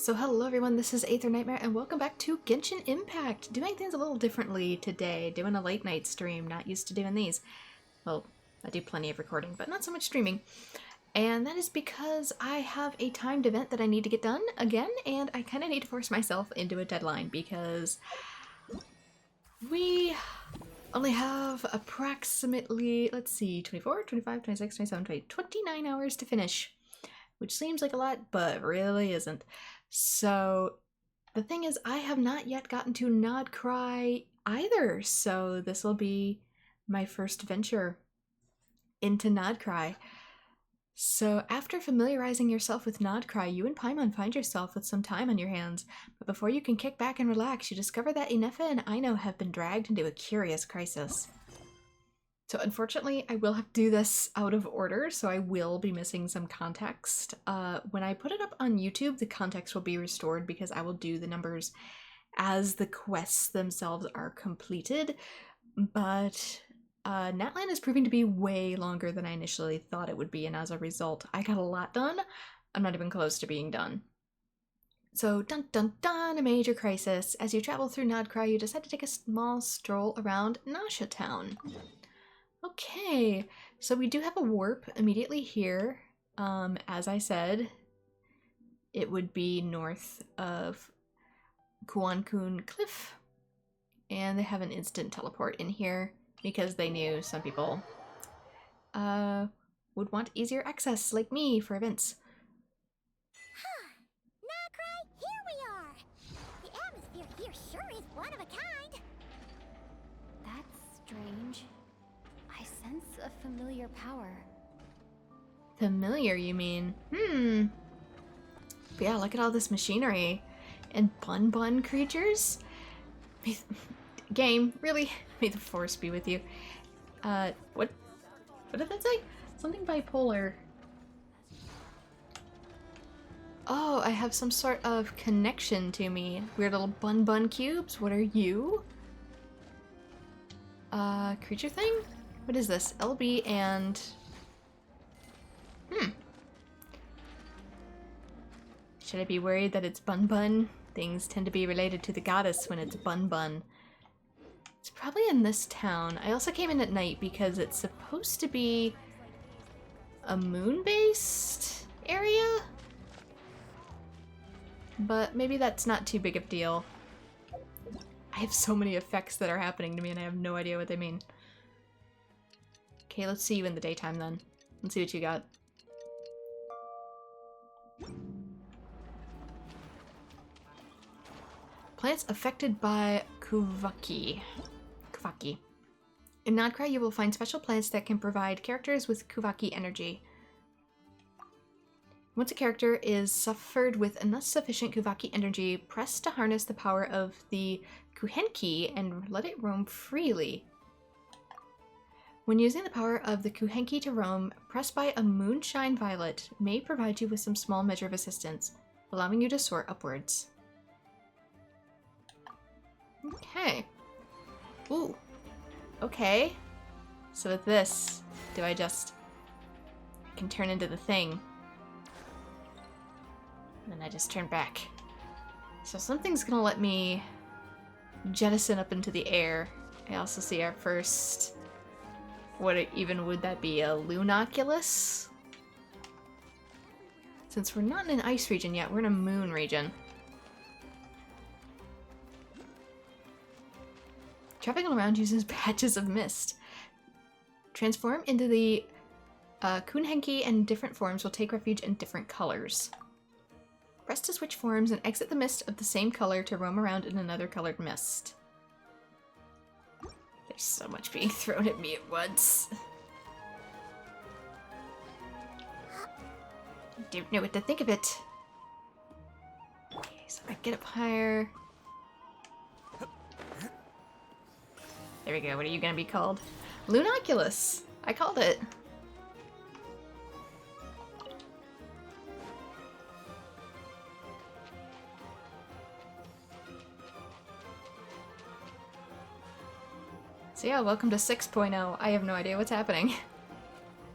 So hello everyone, this is Aether Nightmare and welcome back to Genshin Impact! Doing things a little differently today, doing a late night stream, not used to doing these. Well, I do plenty of recording, but not so much streaming. And that is because I have a timed event that I need to get done again, and I kind of need to force myself into a deadline because we only have approximately, let's see, 24, 25, 26, 27, 28, 29 hours to finish. Which seems like a lot, but really isn't. So the thing is, I have not yet gotten to nod-krai either, so this will be my first venture into nod-krai. So after familiarizing yourself with nod-krai, you and Paimon find yourself with some time on your hands. But before you can kick back and relax, you discover that Inefa and Aino have been dragged into a curious crisis. So unfortunately, I will have to do this out of order, so I will be missing some context. When I put it up on YouTube, the context will be restored because I will do the numbers as the quests themselves are completed. But Natlan is proving to be way longer than I initially thought it would be, and as a result, I got a lot done. I'm not even close to being done. So, dun dun dun, a major crisis. As you travel through nod-krai, you decide to take a small stroll around Nasha Town. Okay, so we do have a warp immediately here. As I said, it would be north of Kuan-kun Cliff. And they have an instant teleport in here because they knew some people would want easier access, like me, for events. nod-krai, here we are! The atmosphere here sure is one of a kind! That's strange. I sense a familiar power. Familiar, you mean? But yeah, look at all this machinery. And bun creatures? Game, really? May the force be with you. What did that say? Something bipolar. Oh, I have some sort of connection to me. Weird little bun cubes. What are you? Creature thing? What is this? LB and... Should I be worried that it's bun? Things tend to be related to the goddess when it's bun. It's probably in this town. I also came in at night because it's supposed to be a moon-based area? But maybe that's not too big of a deal. I have so many effects that are happening to me and I have no idea what they mean. Okay, let's see you in the daytime then. Let's see what you got. Plants affected by Kuvaki. In nod-krai, you will find special plants that can provide characters with Kuvaki energy. Once a character is suffered with enough sufficient Kuvaki energy, press to harness the power of the Kuhenki and let it roam freely. When using the power of the Kuhenki to roam, pressed by a moonshine violet may provide you with some small measure of assistance, allowing you to soar upwards. Okay. Ooh. Okay. So with this, do I can turn into the thing. And then I just turn back. So something's gonna let me jettison up into the air. I also see our first... What even would that be? A Lunoculus? Since we're not in an ice region yet, we're in a moon region. Traveling around uses patches of mist. Transform into the Kuhenki, and different forms will take refuge in different colors. Press to switch forms and exit the mist of the same color to roam around in another colored mist. There's so much being thrown at me at once. I don't know what to think of it. Okay, so I get up higher. There we go. What are you gonna be called? Lunoculus! I called it. So yeah, welcome to 6.0. I have no idea what's happening.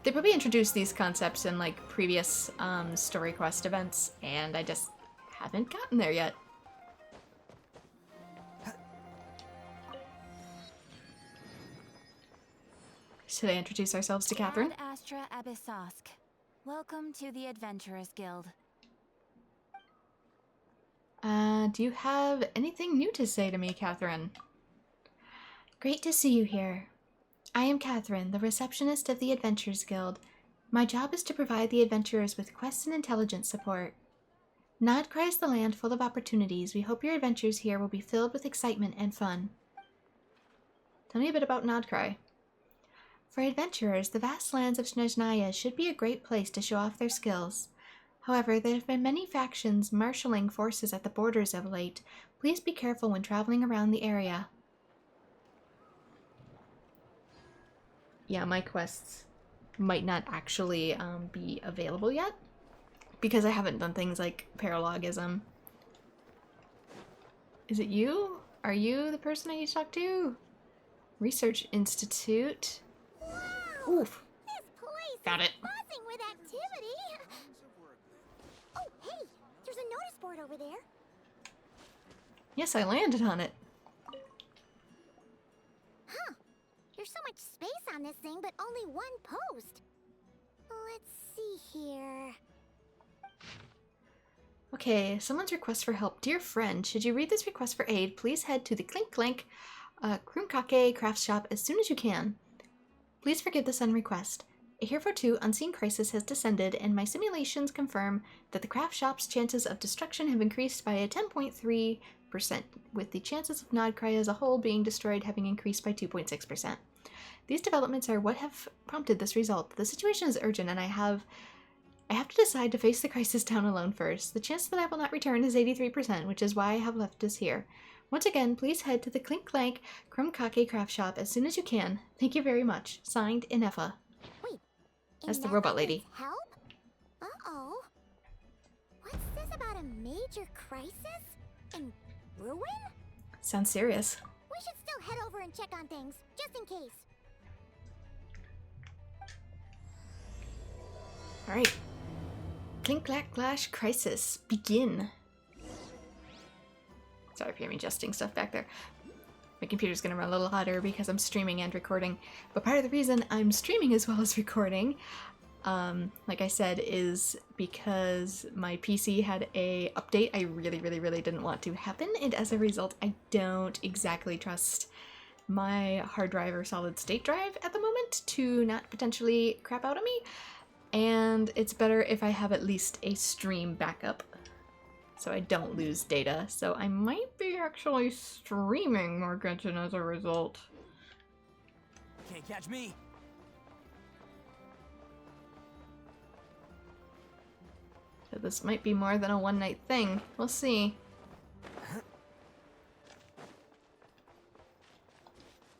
They probably introduced these concepts in like previous story quest events, and I just haven't gotten there yet. Should I introduce ourselves to Catherine? Ad Astra Abyssosk. Welcome to the Adventurers Guild. Do you have anything new to say to me, Catherine? Great to see you here. I am Catherine, the receptionist of the Adventurers Guild. My job is to provide the adventurers with quests and intelligence support. Nod-krai is the land full of opportunities. We hope your adventures here will be filled with excitement and fun. Tell me a bit about nod-krai. For adventurers, the vast lands of Snezhnaya should be a great place to show off their skills. However, there have been many factions marshalling forces at the borders of late. Please be careful when traveling around the area. Yeah, my quests might not actually be available yet, because I haven't done things like paralogism. Is it you? Are you the person I need to talk to? Research Institute. Wow! Oof. This place Got is it. buzzing with activity. Oh, hey! There's a notice board over there. Yes, I landed on it. Huh. There's so much space on this thing, but only one post. Let's see here. Okay, someone's request for help. Dear friend, should you read this request for aid, please head to the Clink Clank craft shop as soon as you can. Please forgive the sudden request. A heretofore unseen crisis has descended, and my simulations confirm that the craft shop's chances of destruction have increased by a 10.3%, with the chances of nod-krai as a whole being destroyed having increased by 2.6%. These developments are what have prompted this result. The situation is urgent, and I have to decide to face the crisis down alone first. The chance that I will not return is 83%, which is why I have left us here. Once again, please head to the Clink Clank craft shop as soon as you can. Thank you very much. Signed, Inefa. Wait. That's the Inefa robot lady. needs help? Uh-oh. What's this about a major crisis? And ruin? Sounds serious. We should still head over and check on things, just in case. Alright. Clink Clank Clash Crisis. Begin. Sorry if you're adjusting stuff back there. My computer's gonna run a little hotter because I'm streaming and recording. But part of the reason I'm streaming as well as recording, like I said, is because my PC had a update I really didn't want to happen, and as a result I don't exactly trust my hard drive or solid state drive at the moment to not potentially crap out on me. And it's better if I have at least a stream backup so I don't lose data. So I might be actually streaming more Genshin as a result. Can't catch me. So this might be more than a one-night thing. We'll see.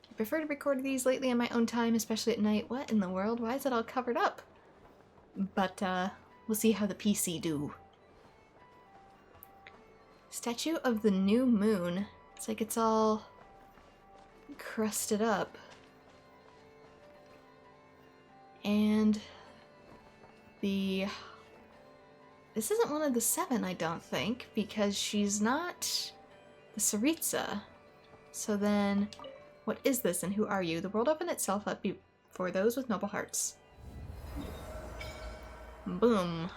I prefer to record these lately on my own time, especially at night. What in the world? Why is it all covered up? But, we'll see how the PC do. Statue of the New Moon. It's like it's all crusted up. And this isn't one of the 7, I don't think, because she's not the Tsaritsa. So then, what is this and who are you? The world opened itself up for those with noble hearts. Boom.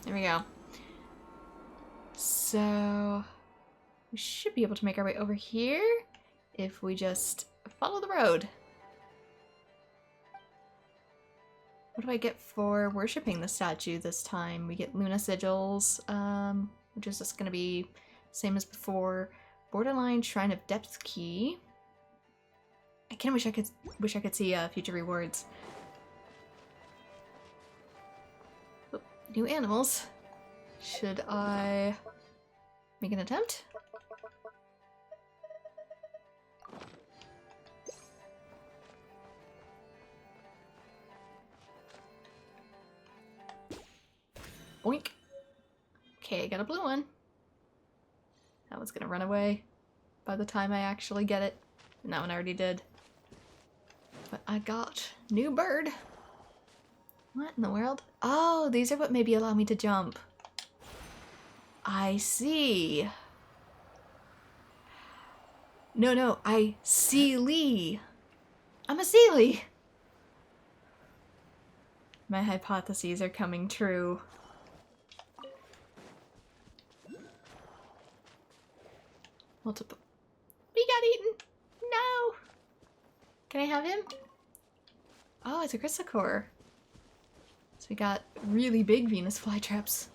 There we go. So, we should be able to make our way over here if we just follow the road. What do I get for worshipping the statue this time? We get Luna Sigils, which is just going to be same as before. Borderline Shrine of Depth Key. I kind of wish I could see future rewards. Oh, new animals. Should I make an attempt? Boink. Okay, I got a blue one. That one's gonna run away by the time I actually get it. And that one already did. But I got new bird. What in the world? Oh, these are what maybe allow me to jump. I see. No, I see Lee. I'm a Sealy. My hypotheses are coming true. Multiple. We got eaten. No. Can I have him? Oh, it's a crystal core. So we got really big Venus flytraps.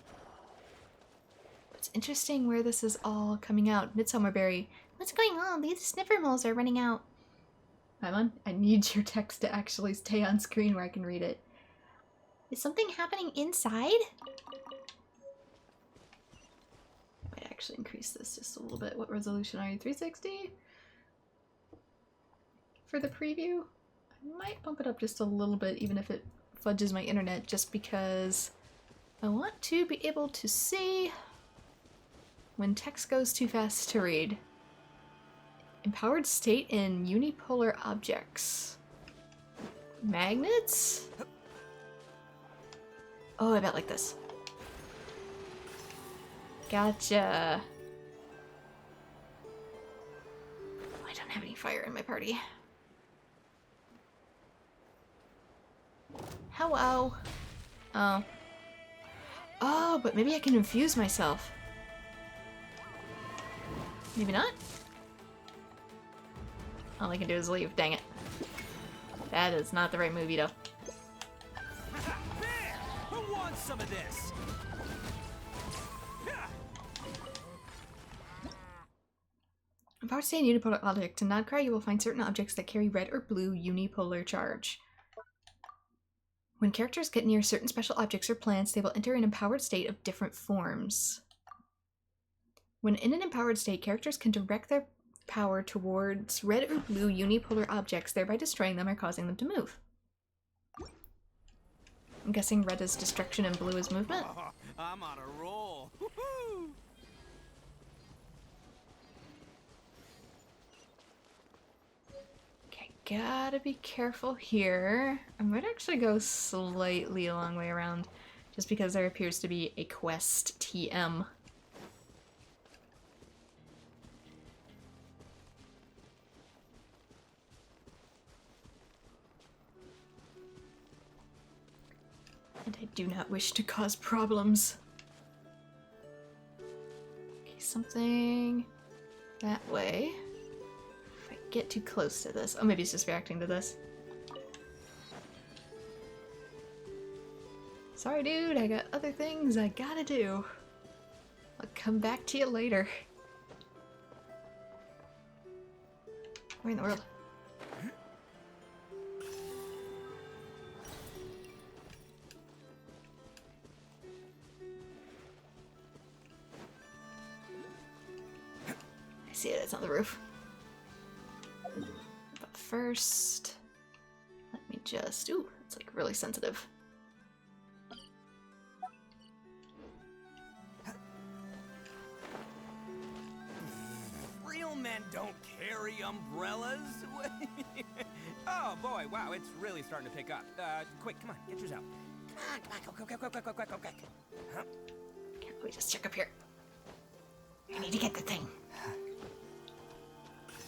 It's interesting where this is all coming out. Midsummer Berry. What's going on? These sniffer moles are running out. Paimon, I need your text to actually stay on screen where I can read it. Is something happening inside? Might actually increase this just a little bit. What resolution are you? 360? For the preview? I might bump it up just a little bit, even if it fudges my internet, just because I want to be able to see when text goes too fast to read. Empowered state in unipolar objects. Magnets? Oh, I bet like this. Gotcha. Oh, I don't have any fire in my party. Hello. Oh. Oh, but maybe I can infuse myself. Maybe not? All I can do is leave, dang it. That is not the right movie, though. There! Who wants some of this? Empowered state in unipolar object. In nod-krai, you will find certain objects that carry red or blue unipolar charge. When characters get near certain special objects or plants, they will enter an empowered state of different forms. When in an empowered state, characters can direct their power towards red or blue unipolar objects, thereby destroying them or causing them to move. I'm guessing red is destruction and blue is movement? Oh, I'm on a roll. Woohoo! Okay, gotta be careful here. I might actually go slightly a long way around, just because there appears to be a quest TM. And I do not wish to cause problems. Okay, something that way. If I get too close to this. Oh, maybe it's just reacting to this. Sorry, dude, I got other things I gotta do. I'll come back to you later. Where in the world? I see it, it's on the roof. But first, let me just... Ooh, it's like really sensitive. Real men don't carry umbrellas. Oh boy, wow, it's really starting to pick up. Quick, come on, get yours out. Come on, go. Huh? Can't we just check up here? I need to get the thing.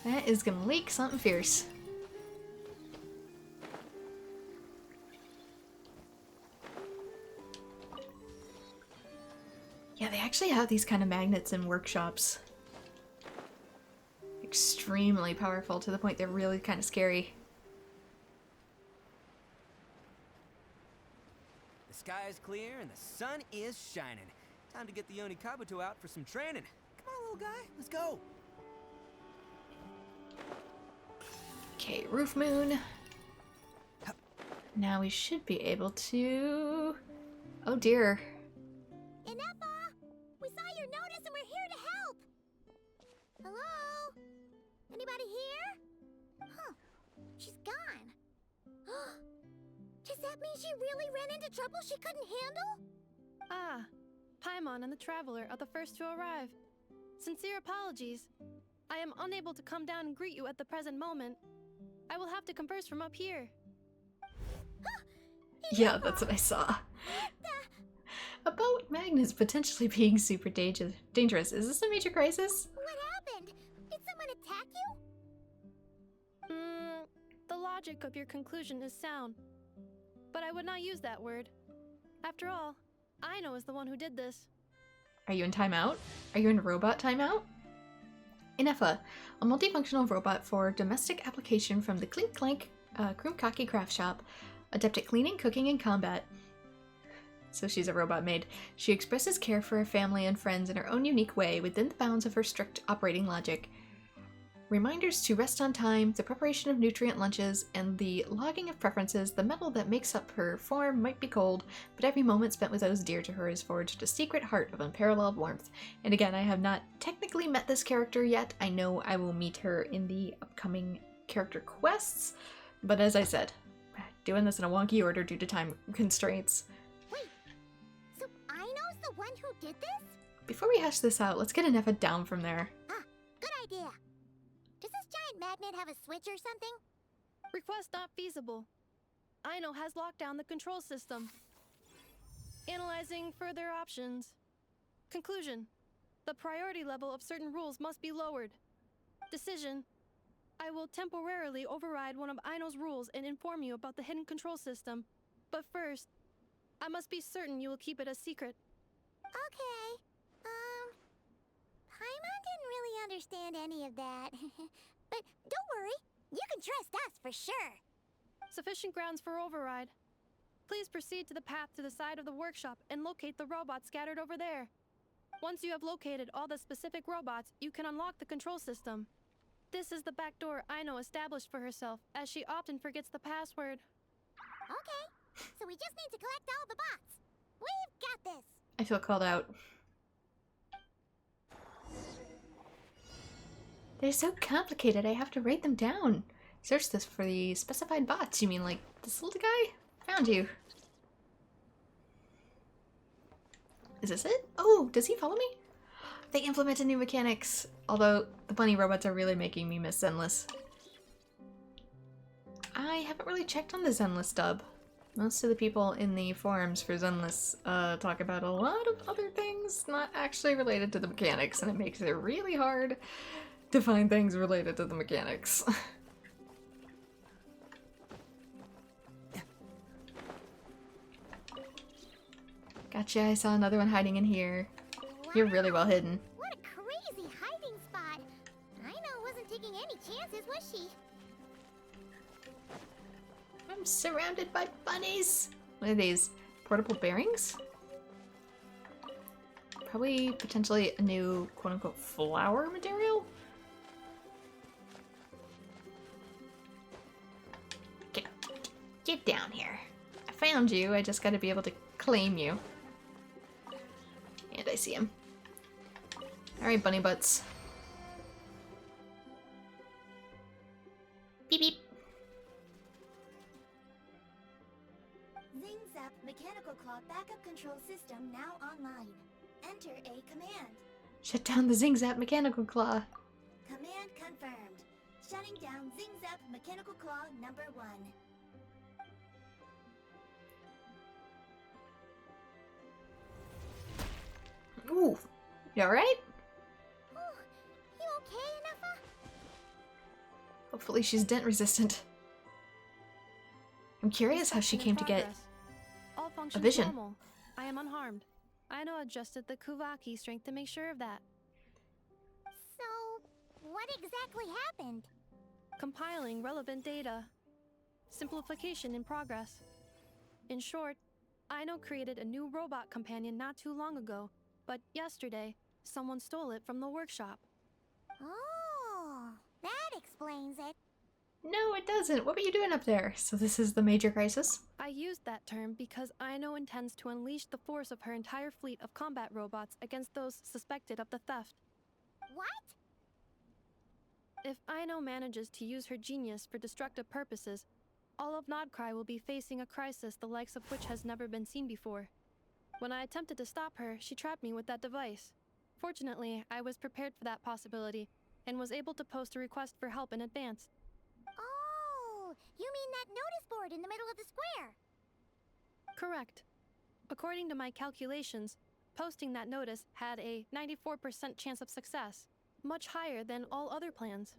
That is gonna leak something fierce. Yeah, they actually have these kind of magnets in workshops. Extremely powerful to the point they're really kind of scary. The sky is clear and the sun is shining. Time to get the Yoni Kabuto out for some training. Come on, little guy, let's go. Okay, roof moon. Now we should be able to... Oh dear. Inepa! We saw your notice and we're here to help! Hello? Anybody here? Huh. She's gone. Does that mean she really ran into trouble she couldn't handle? Ah, Paimon and the Traveler are the first to arrive. Sincere apologies. I am unable to come down and greet you at the present moment. I will have to converse from up here. Yeah, that's what I saw. About Magnus potentially being super dangerous. Is this a major crisis? What happened? Did someone attack you? The logic of your conclusion is sound. But I would not use that word. After all, Aino is the one who did this. Are you in timeout? Are you in robot timeout? Inefa, a multifunctional robot for domestic application from the Clink Clank Krumkaki craft shop, adept at cleaning, cooking, and combat. So she's a robot maid. She expresses care for her family and friends in her own unique way within the bounds of her strict operating logic. Reminders to rest on time, the preparation of nutrient lunches, and the logging of preferences, the metal that makes up her form might be cold, but every moment spent with those dear to her is forged a secret heart of unparalleled warmth. And again, I have not technically met this character yet. I know I will meet her in the upcoming character quests, but as I said, doing this in a wonky order due to time constraints. Wait, so Aino's the one who did this? Before we hash this out, let's get Inefa down from there. Ah, good idea. Does this giant magnet have a switch or something? Request not feasible. Aino has locked down the control system. Analyzing further options. Conclusion. The priority level of certain rules must be lowered. Decision. I will temporarily override one of Aino's rules and inform you about the hidden control system. But first, I must be certain you will keep it a secret. Okay. Paimon didn't really understand any of that. But don't worry, you can trust us for sure. Sufficient grounds for override. Please proceed to the path to the side of the workshop and locate the robots scattered over there. Once you have located all the specific robots, you can unlock the control system. This is the back door Aino established for herself, as she often forgets the password. Okay, so we just need to collect all the bots. We've got this. I feel called out. They're so complicated, I have to write them down. Search this for the specified bots. You mean like this little guy? Found you. Is this it? Oh, does he follow me? They implemented new mechanics. Although, the bunny robots are really making me miss Zenless. I haven't really checked on the Zenless dub. Most of the people in the forums for Zenless talk about a lot of other things not actually related to the mechanics, and it makes it really hard to find things related to the mechanics. Gotcha, I saw another one hiding in here. You're really well hidden. What a crazy hiding spot. Aino wasn't taking any chances, was she? I'm surrounded by bunnies. What are these? Portable bearings? Probably potentially a new quote-unquote flower material? Get down here. I found you, I just gotta be able to claim you. And I see him. Alright, bunny butts. Beep beep. Zing Zap Mechanical Claw Backup Control System now online. Enter a command. Shut down the Zing Zap Mechanical Claw. Command confirmed. Shutting down Zing Zap Mechanical Claw number 1. Ooh. You alright? Oh, you okay, Inefa? Hopefully she's dent resistant. I'm curious how she came to get all functions vision. Normal. I am unharmed. Aino adjusted the Kuvaki strength to make sure of that. So, what exactly happened? Compiling relevant data. Simplification in progress. In short, Aino created a new robot companion not too long ago, but yesterday, someone stole it from the workshop. Oh, that explains it. No, it doesn't. What were you doing up there? So this is the major crisis? I used that term because Aino intends to unleash the force of her entire fleet of combat robots against those suspected of the theft. What? If Aino manages to use her genius for destructive purposes, all of nod-krai will be facing a crisis the likes of which has never been seen before. When I attempted to stop her, she trapped me with that device. Fortunately, I was prepared for that possibility and was able to post a request for help in advance. Oh, you mean that notice board in the middle of the square? Correct. According to my calculations, posting that notice had a 94% chance of success, much higher than all other plans.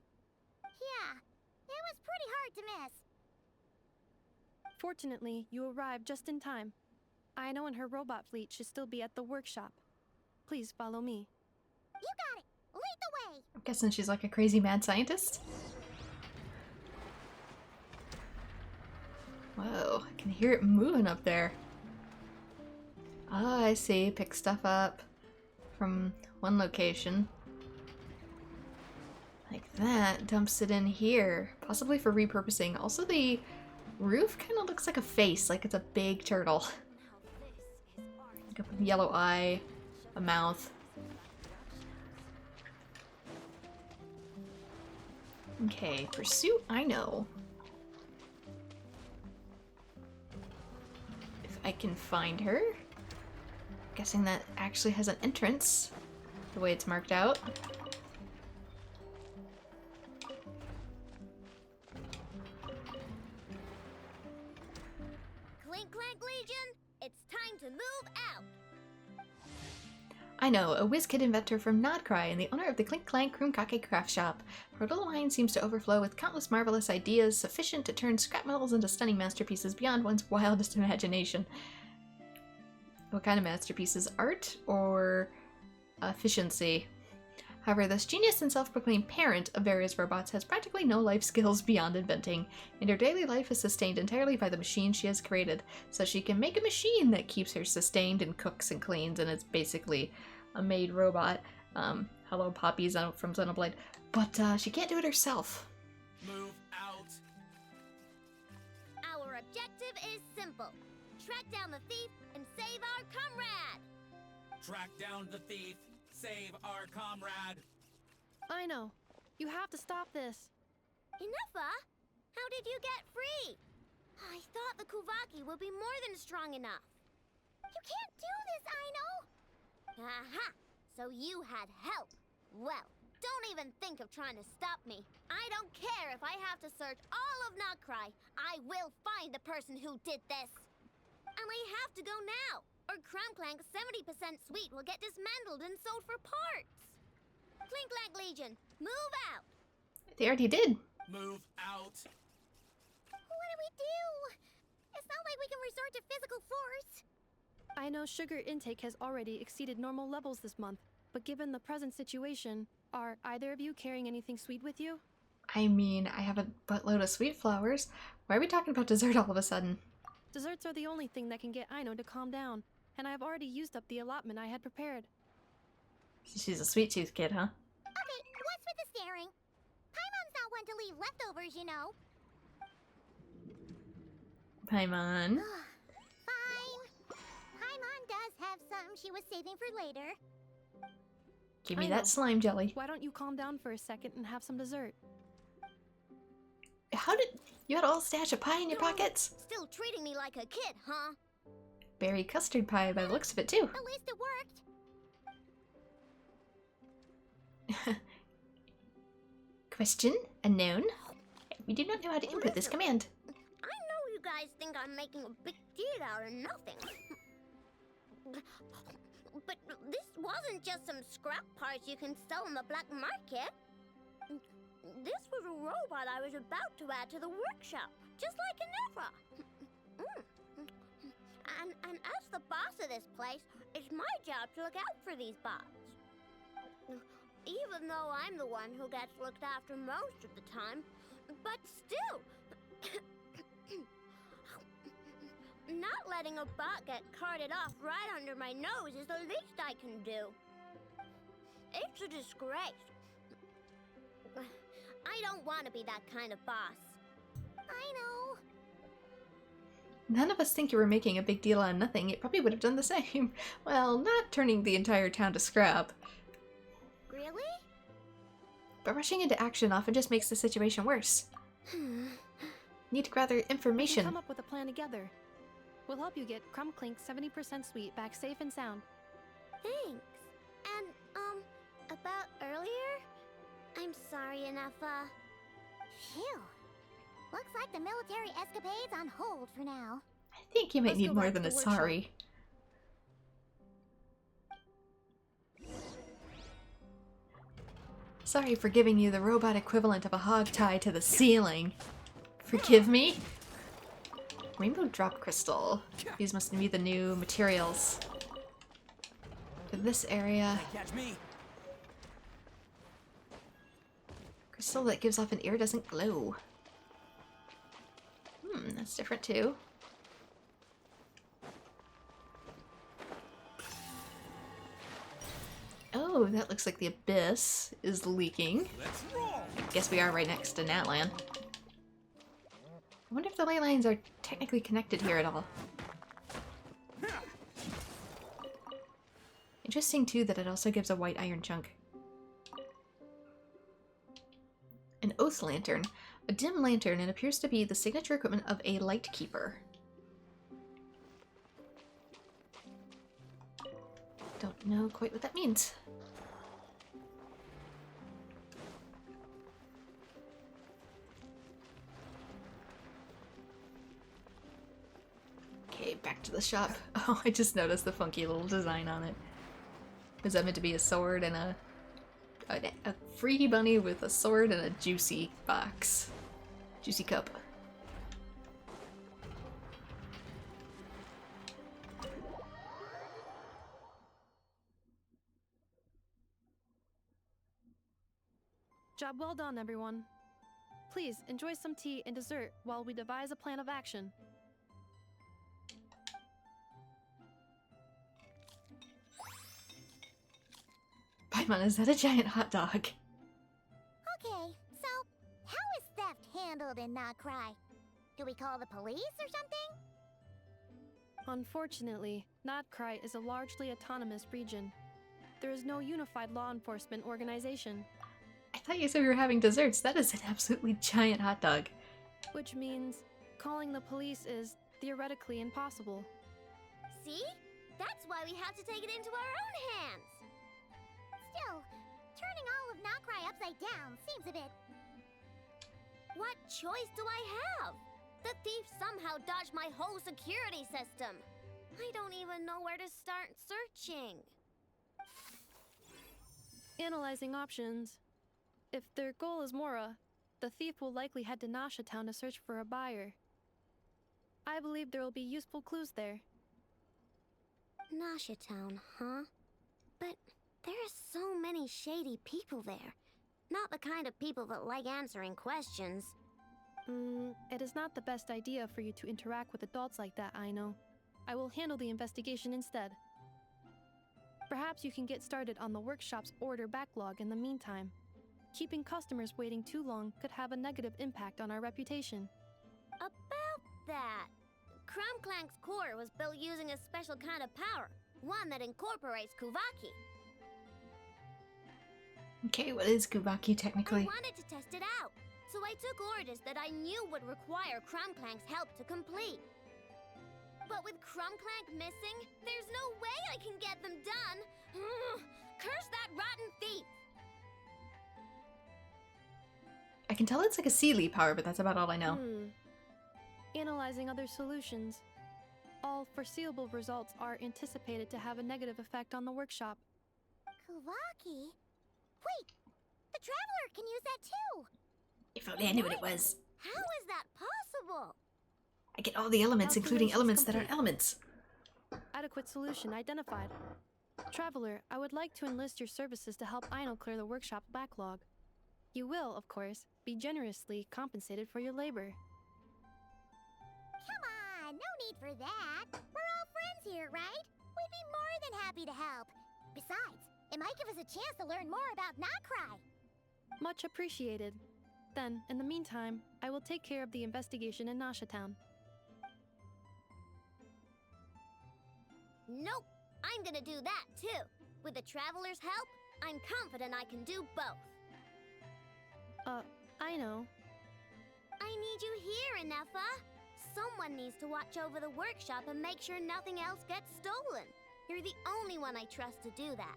Yeah, it was pretty hard to miss. Fortunately, you arrived just in time. Aino and her robot fleet should still be at the workshop. Please follow me. You got it. Lead the way. I'm guessing she's like a crazy mad scientist. Whoa, I can hear it moving up there. Ah, I see. Pick stuff up from one location. Like that. Dumps it in here. Possibly for repurposing. Also, the roof kind of looks like a face. Like it's a big turtle. Like a yellow eye. A mouth. Okay, pursue Aino. If I can find her. Guessing that actually has an entrance, the way it's marked out. Clink Clank Legion, it's time to move out. I know, a whiz-kid inventor from nod-krai and the owner of the Clink Clank craft shop. Her little mind seems to overflow with countless marvelous ideas sufficient to turn scrap metals into stunning masterpieces beyond one's wildest imagination. What kind of masterpieces? Art or efficiency? However, this genius and self-proclaimed parent of various robots has practically no life skills beyond inventing, and her daily life is sustained entirely by the machine she has created, so she can make a machine that keeps her sustained and cooks and cleans, and it's basically a made robot. Hello, Poppy from Xenoblade. But she can't do it herself. Move out. Our objective is simple. Track down the thief and save our comrade. Track down the thief. Save our comrade. Aino, you have to stop this. Enough, How did you get free? I thought the Kuvaki would be more than strong enough. You can't do this, Aino! Aha! So you had help. Well, don't even think of trying to stop me. I don't care if I have to search all of nod-krai. I will find the person who did this. And I have to go now, or Clink Clank's 70% suite will get dismantled and sold for parts. Clink Clank Legion, move out! They already did. Move out. What do we do? It's not like we can resort to physical force. I know sugar intake has already exceeded normal levels this month, but given the present situation, are either of you carrying anything sweet with you? I mean, I have a buttload of sweet flowers. Why are we talking about dessert all of a sudden? Desserts are the only thing that can get Aino to calm down, and I have already used up the allotment I had prepared. She's a sweet tooth kid, huh? Okay, what's with the staring? Paimon's not one to leave leftovers, you know. Paimon. Fine. Paimon does have some she was saving for later. Give me I know. that slime jelly. Why don't you calm down for a second and have some dessert? How did... You had a whole stash of pie in your pockets? Still treating me like a kid, huh? Berry custard pie by the looks of it, too. At least it worked. Question? Unknown? We do not know how to input this command. I know you guys think I'm making a big deal out of nothing. But this wasn't just some scrap parts you can sell on the black market. This was a robot I was about to add to the workshop, just like Aneva. And as the boss of this place, it's my job to look out for these bots. Even though I'm the one who gets looked after most of the time. But still, not letting a bot get carted off right under my nose is the least I can do. It's a disgrace. I don't want to be that kind of boss. I know. None of us think you were making a big deal out of nothing. It probably would have done the same. Well, not turning the entire town to scrap. Really? But rushing into action often just makes the situation worse. Need to gather We can information. come up with a plan together. We'll help you get Clink Clank's 70% suite back safe and sound. Thanks. And, about earlier? I'm sorry, Anafa. Phew. Looks like the military escapade's on hold for now. I think you might Let's need go more back than to a the workshop. sorry. Sorry for giving you the robot equivalent of a hog tie to the ceiling. Forgive me? Rainbow drop crystal. These must be the new materials. For this area. Catch me. Crystal that gives off an iridescent glow. That's different too. Oh, that looks like the abyss is leaking. Let's roll. Guess we are right next to Natlan. I wonder if the ley lines are technically connected here at all. Interesting too that it also gives a white iron chunk. An oath lantern. A dim lantern, and appears to be the signature equipment of a light keeper. Don't know quite what that means. Okay, back to the shop. Oh, I just noticed the funky little design on it. Was that meant to be a sword and a free bunny with a sword and a juicy box? Juicy cup. Job well done, everyone. Please enjoy some tea and dessert while we devise a plan of action. Paimon, is that a giant hot dog? Okay, so how is theft handled in nod-krai? Do we call the police or something? Unfortunately, nod-krai is a largely autonomous region. There is no unified law enforcement organization, I thought you said we were having desserts. That is an absolutely giant hot dog. which means calling the police is theoretically impossible. See? That's why we have to take it into our own hands. Still, turning all of nod-krai upside down seems a bit... What choice do I have? The thief somehow dodged my whole security system. I don't even know where to start searching. Analyzing options. If their goal is Mora, the thief will likely head to Nasha Town to search for a buyer. I believe there will be useful clues there. Nasha Town, huh? But there are so many shady people there. Not the kind of people that like answering questions. It is not the best idea for you to interact with adults like that, I know. I will handle the investigation instead. Perhaps you can get started on the workshop's order backlog in the meantime. Keeping customers waiting too long could have a negative impact on our reputation. About that, Clink Clank's core was built using a special kind of power, one that incorporates Kuvaki. Okay, what is Kuvaki I technically? wanted to test it out, so I took orders that I knew would require Clink Clank's help to complete. But with Clink Clank missing, there's no way I can get them done. Curse that rotten thief! I can tell it's like a Sealy power, but that's about all I know. Analyzing other solutions. All foreseeable results are anticipated to have a negative effect on the workshop. Kuvaki? Wait! The Traveler can use that too! If only I knew what it was. How is that possible? I get all the elements, including Calculations elements that aren't complete. elements. Adequate solution identified. Traveler, I would like to enlist your services to help Aino clear the workshop backlog. You will, of course, be generously compensated for your labor. Come on, no need for that. We're all friends here, right? We'd be more than happy to help. Besides, it might give us a chance to learn more about nod-krai. Much appreciated. Then, in the meantime, I will take care of the investigation in Nasha Town. Nope, I'm gonna do that too. With the Traveler's help, I'm confident I can do both. I know. I need you here, Inefa. Someone needs to watch over the workshop and make sure nothing else gets stolen. You're the only one I trust to do that.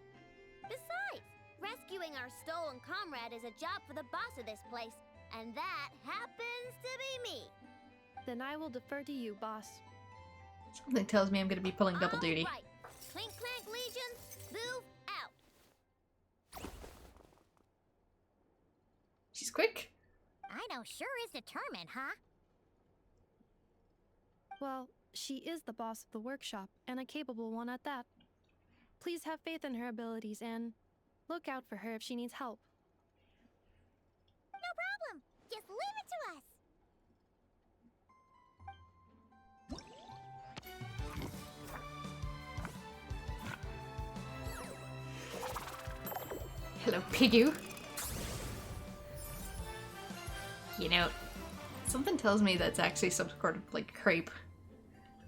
Besides, rescuing our stolen comrade is a job for the boss of this place, and that happens to be me. Then I will defer to you, boss. Something tells me I'm going to be pulling double duty. All right. Clink Clank Legion, move out. quick. I know sure is determined, huh? Well, she is the boss of the workshop, and a capable one at that. Please have faith in her abilities and look out for her if she needs help. No problem. Just leave it to us. Hello, Piggy. You know, something tells me that's actually some sort of, like, crepe.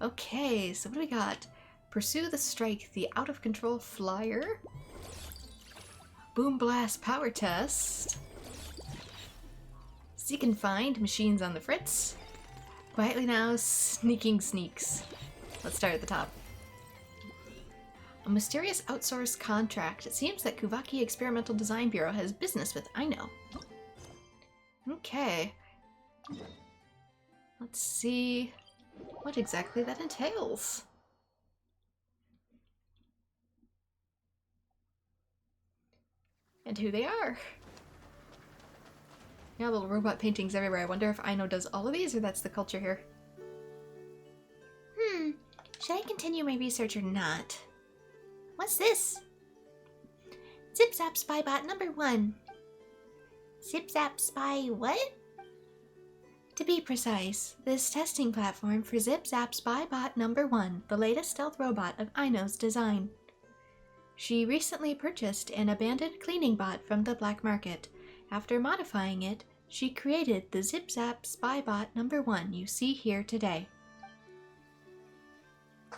Okay, so what do we got? Pursue the strike, the out-of-control Flier. Boom Blast Power Test. Seek and find machines on the Fritz. Quietly now, sneaking sneaks. Let's start at the top. A mysterious outsourced contract. It seems that Kuvaki Experimental Design Bureau has business with Aino. Okay. Let's see what exactly that entails. And who they are. Yeah, little robot paintings everywhere. I wonder if Aino does all of these or that's the culture here. Should I continue my research or not? What's this? Zip Zap Spybot number 1. Zip Zap Spy what? To be precise, this testing platform for Zip Zap Spybot number 1, the latest stealth robot of Aino's design. She recently purchased an abandoned cleaning bot from the black market. After modifying it, she created the Zip Zap Spybot number 1 you see here today.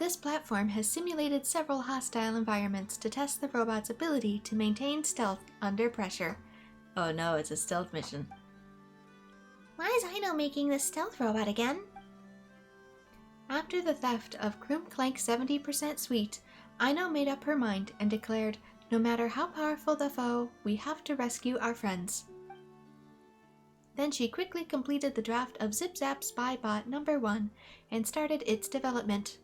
This platform has simulated several hostile environments to test the robot's ability to maintain stealth under pressure. Oh no, it's a stealth mission. Why is Aino making this stealth robot again? After the theft of Clink Clank 70% Sweet, Aino made up her mind and declared, no matter how powerful the foe, we have to rescue our friends. Then she quickly completed the draft of Zip Zap Spybot number 1 and started its development.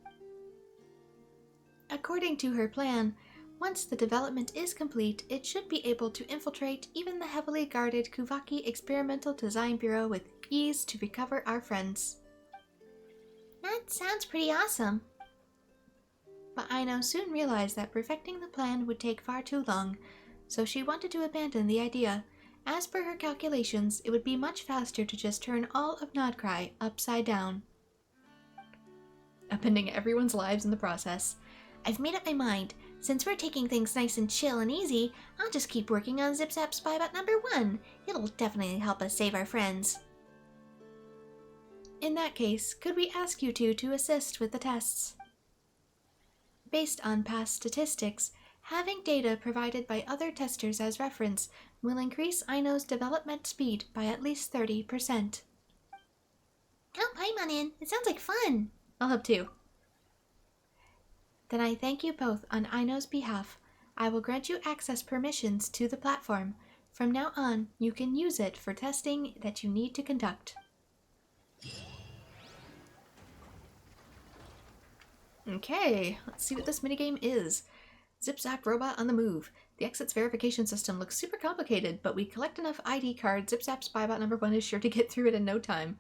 According to her plan, once the development is complete, it should be able to infiltrate even the heavily guarded Kuvaki Experimental Design Bureau with ease to recover our friends. That sounds pretty awesome. But Aino soon realized that perfecting the plan would take far too long, so she wanted to abandon the idea. As per her calculations, it would be much faster to just turn all of nod-krai upside down, upending everyone's lives in the process. I've made up my mind. Since we're taking things nice and chill and easy, I'll just keep working on Zip Zap Spybot number 1. It'll definitely help us save our friends. In that case, could we ask you two to assist with the tests? Based on past statistics, having data provided by other testers as reference will increase Aino's development speed by at least 30%. Oh, I'm in. It sounds like fun. I'll help too. Then I thank you both on Aino's behalf. I will grant you access permissions to the platform. From now on, you can use it for testing that you need to conduct. Okay, let's see what this minigame is. Zip Zap Robot on the move. The exits verification system looks super complicated, but we collect enough ID cards, Zip Zap Spybot number 1 is sure to get through it in no time.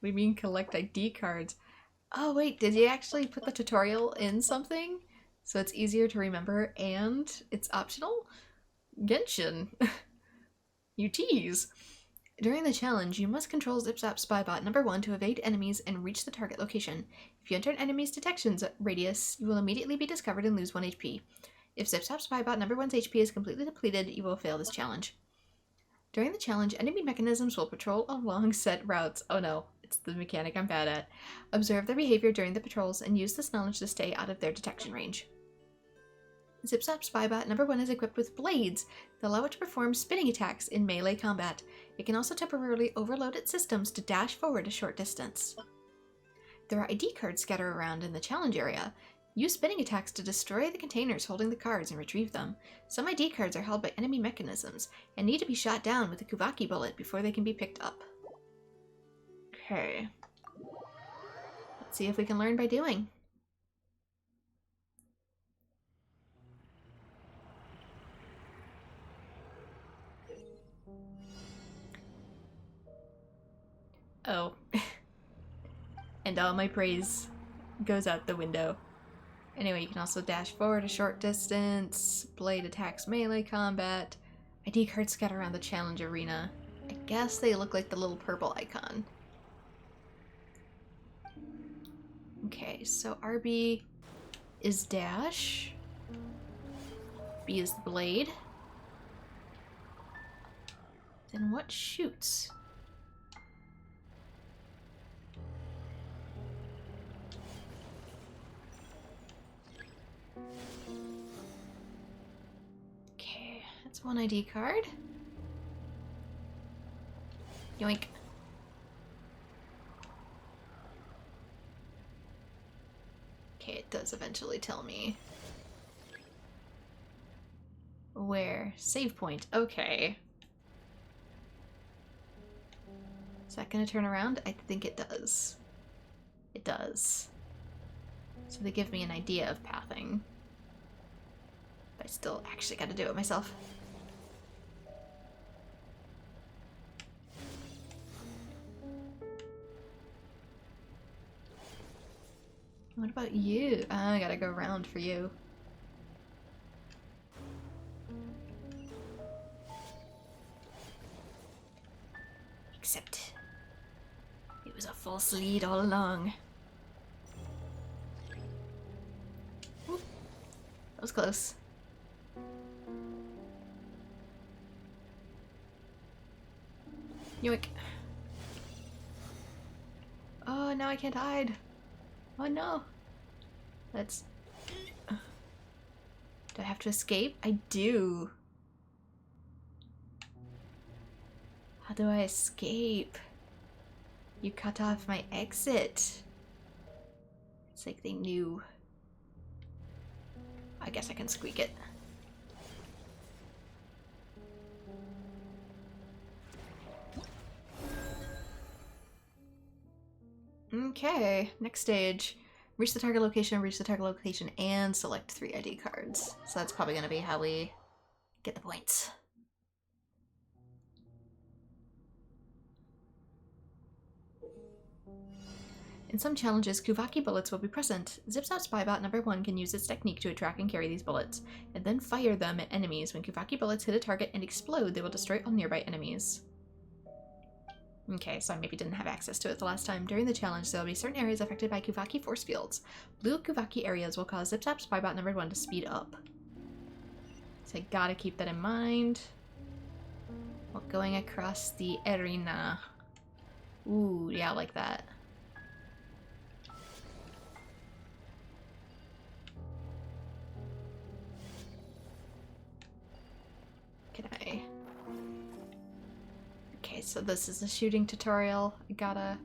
We mean collect ID cards. Oh wait, did you actually put the tutorial in something? So it's easier to remember and it's optional? Genshin. You tease. During the challenge, you must control Zip Zap Spybot number 1 to evade enemies and reach the target location. If you enter an enemy's detection radius, you will immediately be discovered and lose 1 HP. If Zip Zap Spybot number 1's HP is completely depleted, you will fail this challenge. During the challenge, enemy mechanisms will patrol along set routes. Oh no, it's the mechanic I'm bad at. Observe their behavior during the patrols and use this knowledge to stay out of their detection range. Zip Zap Spybot number 1 is equipped with blades that allow it to perform spinning attacks in melee combat. It can also temporarily overload its systems to dash forward a short distance. There are ID cards scattered around in the challenge area. Use spinning attacks to destroy the containers holding the cards and retrieve them. Some ID cards are held by enemy mechanisms and need to be shot down with a Kuvaki bullet before they can be picked up. Okay. Let's see if we can learn by doing. Uh-oh. And all my praise goes out the window. Anyway, you can also dash forward a short distance, blade attacks melee combat. ID cards scatter around the challenge arena. I guess they look like the little purple icon. Okay, so RB is dash. B is the blade. Then what shoots? Okay, that's one ID card. Yoink. Okay, it does eventually tell me where. Save point. Okay. Is that gonna turn around? I think it does. It does. So they give me an idea of pathing. But I still actually gotta do it myself. What about you? I gotta go around for you. Except it was a false lead all along. Ooh, that was close. Yoink. Oh, now I can't hide. Oh no. Let's... Do I have to escape? I do. How do I escape? You cut off my exit. It's like they knew. I guess I can squeak it. Okay, next stage. Reach the target location, and select 3 ID cards. So that's probably going to be how we get the points. In some challenges, Kuvaki bullets will be present. Zip's Out Spybot number 1 can use its technique to attract and carry these bullets, and then fire them at enemies. When Kuvaki bullets hit a target and explode, they will destroy all nearby enemies. Okay, so I maybe didn't have access to it the last time. During the challenge, there will be certain areas affected by Kuvaki force fields. Blue Kuvaki areas will cause Zip Zap Spybot number 1 to speed up. So I gotta keep that in mind while going across the arena. Ooh, yeah, I like that. Can I... Okay, so this is a shooting tutorial. I gotta...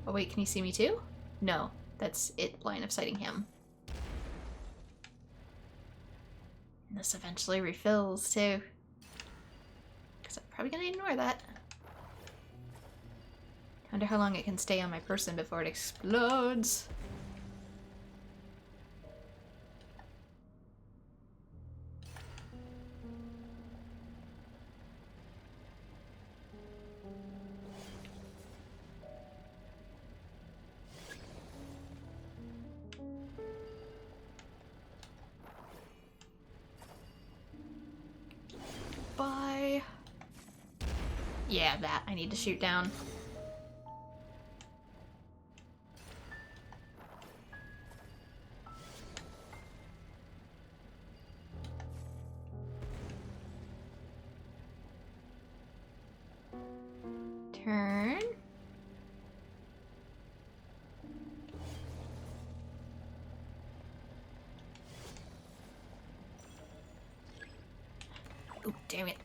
Oh wait, can you see me too? No, that's it line of sighting him. And this eventually refills too. Because I'm probably gonna ignore that. I wonder how long it can stay on my person before it explodes. Bye. Yeah, that I need to shoot down. Turn. Oh, damn it.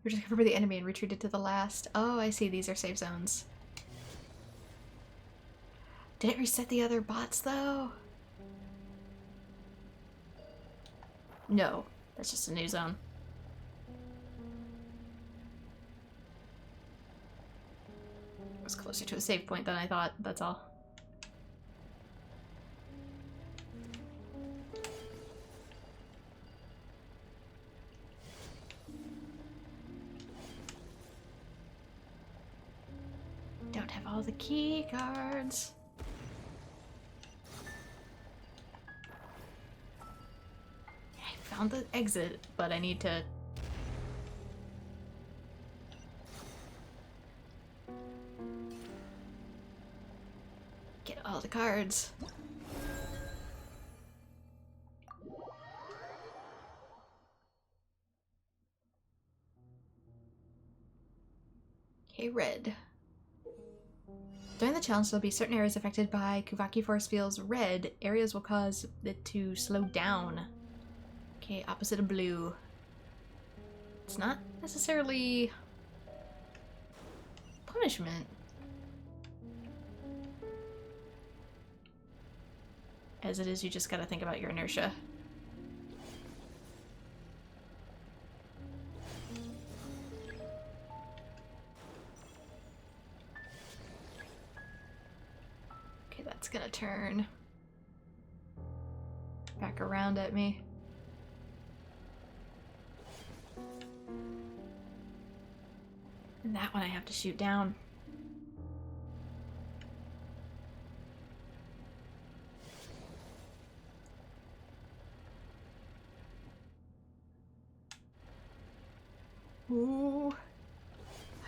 You just covered the enemy and retreated to the last. Oh, I see. These are safe zones. Did it reset the other bots, though? No. That's just a new zone. It was closer to a save point than I thought. That's all. all the key cards. I found the exit, but I need to... get all the cards. Okay, red. During the challenge, there'll be certain areas affected by Kuvaki force fields. Red areas will cause it to slow down. Okay, opposite of blue. It's not necessarily punishment. As it is, you just gotta think about your inertia. Okay, that's gonna turn back around at me. And that one I have to shoot down. Ooh.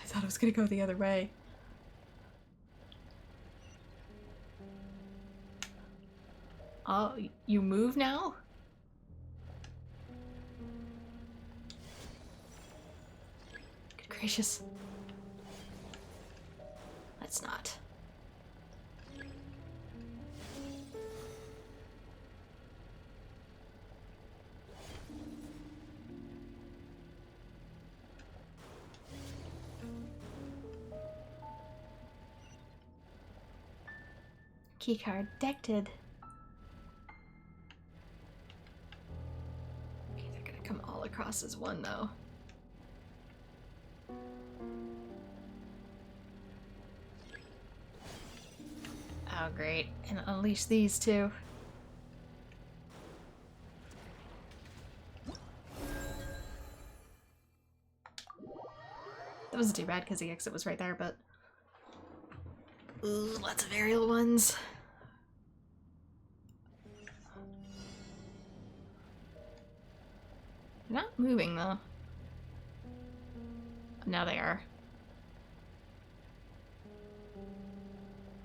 I thought I was gonna go the other way. Oh, you move now? Good gracious. Let's not. Keycard detected. Okay, they're gonna come all across as one though. Oh great, and unleash these too. That wasn't too bad because the exit was right there, but... Ooh, lots of aerial ones. They're not moving though. Now they are.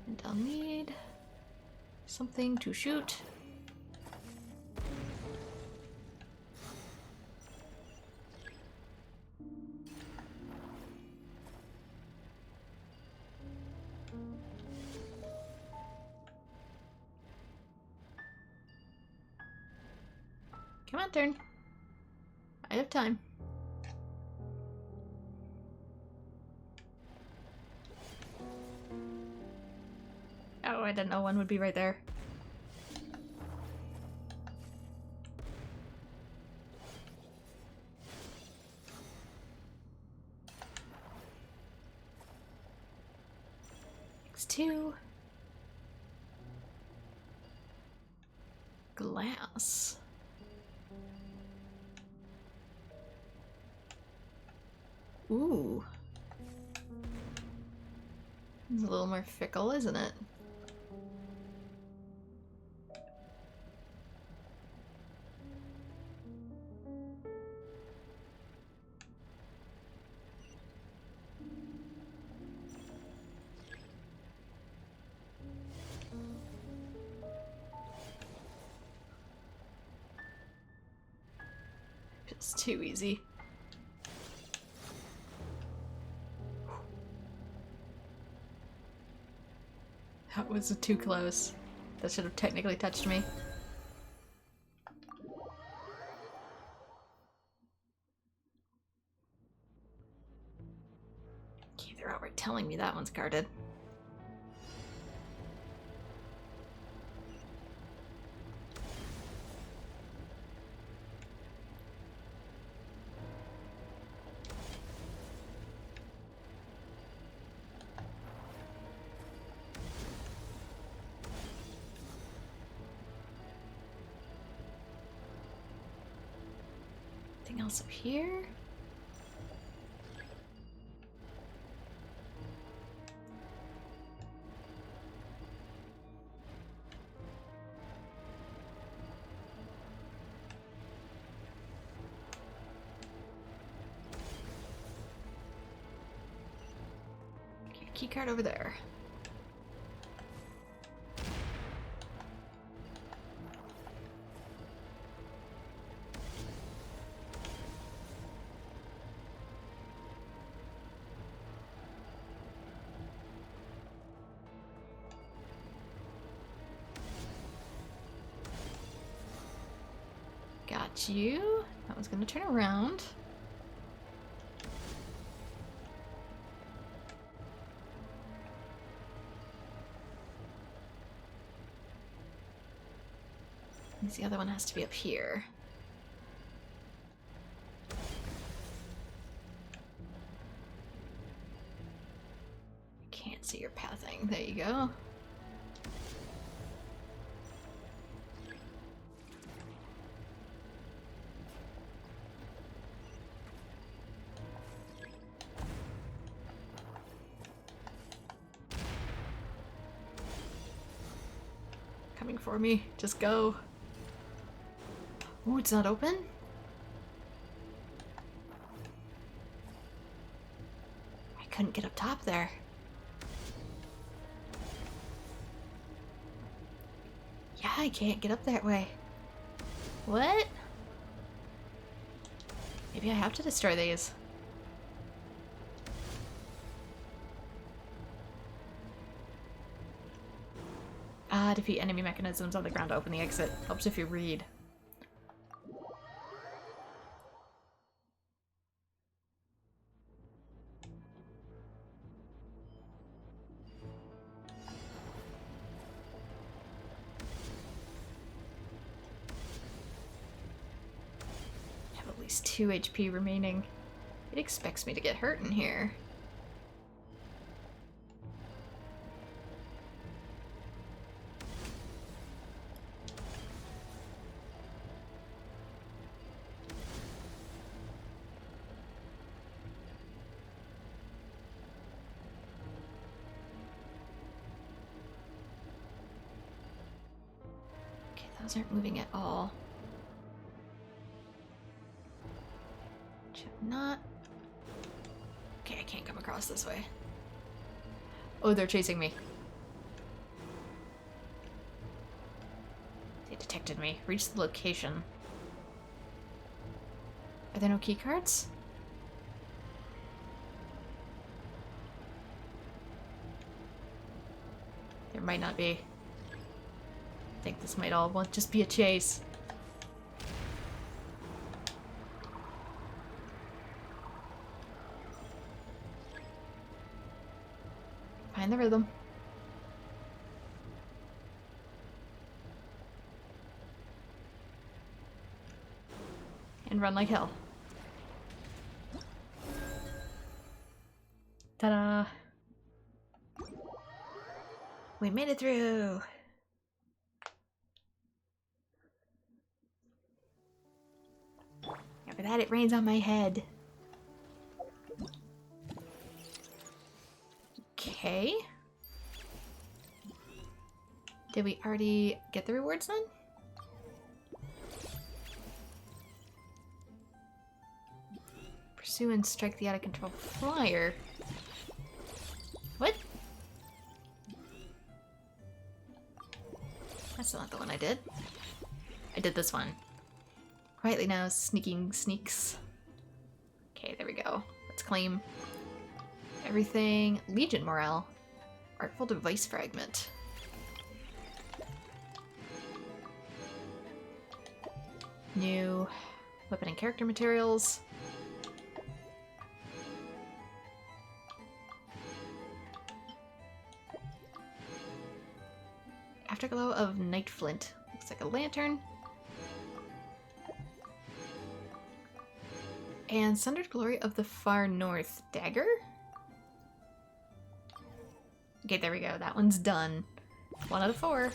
And I'll need something to shoot. Come on, turn. I have time. Oh, I didn't know one would be right there. X2. Glass. Ooh. It's a little more fickle, isn't it? Feels too easy. That was too close. That should have technically touched me. Okay, they're outright telling me that one's guarded. Anything else up here? Keycard over there. Got you. That was gonna turn around. Means the other one has to be up here. Can't see your pathing. There you go. Coming for me. Just go. Oh, it's not open? I couldn't get up top there. Yeah, I can't get up that way. What? Maybe I have to destroy these. Defeat enemy mechanisms on the ground to open the exit. Helps if you read. I have at least 2 HP remaining. It expects me to get hurt in here. Those aren't moving at all. Not. Okay, I can't come across this way. Oh, they're chasing me. They detected me. Reach the location. Are there no key cards? There might not be. I think this might all just be a chase. Find the rhythm. And run like hell. Ta-da! We made it through! After that, it rains on my head. Okay. Did we already get the rewards then? Pursue and strike the out-of-control flyer. What? That's not the one I did. I did this one. Quietly now, sneaking sneaks. Okay, there we go. Let's claim everything. Legion morale. Artful device fragment. New weapon and character materials. Afterglow of Night Flint. Looks like a lantern. And Sundered Glory of the Far North dagger? Okay, there we go. That one's done. 1 out of 4.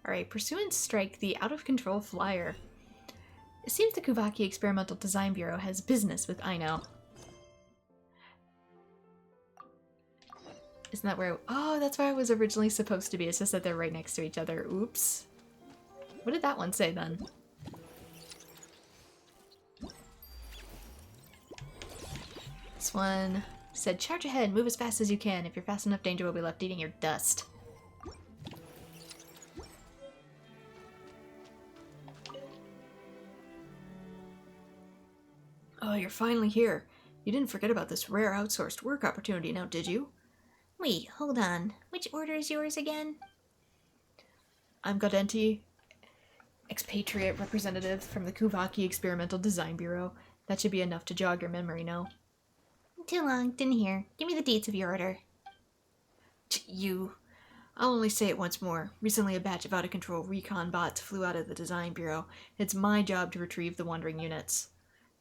Alright, pursue and strike the out-of-control flyer. It seems the Kuvaki Experimental Design Bureau has business with Aino. Isn't that where... Oh, that's where I was originally supposed to be. It's just that they're right next to each other. Oops. What did that one say then? This one Said charge ahead, move as fast as you can. If you're fast enough, danger will be left eating your dust. Oh, you're finally here. You didn't forget about this rare outsourced work opportunity now, did you? Wait, hold on. Which order is yours again? I'm Godenti, expatriate representative from the Kuvaki Experimental Design Bureau. That should be enough to jog your memory now. Too long, didn't hear. Give me the dates of your order. You. I'll only say it once more. Recently a batch of out-of-control recon bots flew out of the Design Bureau. It's my job to retrieve the wandering units.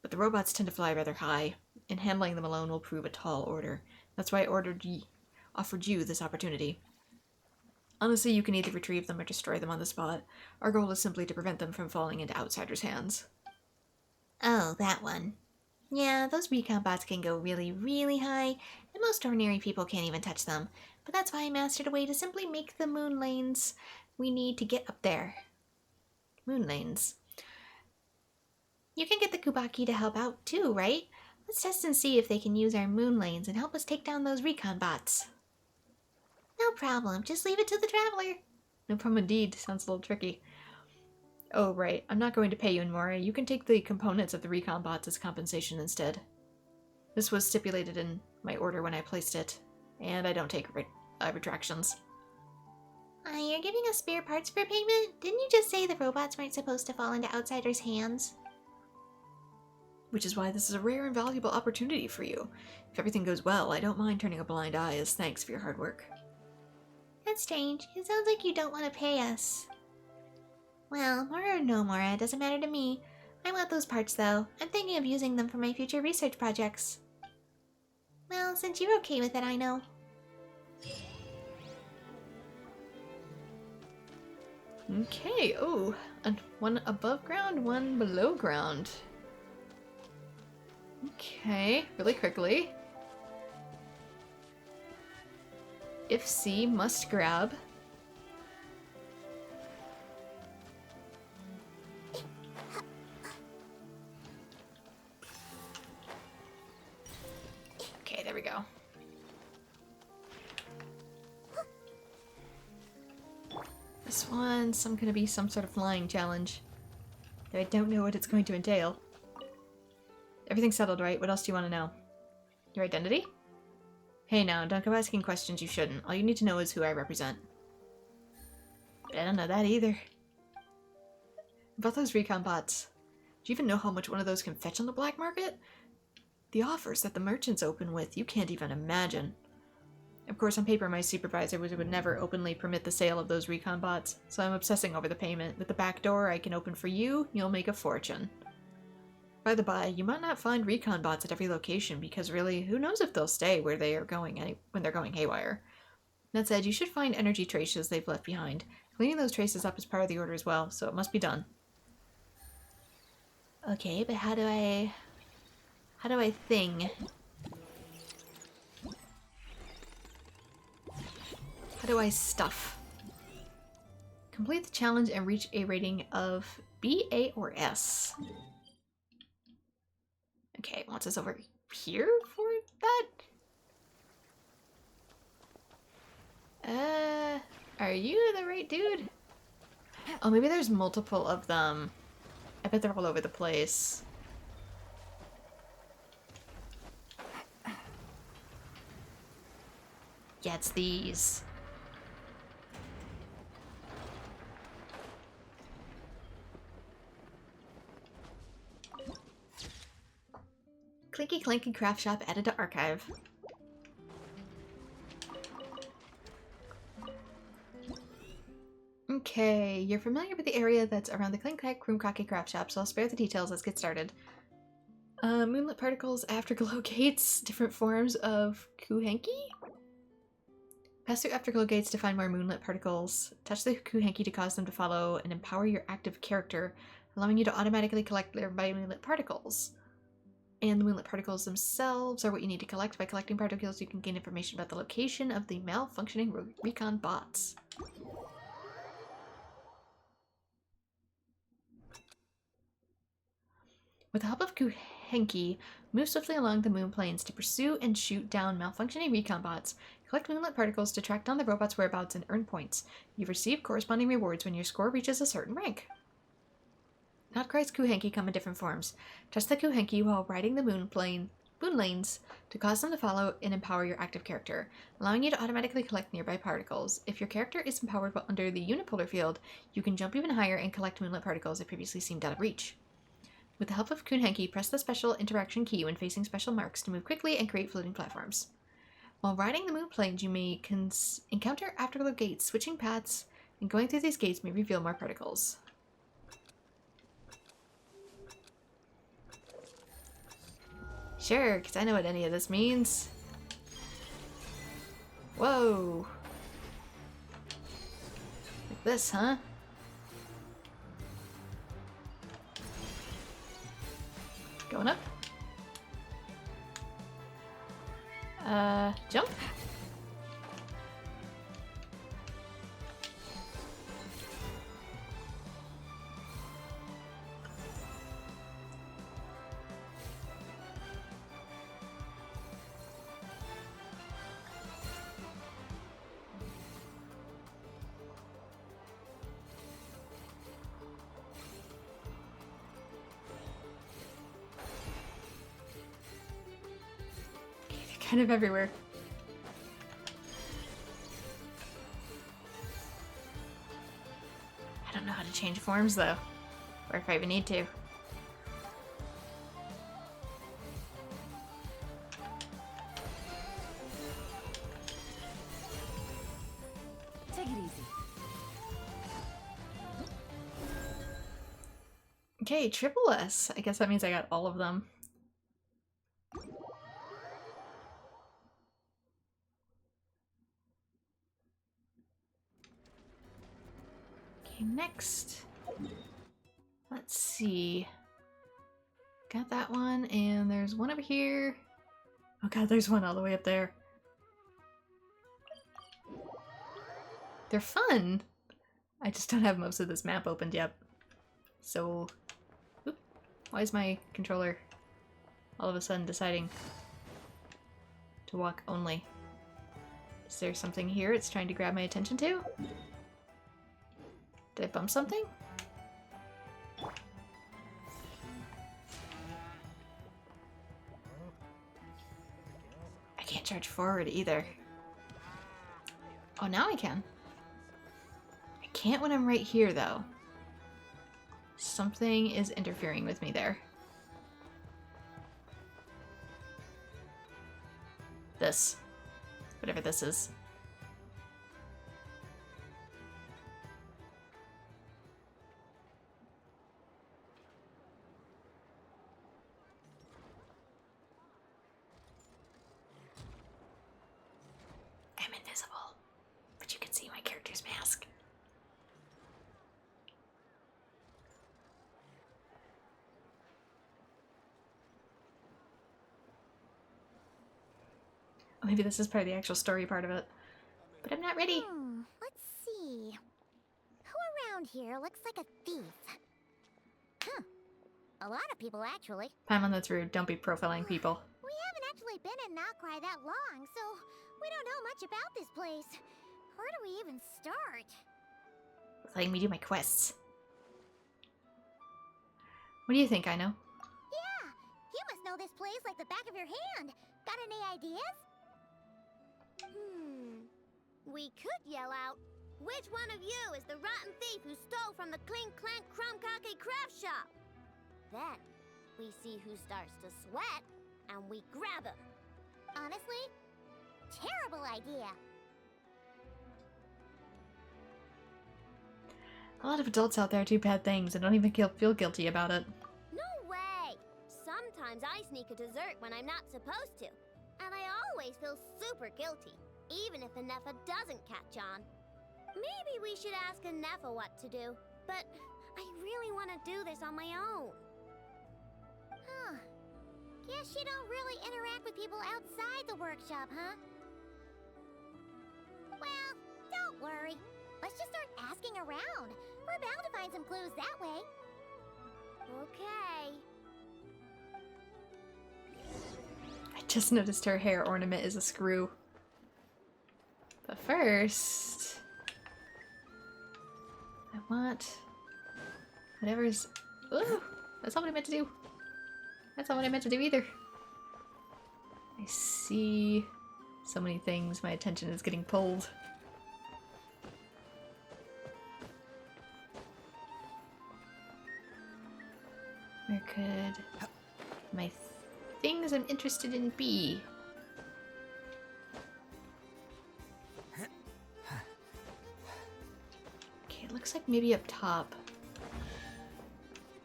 But the robots tend to fly rather high, and handling them alone will prove a tall order. That's why I offered you this opportunity. Honestly, you can either retrieve them or destroy them on the spot. Our goal is simply to prevent them from falling into outsiders' hands. Oh, that one. Yeah, those recon bots can go really, really high, and most ordinary people can't even touch them. But that's why I mastered a way to simply make the moon lanes we need to get up there. Moon lanes. You can get the Kubaki to help out too, right? Let's test and see if they can use our moon lanes and help us take down those recon bots. No problem, just leave it to the traveler. No problem indeed. Sounds a little tricky. Oh, right. I'm not going to pay you anymore. You can take the components of the recon bots as compensation instead. This was stipulated in my order when I placed it, and I don't take retractions. You're giving us spare parts for payment? Didn't you just say the robots weren't supposed to fall into outsiders' hands? Which is why this is a rare and valuable opportunity for you. If everything goes well, I don't mind turning a blind eye as thanks for your hard work. That's strange. It sounds like you don't want to pay us. Well, more or no more, it doesn't matter to me. I want those parts, though. I'm thinking of using them for my future research projects. Well, since you're okay with it, I know. Okay, oh, and one above ground, one below ground. Okay, really quickly. If C, must grab. Okay, there we go. This one's gonna be some sort of flying challenge. Though I don't know what it's going to entail. Everything's settled, right? What else do you want to know? Your identity? Hey now, don't go asking questions you shouldn't. All you need to know is who I represent. But I don't know that either. About those recon bots. Do you even know how much one of those can fetch on the black market? The offers that the merchants open with, you can't even imagine. Of course, on paper, my supervisor would never openly permit the sale of those recon bots, so I'm obsessing over the payment. With the back door I can open for you, you'll make a fortune. By the by, you might not find recon bots at every location, because really, who knows if they'll stay where they are going when they're going haywire. That said, you should find energy traces they've left behind. Cleaning those traces up is part of the order as well, so it must be done. Okay, but how do I thing? How do I stuff? Complete the challenge and reach a rating of B, A, or S. Okay, wants us over here for that? Are you the right dude? Oh, maybe there's multiple of them. I bet they're all over the place. Yeah, it's these. Clinky Clanky Craft Shop added to archive. Okay, you're familiar with the area that's around the Clink Clank Craft Shop, so I'll spare the details. Let's get started. Moonlit particles, afterglow gates, different forms of kuhenki? Pass through afterglow gates to find more moonlit particles. Touch the kuhenki to cause them to follow and empower your active character, allowing you to automatically collect their moonlit particles. And the moonlit particles themselves are what you need to collect. By collecting particles, you can gain information about the location of the malfunctioning recon bots. With the help of Kuhenki, move swiftly along the moon plains to pursue and shoot down malfunctioning recon bots. Collect moonlit particles to track down the robots' whereabouts and earn points. You've received corresponding rewards when your score reaches a certain rank. Nod-krai's Kuhenki come in different forms. Test the Kuhenki while riding the moon lanes to cause them to follow and empower your active character, allowing you to automatically collect nearby particles. If your character is empowered under the unipolar field, you can jump even higher and collect moonlit particles that previously seemed out of reach. With the help of Kuhenki, press the special interaction key when facing special marks to move quickly and create floating platforms. While riding the moon plains, you may encounter afterglow gates, switching paths, and going through these gates may reveal more particles. Sure, because I know what any of this means. Whoa! Like this, huh? Going up. Jump. Kind of everywhere. I don't know how to change forms though, or if I even need to. Take it easy. Okay, triple S. I guess that means I got all of them. Next, let's see. Got that one, and there's one over here. Oh god, there's one all the way up there. They're fun! I just don't have most of this map opened yet. So, oop, why is my controller all of a sudden deciding to walk only? Is there something here it's trying to grab my attention to? Did I bump something? I can't charge forward either. Oh, now I can. I can't when I'm right here, though. Something is interfering with me there. This. Whatever this is. I'm invisible, but you can see my character's mask. Oh, maybe this is part of the actual story part of it. But I'm not ready. Let's see. Who around here looks like a thief? Huh. A lot of people, actually. Paimon, that's rude. Don't be profiling people. We haven't actually been in nod-krai that long, so we don't know much about this place. Where do we even start? Letting me do my quests. What do you think, I know? Yeah, you must know this place like the back of your hand. Got any ideas? We could yell out, which one of you is the rotten thief who stole from the Clink Clank Crumkake craft shop? Then, we see who starts to sweat, and we grab him. Honestly, terrible idea. A lot of adults out there do bad things and don't even feel guilty about it. No way! Sometimes I sneak a dessert when I'm not supposed to, and I always feel super guilty, even if Anefa doesn't catch on. Maybe we should ask Anefa what to do, but I really want to do this on my own. Huh. Guess you don't really interact with people outside the workshop, huh? Well, don't worry. Let's just start asking around. We're bound to find some clues that way. Okay. just noticed her hair ornament is a screw. But first, I want whatever's... Ooh, that's not what I meant to do. That's not what I meant to do either. I see so many things. My attention is getting pulled. Where could my things I'm interested in be? Okay, it looks like maybe up top.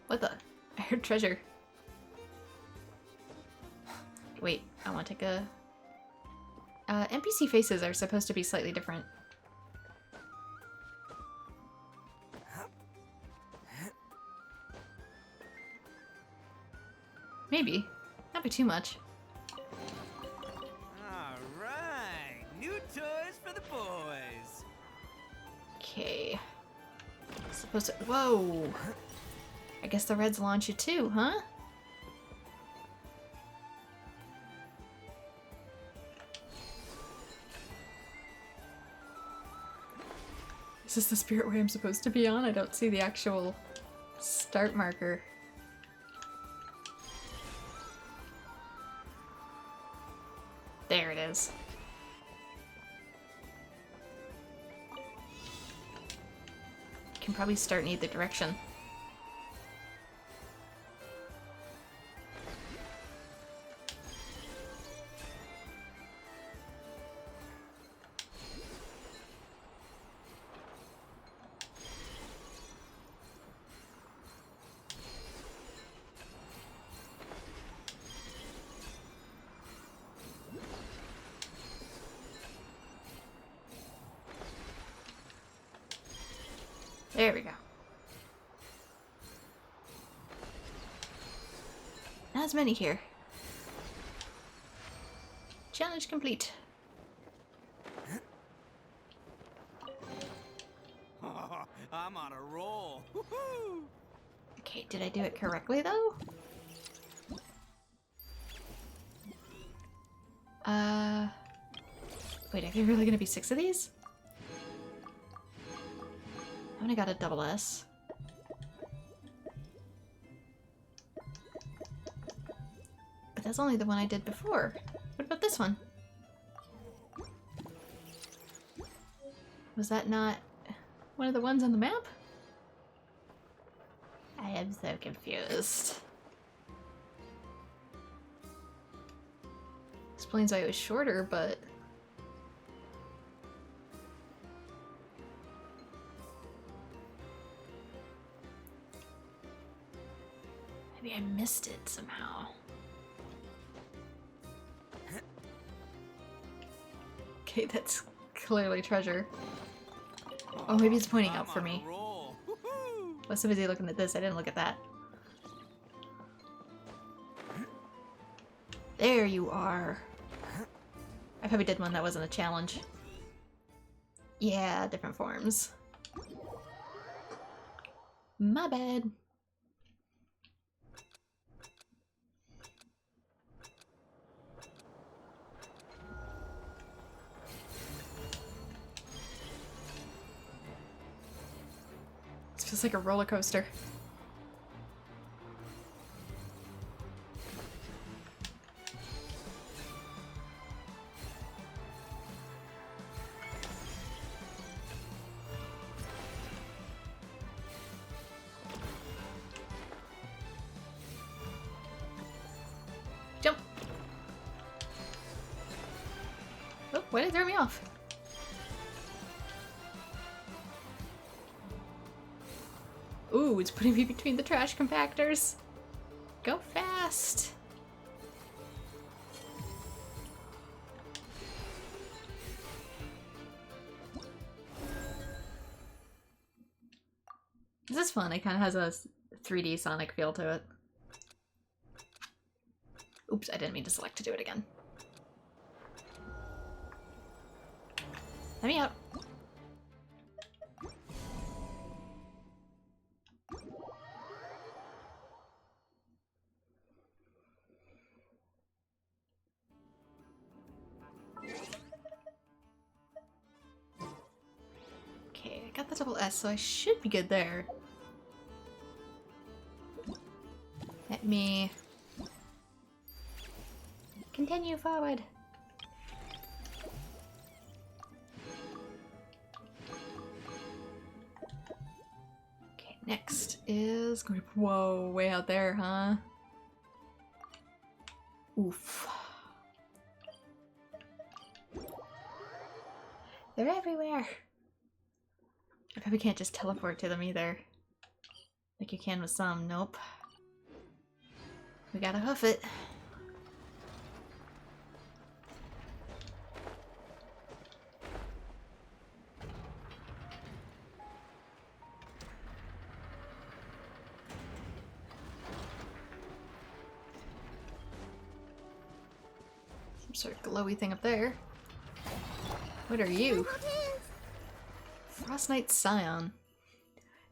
What the? I heard treasure. Wait, I want to take a... NPC faces are supposed to be slightly different. Maybe. Not by too much. Alright, new toys for the boys. Okay. Supposed to... Whoa! I guess the reds launch it too, huh? Is this the spirit way I'm supposed to be on? I don't see the actual start marker. There it is. Can probably start in either direction. There we go. Not as many here. Challenge complete. I'm on a roll. Woohoo! Okay, did I do it correctly though? Wait, are there really gonna be 6 of these? I only got a double S. But that's only the one I did before. What about this one? Was that not one of the ones on the map? I am so confused. Explains why it was shorter, but... maybe I missed it somehow. Okay, that's clearly treasure. Oh, maybe it's pointing out for me. I was so busy looking at this, I didn't look at that. There you are. I probably did one that wasn't a challenge. Yeah, different forms. My bad. This feels like a roller coaster. Jump! Oh, why did it throw me off? Ooh, it's putting me between the trash compactors. Go fast! This is fun. It kind of has a 3D Sonic feel to it. Oops, I didn't mean to select to do it again. Let me out. got the double S, so I should be good there. Let me continue forward. Okay, next is going to, whoa, way out there, huh? Oof. They're everywhere. I probably can't just teleport to them either. Like you can with some. Nope. We gotta hoof it. Some sort of glowy thing up there. What are you? Frost Knight Scion.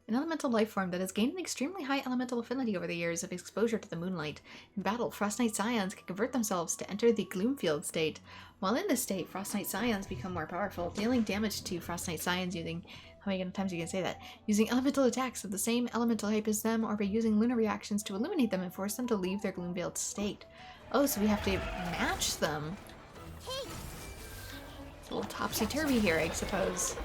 An elemental life form that has gained an extremely high elemental affinity over the years of exposure to the moonlight. In battle, Frost Knight Scions can convert themselves to enter the Gloomfield state. While in this state, Frost Knight Scions become more powerful, dealing damage to Frost Knight Scions using... How many times are you gonna say that? Using elemental attacks of the same elemental type as them, or by using lunar reactions to illuminate them and force them to leave their Gloomfield state. Oh, so we have to match them. It's a little topsy-turvy here, I suppose.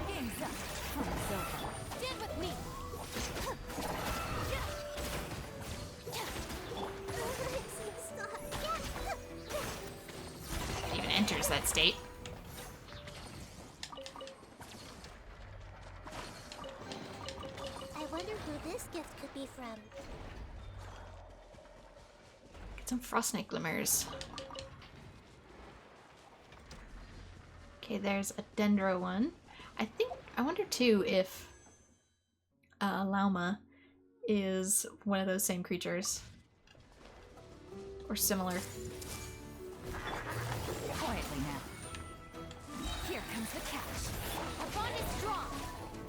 Even enters that state. I wonder who this gift could be from. Get some Frost Knight glimmers. Okay, there's a Dendro one. I wonder too if Lauma is one of those same creatures. Or similar. Quietly now. Here comes the catch. Our bond is strong.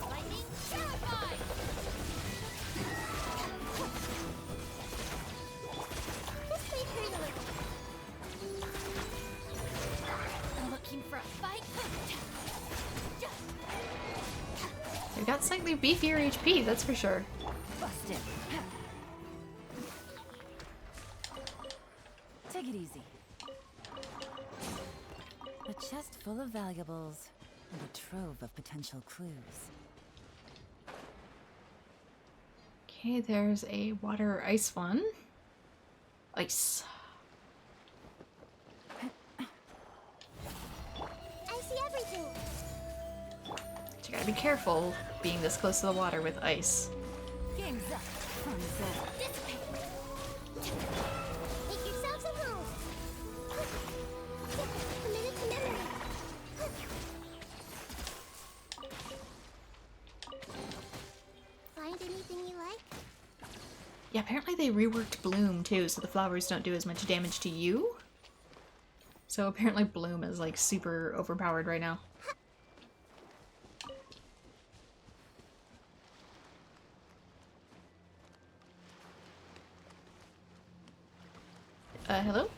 Lightning terrified. This may hurt a little. I'm looking for a fight. They've got slightly beefier HP, that's for sure. Busted. Take it easy. A chest full of valuables and a trove of potential clues. Okay, there's a water ice one. Ice. I see everything. But you gotta be careful being this close to the water with ice. Game's up. Fun's over. Make yourselves at home. A minute to memory. Find anything you like? Yeah, apparently they reworked Bwoooom too, so the flowers don't do as much damage to you. So apparently Bwoooom is like super overpowered right now. Hello?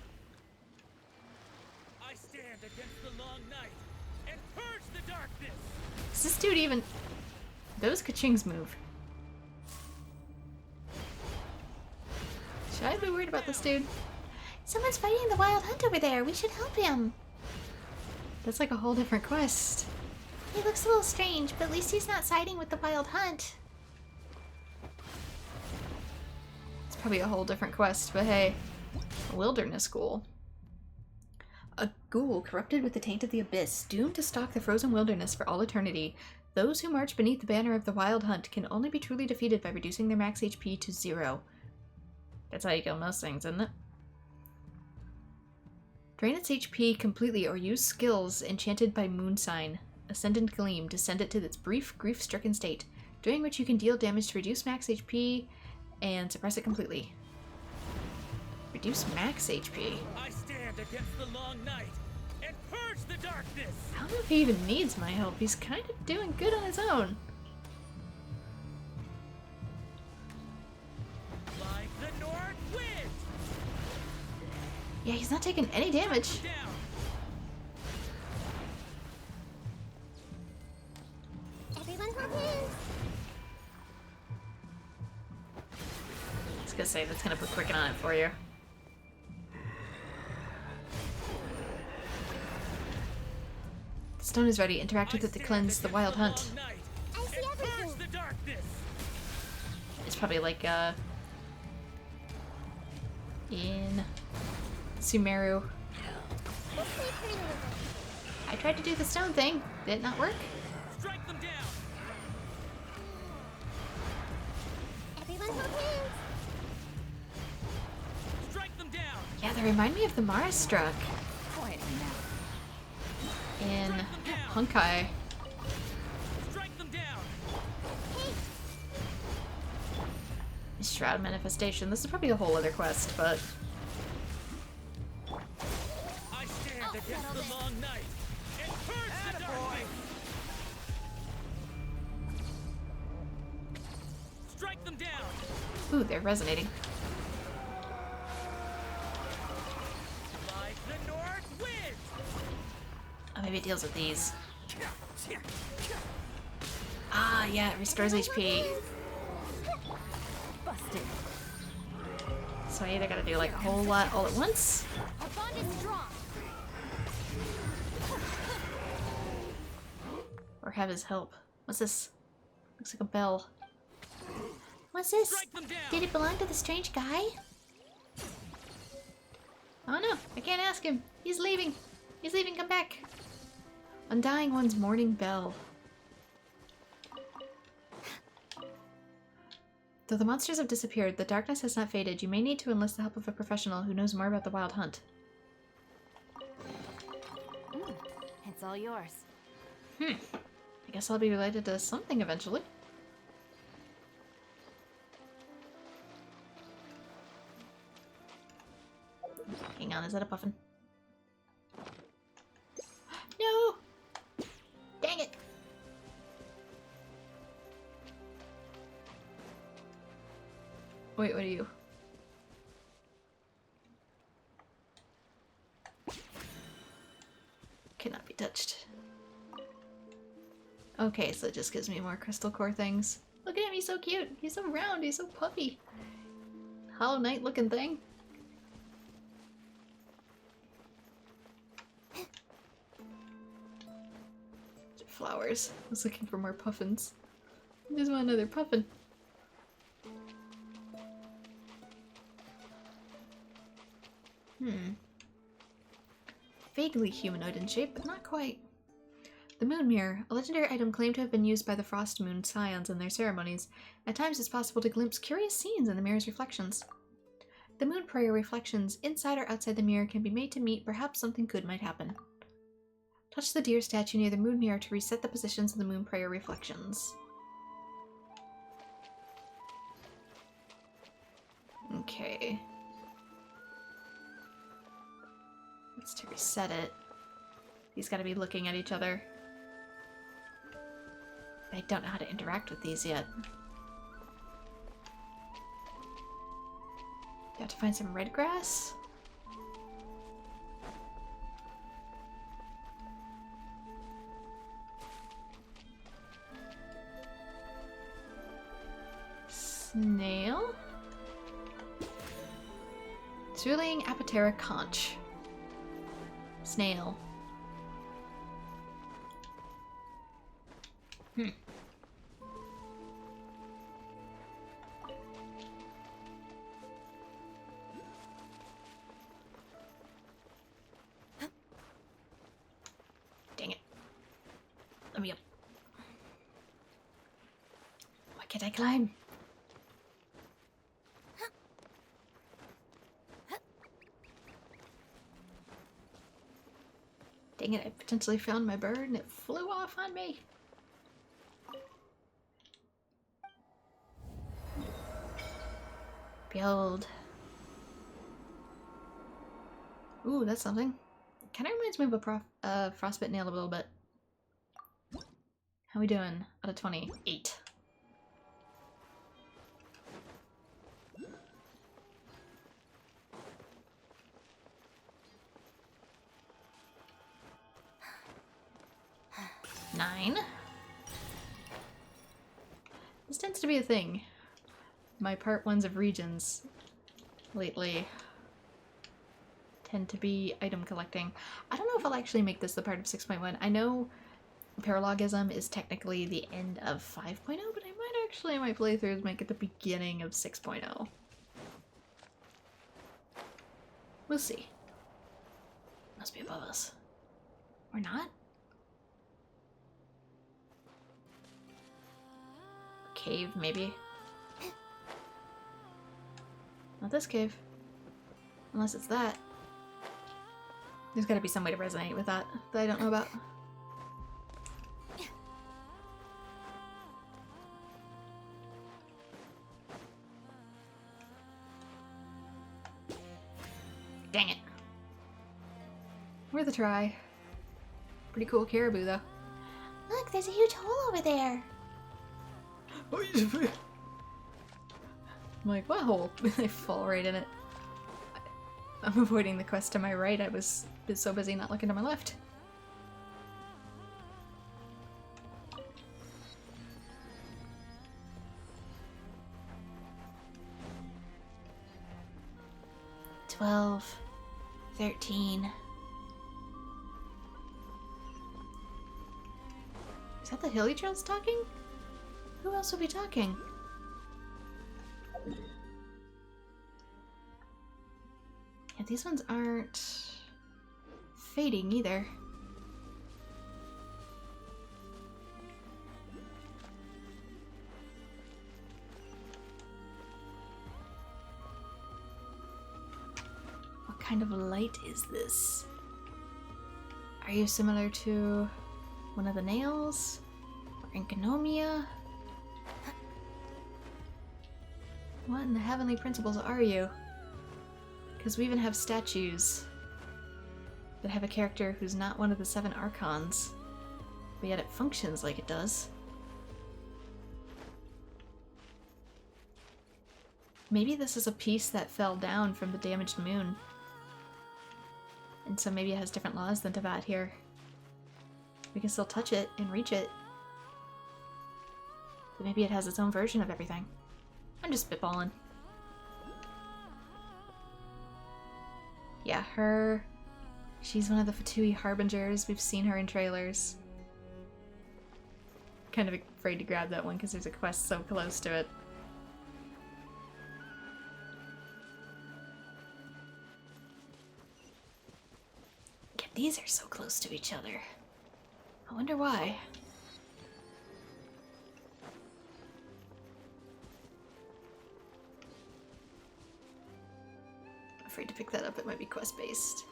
I stand against the long night and purge the darkness. Does this dude even... Those Kachings move. Should I be worried about this dude? Someone's fighting the wild hunt over there. We should help him. That's like a whole different quest. He looks a little strange, but at least he's not siding with the wild hunt. It's probably a whole different quest, but hey. A wilderness ghoul. A ghoul corrupted with the taint of the abyss, doomed to stalk the frozen wilderness for all eternity. Those who march beneath the banner of the wild hunt can only be truly defeated by reducing their max HP to 0. That's how you kill most things, isn't it? Drain its HP completely or use skills enchanted by Moonsign, Ascendant Gleam, to send it to its brief, grief-stricken state, during which you can deal damage to reduce max HP and suppress it completely. Reduce max HP. I stand against the long night and purge the darkness. I don't know if he even needs my help. He's kind of doing good on his own. Like the north wind. Yeah, he's not taking any damage. Down. Everyone hold hands. Just gonna put quicken on it for you. The stone is ready. Interact with it to cleanse the wild hunt. I see everything. It's probably like in Sumeru. Let's play pretty little bit. I tried to do the stone thing. Did it not work? Strike them down. Everyone hold hands. Strike them down. Yeah, they remind me of the Mara struck Quiet now. in Honkai. Strike them down. Shroud manifestation. This is probably a whole other quest, but I stand Oh, against settle the this. long night and purge the darkness. Strike them down. ooh, they're resonating. Like the north wind. Oh, maybe it deals with these. Ah, yeah, it restores HP. Busted. So I either gotta do like a whole lot all at once. Our bond is strong. Or have his help. What's this? Looks like a bell. What's this? Strike them down. Did it belong to the strange guy? Oh no, I can't ask him. He's leaving. He's leaving, come back. Undying one's morning bell. Though the monsters have disappeared, the darkness has not faded. You may need to enlist the help of a professional who knows more about the wild hunt. It's all yours. I guess I'll be related to something eventually. Hang on, is that a puffin? No! Dang it! Wait, what are you? Cannot be touched. Okay, so it just gives me more crystal core things. Look at him, he's so cute. He's so round, he's so puffy. Hollow Knight looking thing. Flowers. I was looking for more puffins. I just want another puffin. Vaguely humanoid in shape, but not quite. The Moon Mirror, a legendary item claimed to have been used by the Frost Moon Scions in their ceremonies. At times it's possible to glimpse curious scenes in the mirror's reflections. The Moon Prayer reflections inside or outside the mirror can be made to meet perhaps something good might happen. Touch the deer statue near the Moon Mirror to reset the positions of the Moon Prayer reflections. Okay. That's to reset it. These gotta be looking at each other. I don't know how to interact with these yet. You have to find some red grass? Snail? Cerulean Apatera conch. Snail. Dang it. Let me up. Why can't I climb? Dang it, I potentially found my bird and it flew off on me. Behold. Ooh, that's something. Kind of reminds me of a frostbite nail a little bit. How we doing? Out of 20. 8. Nine. This tends to be a thing. My part ones of regions lately tend to be item collecting. I don't know if I'll actually make this the part of 6.1. I know paralogism is technically the end of 5.0, but I might actually, in my playthroughs, make it the beginning of 6.0. We'll see. Must be above us. Or not? Cave, maybe? Not this cave. Unless it's that. There's gotta be some way to resonate with that I don't know about. Dang it. Worth a try. Pretty cool caribou, though. Look, there's a huge hole over there. I'm like, what hole? I fall right in it. I'm avoiding the quest to my right. I was so busy not looking to my left. $12, $13. Is that the Hilly Trails talking? Who else would be talking? Yeah, these ones aren't fading either. What kind of light is this? Are you similar to one of the nails? Or Enconomia? What in the heavenly principles are you? Because we even have statues that have a character who's not one of the 7 archons, but yet it functions like it does. Maybe this is a piece that fell down from the damaged moon. And so maybe it has different laws than Teyvat here. We can still touch it and reach it. But maybe it has its own version of everything. I'm just spitballing. Yeah, her. She's one of the Fatui Harbingers. We've seen her in trailers. Kind of afraid to grab that one because there's a quest so close to it. Yeah, these are so close to each other. I wonder why. Afraid to pick that up, it might be quest-based.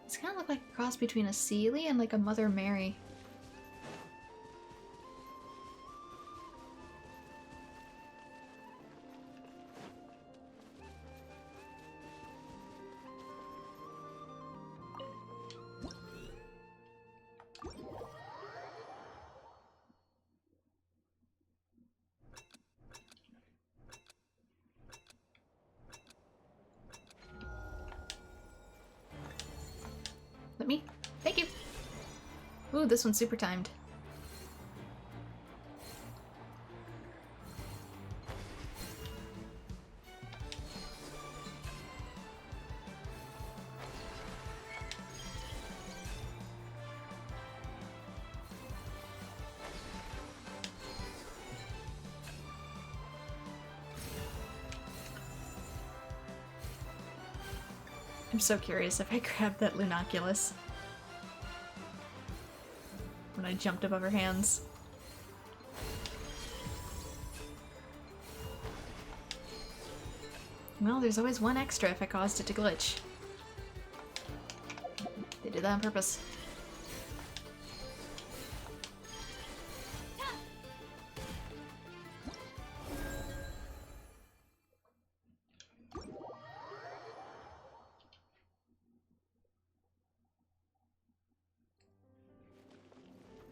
It's kind of look like a cross between a Seelie and like a Mother Mary. Let me. Thank you. Ooh, this one's super timed. I'm so curious if I grabbed that Lunoculus when I jumped above her hands. Well, there's always one extra if I caused it to glitch. They did that on purpose.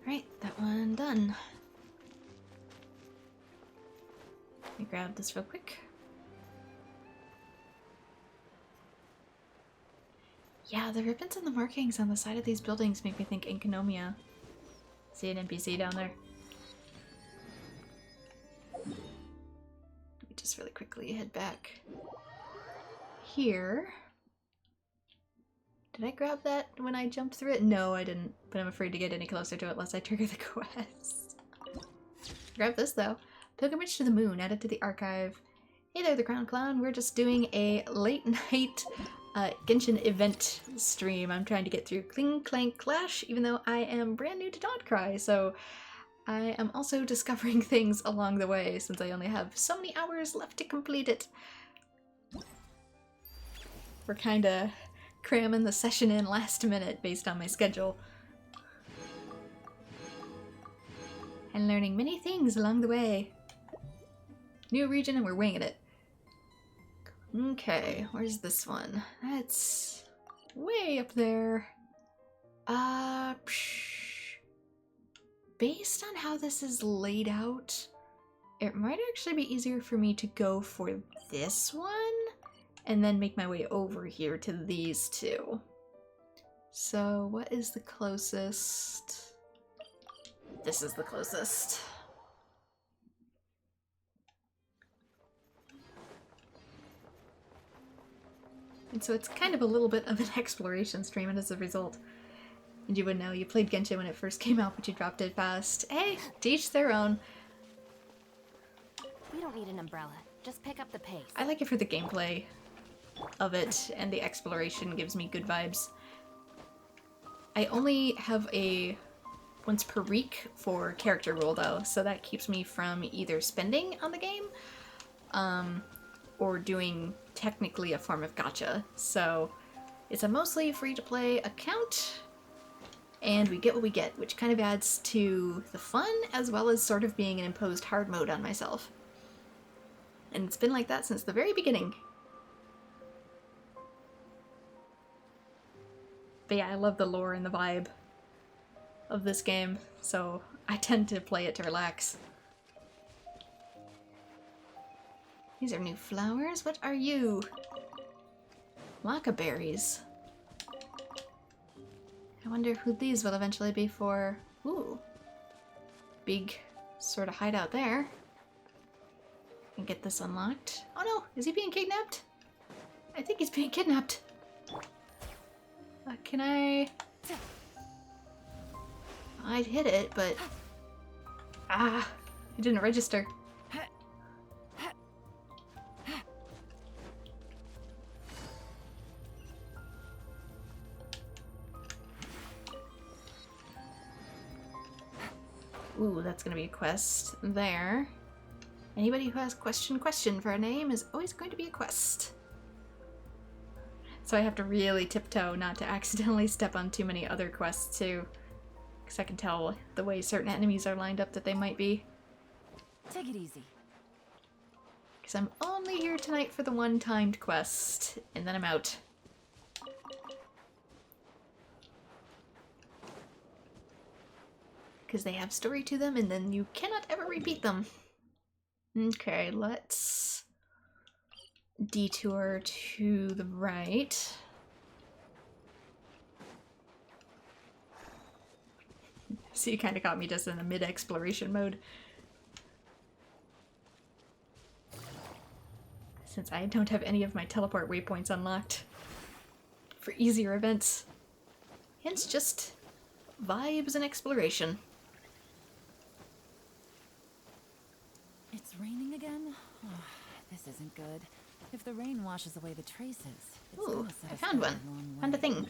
Right, that one done. Let me grab this real quick. Yeah, the ribbons and the markings on the side of these buildings make me think Enconomia. See an NPC down there? Let me just just really quickly head back here. Did I grab that when I jumped through it? No, I didn't, but I'm afraid to get any closer to it lest I trigger the quest. Grab this though. Pilgrimage to the Moon, added to the archive. Hey there, the Crown Clown. We're just doing a late night Genshin event stream. I'm trying to get through Clink Clank Clash, even though I am brand new to nod-krai, so I am also discovering things along the way since I only have so many hours left to complete it. We're kinda cramming the session in last minute based on my schedule. And learning many things along the way. New region and we're winging it. Okay, where's this one? That's way up there. Based on how this is laid out, it might actually be easier for me to go for this one and then make my way over here to these two. So what is the closest? This is the closest. And so it's kind of a little bit of an exploration stream, and as a result, and you would know, you played Genshin when it first came out, but you dropped it fast. Hey, to each their own. We don't need an umbrella. Just pick up the pace. I like it for the gameplay of it, and the exploration gives me good vibes. I only have a once per week for character rule though, so that keeps me from either spending on the game, or doing technically a form of gacha. So it's a mostly free-to-play account, and we get what we get, which kind of adds to the fun as well as sort of being an imposed hard mode on myself. And it's been like that since the very beginning. But yeah, I love the lore and the vibe of this game, so I tend to play it to relax. These are new flowers. What are you? Laccaberries. I wonder who these will eventually be for. Ooh. Big sort of hideout there. And get this unlocked. Oh no! Is he being kidnapped? I think he's being kidnapped. Can I... I'd hit it, but... Ah! It didn't register. Ooh, that's gonna be a quest there. Anybody who has question for a name is always going to be a quest. So I have to really tiptoe not to accidentally step on too many other quests too. Because I can tell the way certain enemies are lined up that they might be. Take it easy. Because I'm only here tonight for the one timed quest, and then I'm out. Because they have story to them, and then you cannot ever repeat them. Okay, let's detour to the right. So you kind of got me just in a mid-exploration mode. Since I don't have any of my teleport waypoints unlocked for easier events. Hence just vibes and exploration. It's raining again? Oh, this isn't good. If the rain washes away the traces, it's Ooh, gonna set I us found back one. a long Found a way. thing.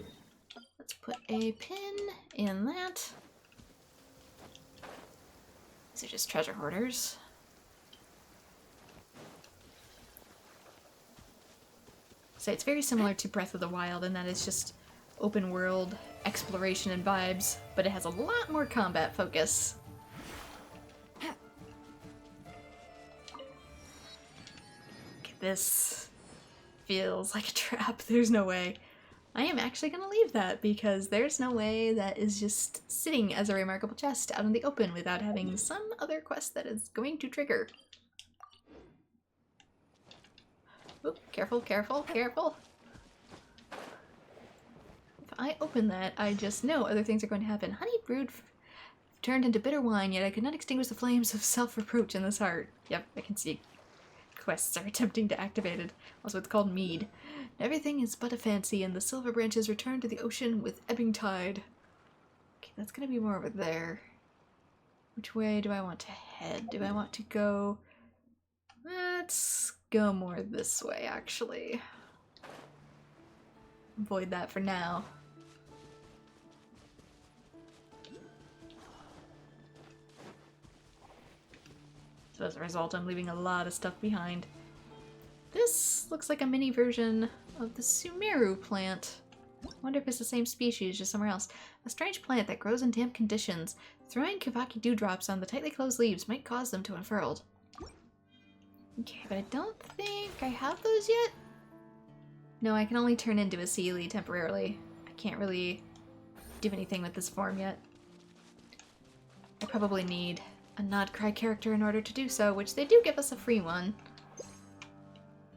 Let's put a pin in that. These are just treasure hoarders. So it's very similar to Breath of the Wild in that it's just open world exploration and vibes, but it has a lot more combat focus. This feels like a trap. There's no way. I am actually going to leave that because there's no way that is just sitting as a remarkable chest out in the open without having some other quest that is going to trigger. Oop, careful, careful, careful. If I open that, I just know other things are going to happen. Honey brewed turned into bitter wine, yet I could not extinguish the flames of self-reproach in this heart. Yep, I can see quests are attempting to activate it. Also, it's called mead. Everything is but a fancy, and the silver branches return to the ocean with ebbing tide. Okay, that's gonna be more over there. Which way do I want to head? Do I want to go... Let's go more this way, actually. Avoid that for now. So as a result, I'm leaving a lot of stuff behind. This looks like a mini version of the Sumeru plant. I wonder if it's the same species, just somewhere else. A strange plant that grows in damp conditions. Throwing Kavaki dewdrops on the tightly closed leaves might cause them to unfurl. Okay, but I don't think I have those yet. No, I can only turn into a Sealy temporarily. I can't really do anything with this form yet. I probably need a nod-krai character in order to do so, which they do give us a free one.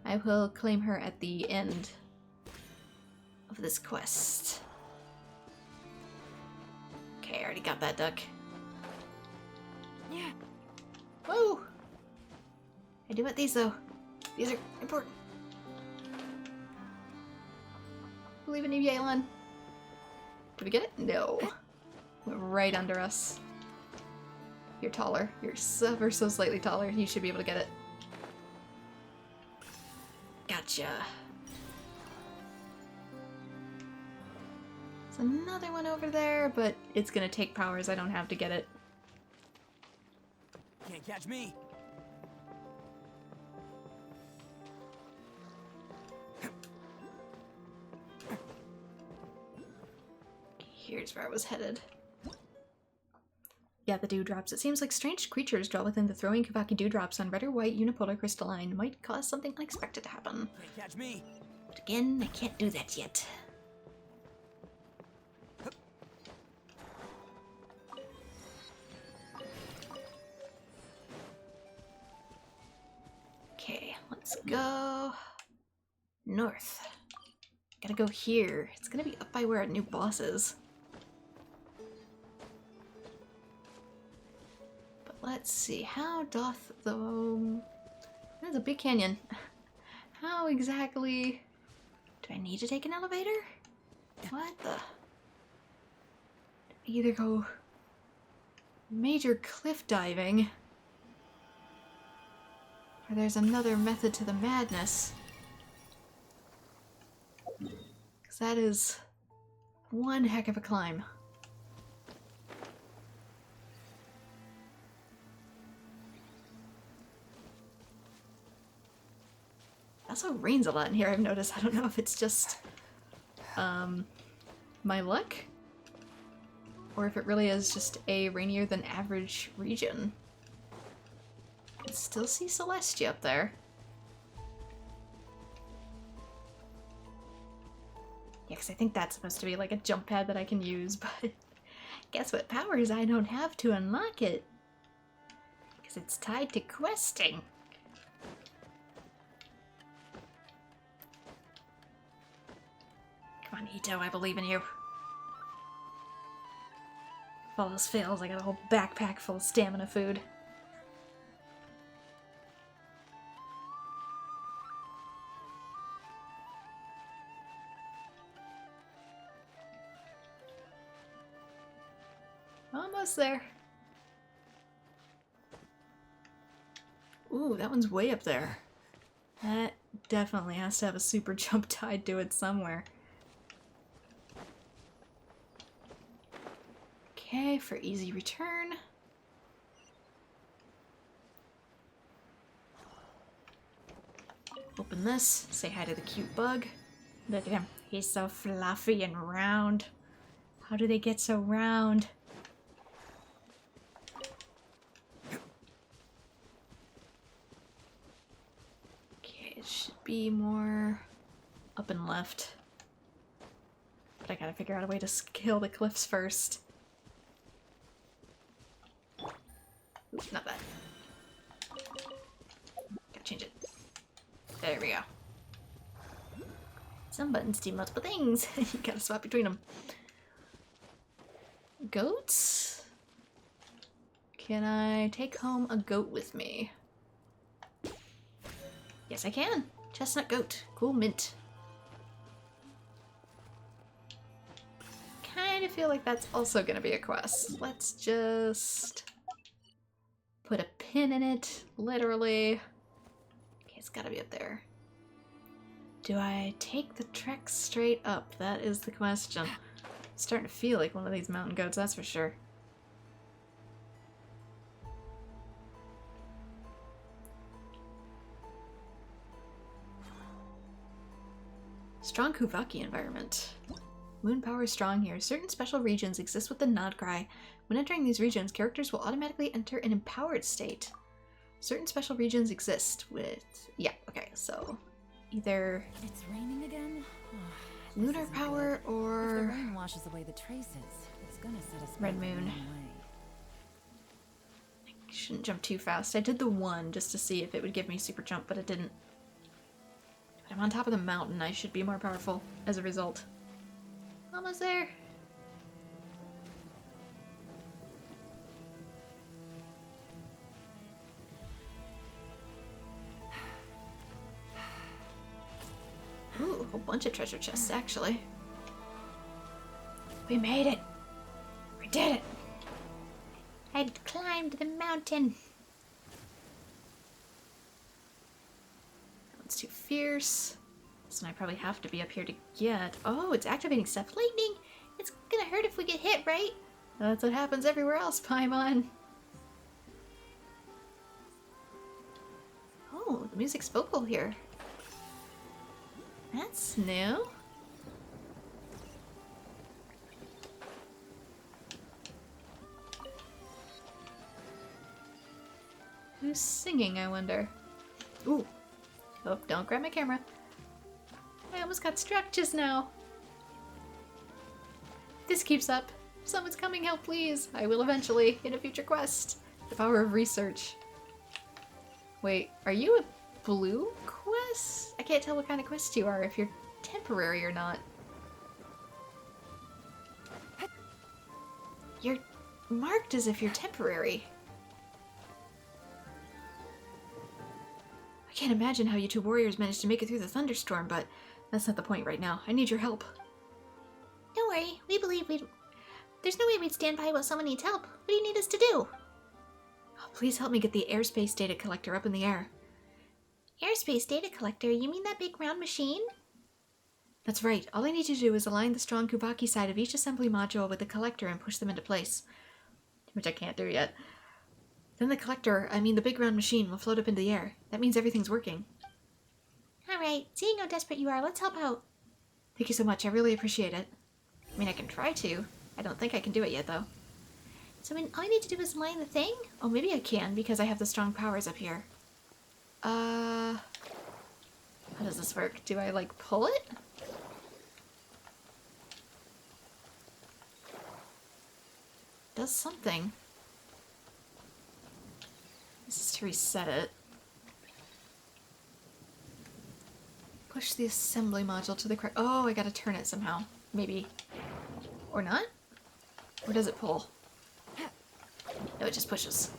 I will claim her at the end of this quest. Okay, I already got that duck. Yeah. Whoa! I do want these though. These are important. Believe in you, Yelan. Did we get it? No. Went right under us. You're taller. You're ever so slightly taller. You should be able to get it. Gotcha. There's another one over there, but it's gonna take powers I don't have to get it. Can't catch me. Here's where I was headed. Yeah, the dewdrops. It seems like strange creatures draw within the throwing Kavaki dewdrops on red or white unipolar crystalline might cause something unexpected to happen. Can't catch me. But again, I can't do that yet. Okay, let's go north. Gotta go here. It's gonna be up by where our new boss is. Let's see, how doth the... That's a big canyon. How exactly... Do I need to take an elevator? What the... Either go... major cliff diving... Or there's another method to the madness. Because that is... one heck of a climb. Also rains a lot in here, I've noticed. I don't know if it's just my luck or if it really is just a rainier than average region. I can still see Celestia up there. Yeah, because I think that's supposed to be like a jump pad that I can use, but guess what powers I don't have to unlock it? Because it's tied to questing. Come on, Ito, I believe in you. If all else fails, I got a whole backpack full of stamina food. Almost there. Ooh, that one's way up there. That definitely has to have a super jump tied to it somewhere. Okay, for easy return. Open this, say hi to the cute bug. Look at him, he's so fluffy and round. How do they get so round? Okay, it should be more up and left. But I gotta figure out a way to scale the cliffs first. Oops, not that. Gotta change it. There we go. Some buttons do multiple things. You gotta swap between them. Goats? Can I take home a goat with me? Yes, I can. Chestnut goat. Cool mint. Kind of feel like that's also going to be a quest. Let's just put a pin in it, literally. Okay, it's got to be up there. Do I take the trek straight up? That is the question. I'm starting to feel like one of these mountain goats, that's for sure. Strong Kuvaki environment. Moon power is strong here. Certain special regions exist with the nod-krai. When entering these regions, characters will automatically enter an empowered state. Certain special regions exist with... Yeah, okay, so either... It's raining again? lunar power good. If the or... rain washes away the traces, it's gonna set us Red back the moon. wrong way. I shouldn't jump too fast. I did the 1 just to see if it would give me super jump, but it didn't. But I'm on top of the mountain. I should be more powerful as a result. Almost there. Ooh, a whole bunch of treasure chests, actually. We made it! We did it! I climbed the mountain! That one's too fierce. This one I probably have to be up here to get. Oh, it's activating stuff. Lightning! It's gonna hurt if we get hit, right? That's what happens everywhere else, Paimon. Oh, the music's vocal here. That's new. Who's singing, I wonder? Ooh. Oh, don't grab my camera. I almost got struck just now. If this keeps up, someone's coming, help please. I will eventually, in a future quest. The power of research. Wait, are you a blue quest? I can't tell what kind of quest you are, if you're temporary or not. You're marked as if you're temporary. I can't imagine how you two warriors managed to make it through the thunderstorm, but that's not the point right now. I need your help. Don't worry, we believe we'd... There's no way we'd stand by while someone needs help. What do you need us to do? Oh, please help me get the airspace data collector up in the air. Airspace data collector? You mean that big round machine? That's right. All I need you to do is align the strong Kuvaki side of each assembly module with the collector and push them into place. Which I can't do yet. Then the collector, I mean the big round machine, will float up into the air. That means everything's working. Alright, seeing how desperate you are, let's help out. Thank you so much, I really appreciate it. I mean, I can try to. I don't think I can do it yet, though. So I mean, all I need to do is align the thing? Oh, maybe I can, because I have the strong powers up here. How does this work? Do I, like, pull it? Does something. This is to reset it. Push the assembly module to the correct... Oh, I gotta turn it somehow. Maybe. Or not? Or does it pull? No, it just pushes.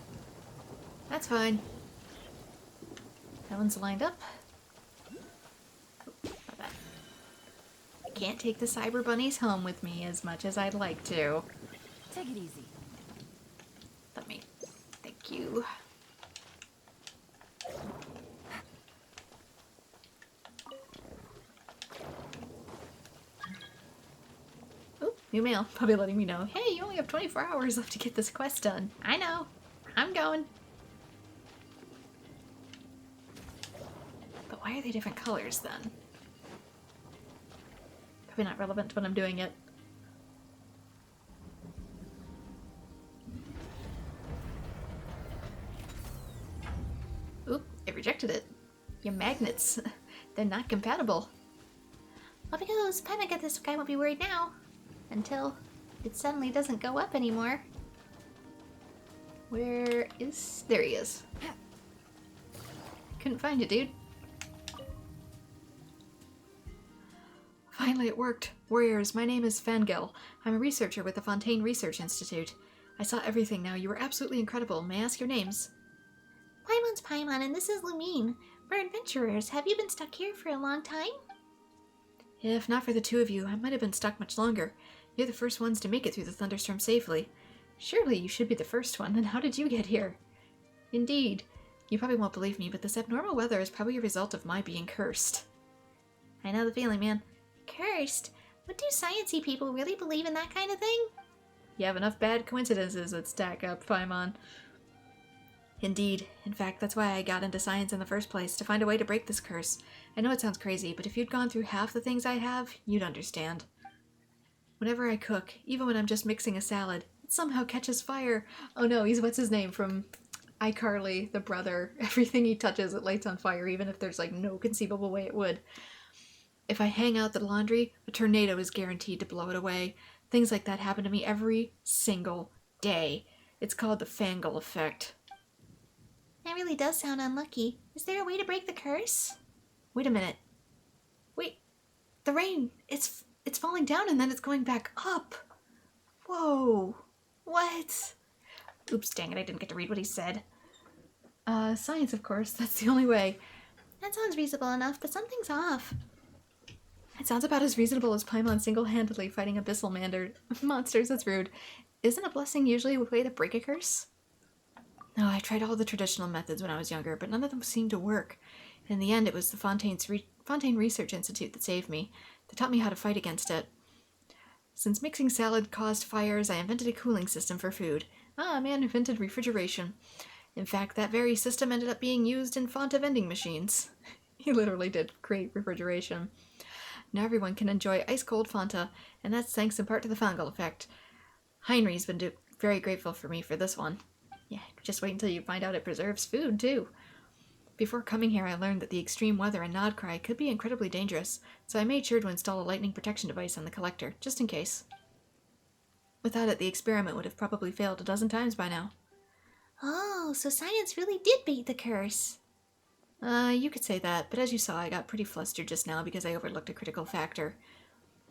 That's fine. That one's lined up. Oh, not bad. I can't take the cyber bunnies home with me as much as I'd like to. Take it easy. Let me... Thank you. Oh, new mail. Probably letting me know, hey, you only have 24 hours left to get this quest done. I know. I'm going. But why are they different colors then? Probably not relevant to what I'm doing yet. Oop, it rejected it. Your magnets. They're not compatible. Up it goes. Paimon got this guy won't be worried now. Until it suddenly doesn't go up anymore. Where is... There he is. Couldn't find you, dude. Finally, it worked. Warriors, my name is Fangel. I'm a researcher with the Fontaine Research Institute. I saw everything now. You were absolutely incredible. May I ask your names? Paimon's Paimon, and this is Lumine. We're adventurers. Have you been stuck here for a long time? If not for the two of you, I might have been stuck much longer. You're the first ones to make it through the thunderstorm safely. Surely you should be the first one, then how did you get here? Indeed. You probably won't believe me, but this abnormal weather is probably a result of my being cursed. I know the feeling, man. Cursed? But do sciencey people really believe in that kind of thing? You have enough bad coincidences that stack up, Paimon. Indeed. In fact, that's why I got into science in the first place, to find a way to break this curse. I know it sounds crazy, but if you'd gone through half the things I have, you'd understand. Whenever I cook, even when I'm just mixing a salad, it somehow catches fire. Oh no, he's what's his name from iCarly, the brother. Everything he touches, it lights on fire, even if there's like no conceivable way it would. If I hang out the laundry, a tornado is guaranteed to blow it away. Things like that happen to me every single day. It's called the Fangle effect. That really does sound unlucky. Is there a way to break the curse? Wait a minute. Wait. The rain, it's falling down and then it's going back up. Whoa. What? Oops, dang it, I didn't get to read what he said. Science, of course. That's the only way. That sounds reasonable enough, but something's off. It sounds about as reasonable as Paimon single-handedly fighting abyssal monsters. That's rude. Isn't a blessing usually a way to break a curse? No, I tried all the traditional methods when I was younger, but none of them seemed to work. In the end, it was the Fontaine Research Institute that saved me. They taught me how to fight against it. Since mixing salad caused fires, I invented a cooling system for food. Ah, a man invented refrigeration. In fact, that very system ended up being used in Fanta vending machines. He literally did create refrigeration. Now everyone can enjoy ice-cold Fanta, and that's thanks in part to the Fangle effect. Heinrich's been very grateful for me for this one. Yeah, just wait until you find out it preserves food, too. Before coming here, I learned that the extreme weather and nod-krai could be incredibly dangerous, so I made sure to install a lightning protection device on the collector, just in case. Without it, the experiment would have probably failed a dozen times by now. Oh, so science really did beat the curse. You could say that, but as you saw, I got pretty flustered just now because I overlooked a critical factor.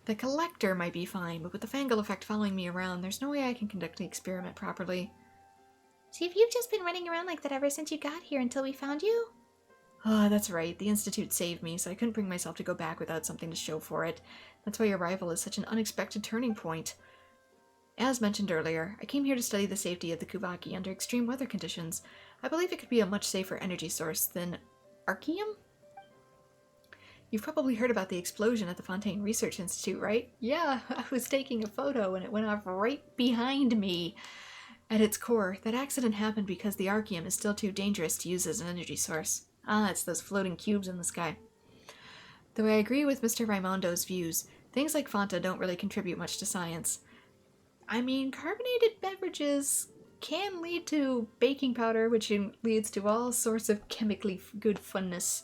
The collector might be fine, but with the Fangle effect following me around, there's no way I can conduct the experiment properly. So if you've just been running around like that ever since you got here until we found you? Oh, that's right. The Institute saved me, so I couldn't bring myself to go back without something to show for it. That's why your arrival is such an unexpected turning point. As mentioned earlier, I came here to study the safety of the Kuvaki under extreme weather conditions. I believe it could be a much safer energy source than Archeum? You've probably heard about the explosion at the Fontaine Research Institute, right? Yeah, I was taking a photo and it went off right behind me. At its core, that accident happened because the Archeum is still too dangerous to use as an energy source. Ah, it's those floating cubes in the sky. Though I agree with Mr. Raimondo's views, things like Fanta don't really contribute much to science. I mean, carbonated beverages can lead to baking powder, which leads to all sorts of chemically good funness.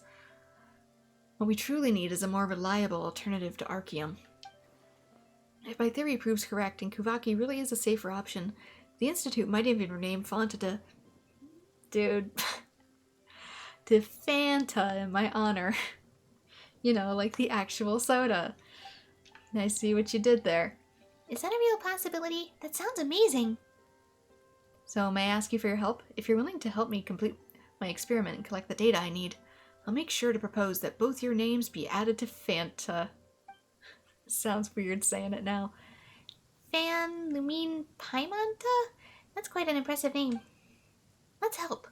What we truly need is a more reliable alternative to Archeum. If my theory proves correct and Kuvaki really is a safer option, the Institute might even rename Fanta to... Dude... to Fanta in my honor. You know, like the actual soda. I see what you did there. Is that a real possibility? That sounds amazing. So may I ask you for your help? If you're willing to help me complete my experiment and collect the data I need, I'll make sure to propose that both your names be added to Fanta. Sounds weird saying it now. Fan Lumine Paimanta? That's quite an impressive name. Let's help.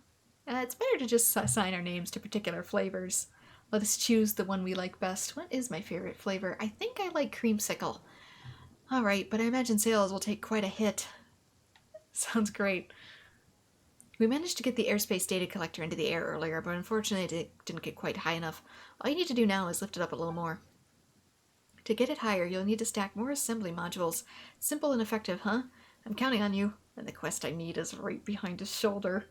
It's better to just assign our names to particular flavors. Let us choose the one we like best. What is my favorite flavor? I think I like creamsicle. Alright, but I imagine sales will take quite a hit. Sounds great. We managed to get the airspace data collector into the air earlier, but unfortunately it didn't get quite high enough. All you need to do now is lift it up a little more. To get it higher, you'll need to stack more assembly modules. Simple and effective, huh? I'm counting on you. And the quest I need is right behind his shoulder.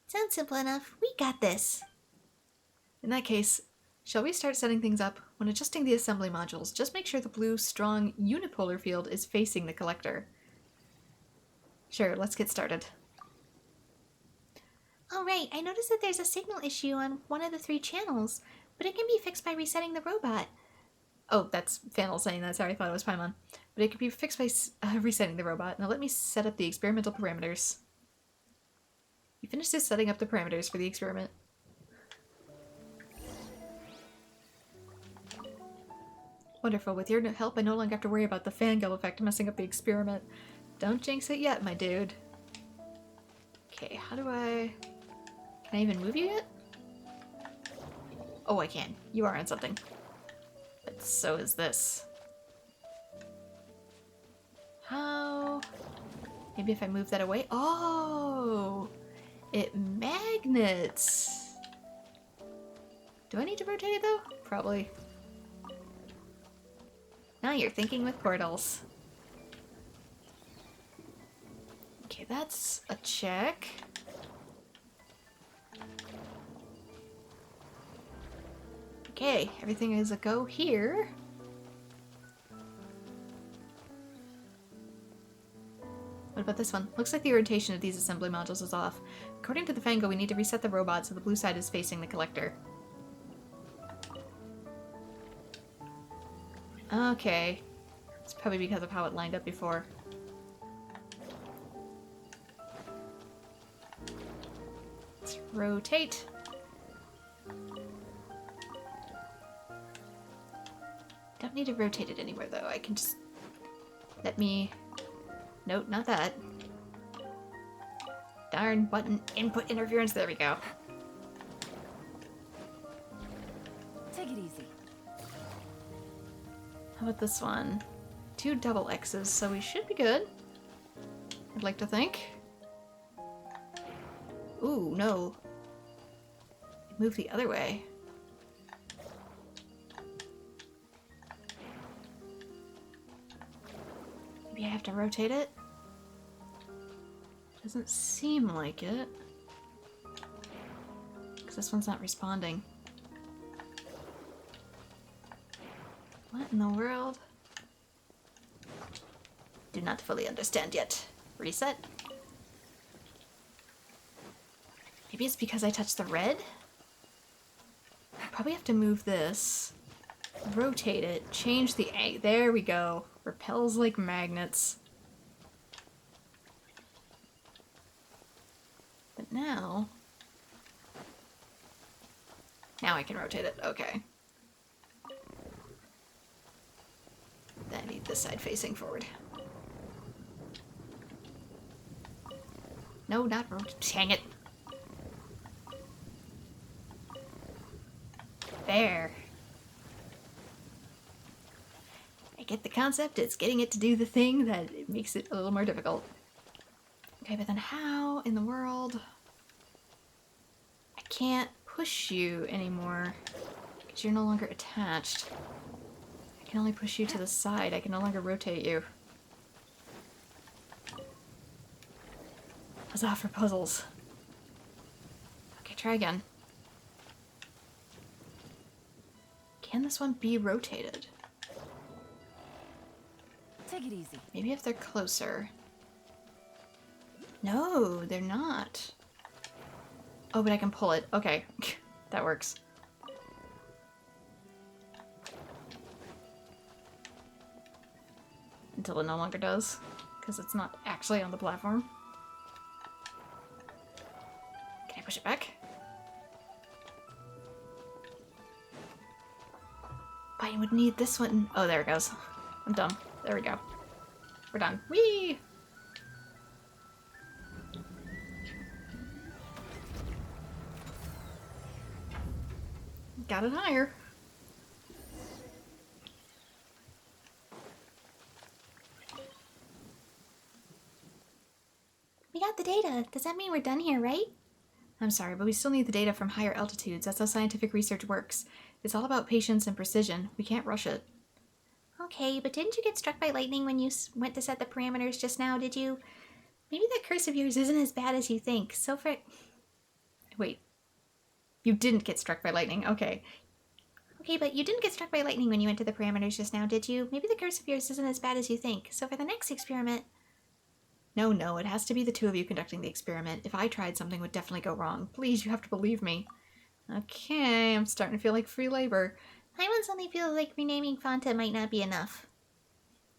Sounds simple enough. We got this. In that case, shall we start setting things up? When adjusting the assembly modules, just make sure the blue, strong, unipolar field is facing the collector. Sure, let's get started. Oh right, I noticed that there's a signal issue on one of the 3 channels, but it can be fixed by resetting the robot. Oh, that's Fanel saying that. Sorry, I thought it was Paimon. But it can be fixed by resetting the robot. Now let me set up the experimental parameters. You finished setting up the parameters for the experiment. Wonderful. With your help, I no longer have to worry about the fangirl effect messing up the experiment. Don't jinx it yet, my dude. Okay, how do I... Can I even move you yet? Oh, I can. You are on something. But so is this. How? Maybe if I move that away? Oh! It magnets! Do I need to rotate it though? Probably. Now you're thinking with portals. Okay, that's a check. Okay, everything is a go here. What about this one? Looks like the orientation of these assembly modules is off. According to the Fango, we need to reset the robot so the blue side is facing the collector. Okay. It's probably because of how it lined up before. Let's rotate. Don't need to rotate it anywhere though. I can just let me... Nope, not that. Darn button input interference. There we go. Take it easy. How about this one? 2 double X's, so we should be good. I'd like to think. Ooh, no. Move the other way. Maybe I have to rotate it? Doesn't seem like it. Because this one's not responding. What in the world? Do not fully understand yet. Reset? Maybe it's because I touched the red? I probably have to move this. Rotate it. Change the angle. There we go. Repels like magnets. But now... Now I can rotate it. Okay. Then I need this side facing forward. No, not rotate. Dang it. There. I get the concept. It's getting it to do the thing that it makes it a little more difficult. Okay, but then how in the world... I can't push you anymore because you're no longer attached. I can only push you to the side. I can no longer rotate you. Huzzah for puzzles. Okay, try again. Can this one be rotated? Take it easy. Maybe if they're closer. No, they're not. Oh, but I can pull it. Okay, that works. Until it no longer does, because it's not actually on the platform. Can I push it back? I would need this one. Oh, there it goes. I'm dumb. There we go. We're done. Whee! Got it higher. We got the data. Does that mean we're done here, right? I'm sorry, but we still need the data from higher altitudes. That's how scientific research works. It's all about patience and precision. We can't rush it. Okay, but didn't you get struck by lightning when you went to set the parameters just now, did you? Maybe that curse of yours isn't as bad as you think. So for... Wait. You didn't get struck by lightning. Okay. Okay, but you didn't get struck by lightning when you went to the parameters just now, did you? Maybe the curse of yours isn't as bad as you think. So for the next experiment... No, it has to be the two of you conducting the experiment. If I tried, something would definitely go wrong. Please, you have to believe me. Okay, I'm starting to feel like free labor. I once only feel like renaming Fanta might not be enough.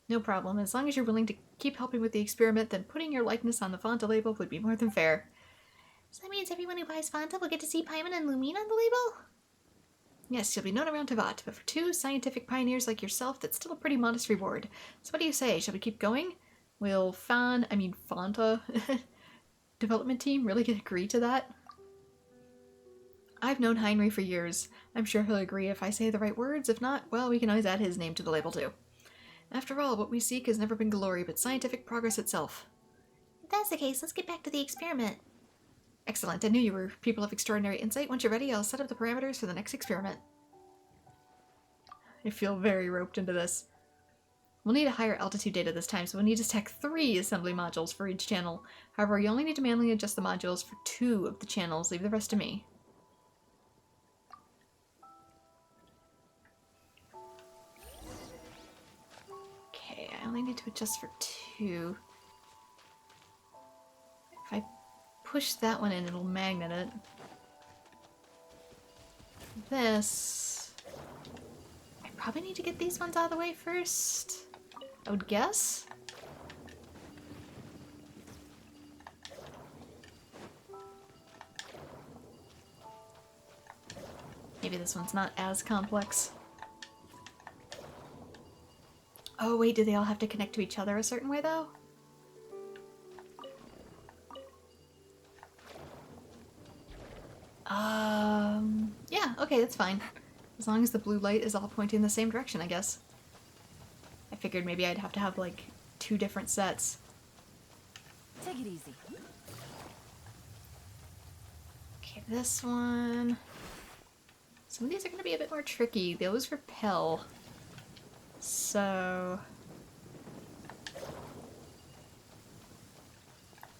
No problem. As long as you're willing to keep helping with the experiment, then putting your likeness on the Fanta label would be more than fair. So that means everyone who buys Fanta will get to see Paimon and Lumine on the label? Yes, you'll be known around Tavat, but for two scientific pioneers like yourself, that's still a pretty modest reward. So what do you say? Shall we keep going? Will Fanta development team really agree to that? I've known Heinrich for years. I'm sure he'll agree if I say the right words. If not, well, we can always add his name to the label too. After all, what we seek has never been glory, but scientific progress itself. If that's the case, let's get back to the experiment. Excellent. I knew you were people of extraordinary insight. Once you're ready, I'll set up the parameters for the next experiment. I feel very roped into this. We'll need a higher altitude data this time, so we'll need to stack 3 assembly modules for each channel. However, you only need to manually adjust the modules for 2 of the channels. Leave the rest to me. Okay, I only need to adjust for 2. If I push that one in, it'll magnet it. This... I probably need to get these ones out of the way first. I would guess. Maybe this one's not as complex. Oh wait, do they all have to connect to each other a certain way though? Yeah, okay, that's fine. As long as the blue light is all pointing in the same direction, I guess. I figured maybe I'd have to have, like, 2 different sets. Take it easy. Okay, this one... Some of these are going to be a bit more tricky. Those repel. So...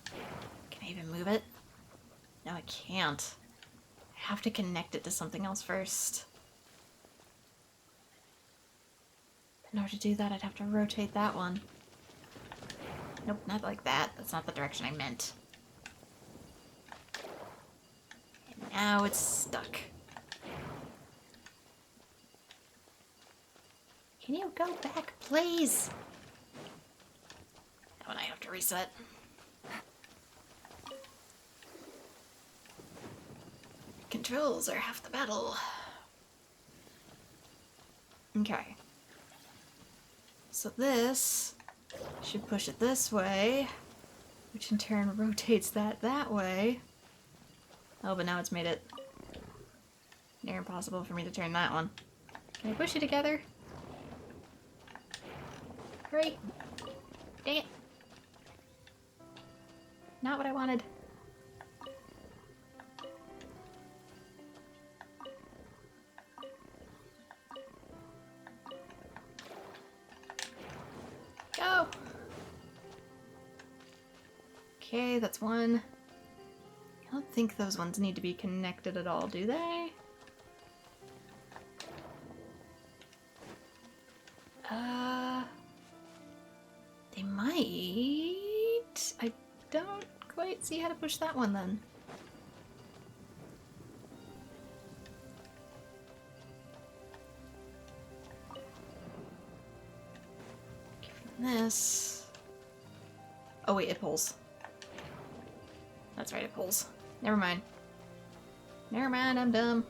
Can I even move it? No, I can't. I have to connect it to something else first. In order to do that, I'd have to rotate that one. Nope, not like that. That's not the direction I meant. And now it's stuck. Can you go back, please? That one I have to reset. Controls are half the battle. Okay. So this should push it this way, which in turn rotates that way. Oh, but now it's made it near impossible for me to turn that one. Can I push you together? Hurry! Dang it! Not what I wanted. Go! Okay, that's one. I don't think those ones need to be connected at all, do they? They might. I don't quite see how to push that one then. This. Oh wait, it pulls. That's right, it pulls. Never mind. Never mind, I'm dumb.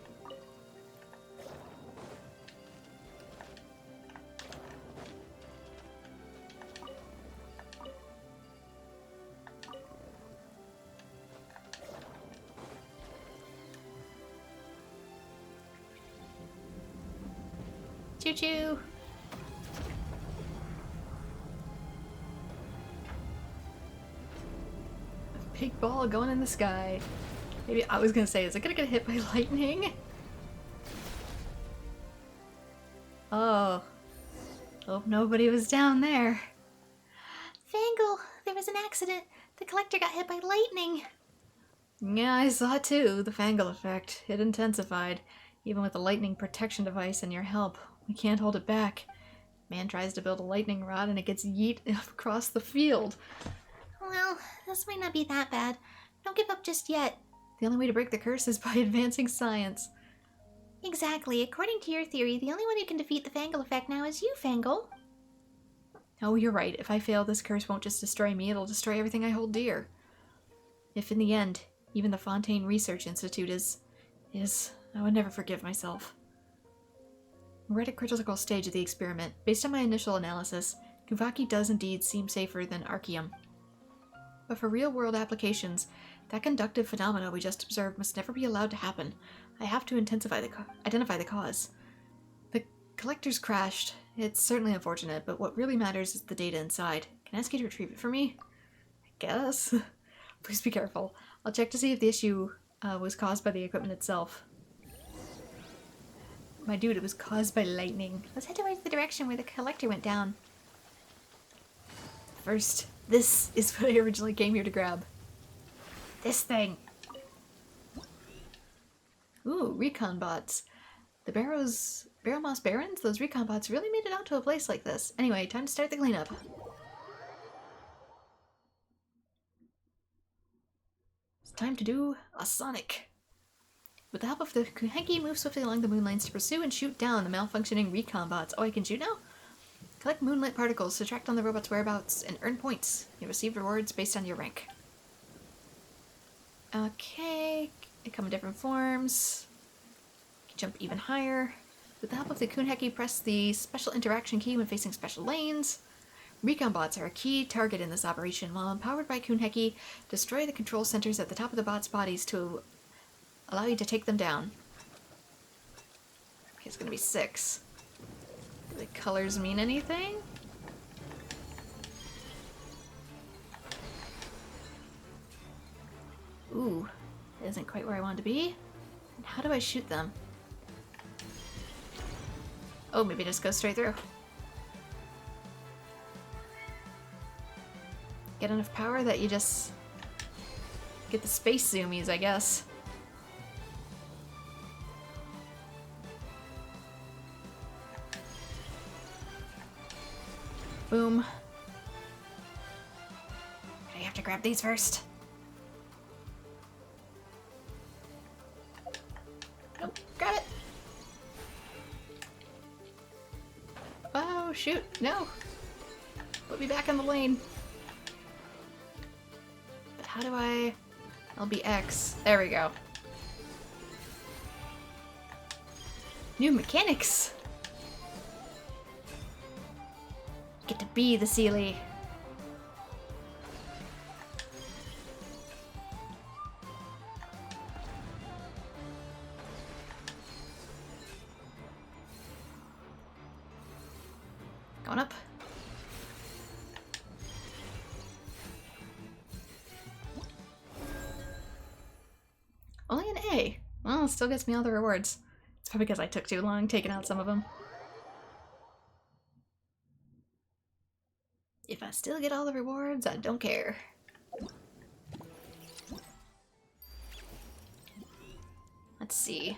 Choo-choo! Big ball going in the sky. Maybe I was gonna say, is it gonna get hit by lightning? Oh. Hope nobody was down there. Fangle, there was an accident. The collector got hit by lightning. Yeah, I saw it too. The Fangle effect. It intensified. Even with the lightning protection device and your help. We can't hold it back. Man tries to build a lightning rod and it gets yeet across the field. Well, this might not be that bad. Don't give up just yet. The only way to break the curse is by advancing science. Exactly. According to your theory, the only one who can defeat the Fangle effect now is you, Fangle. Oh, you're right. If I fail, this curse won't just destroy me, it'll destroy everything I hold dear. If in the end, even the Fontaine Research Institute is... I would never forgive myself. We're at a critical stage of the experiment. Based on my initial analysis, Kuvaki does indeed seem safer than Archeum. But for real-world applications, that conductive phenomena we just observed must never be allowed to happen. I have to identify the cause. The collector's crashed. It's certainly unfortunate, but what really matters is the data inside. Can I ask you to retrieve it for me? I guess. Please be careful. I'll check to see if the issue was caused by the equipment itself. My dude, it was caused by lightning. Let's head towards the direction where the collector went down. First, this is what I originally came here to grab. This thing. Ooh, recon bots. The Barrowmoss Barons? Those recon bots really made it out to a place like this. Anyway, time to start the cleanup. It's time to do a Sonic. With the help of the Kuhenki, move swiftly along the moon lanes to pursue and shoot down the malfunctioning recon bots. Oh, I can shoot now? Collect moonlit particles to track down the robot's whereabouts and earn points. You receive rewards based on your rank. Okay, they come in different forms. You can jump even higher. With the help of the Kuhenki, press the special interaction key when facing special lanes. Recon bots are a key target in this operation. While empowered by Kuhenki, destroy the control centers at the top of the bots' bodies to allow you to take them down. Okay, it's gonna be 6. Do the colors mean anything? Ooh, that isn't quite where I wanted to be. And how do I shoot them? Oh, maybe just go straight through. Get enough power that you just get the space zoomies, I guess. Boom. I have to grab these first. Oh, grab it! Oh, shoot. No! Put me back in the lane. But how do I... LBX. There we go. New mechanics! Get to be the Sealy. Going up. Only an A. Well, it still gets me all the rewards. It's probably because I took too long taking out some of them. If I still get all the rewards, I don't care. Let's see.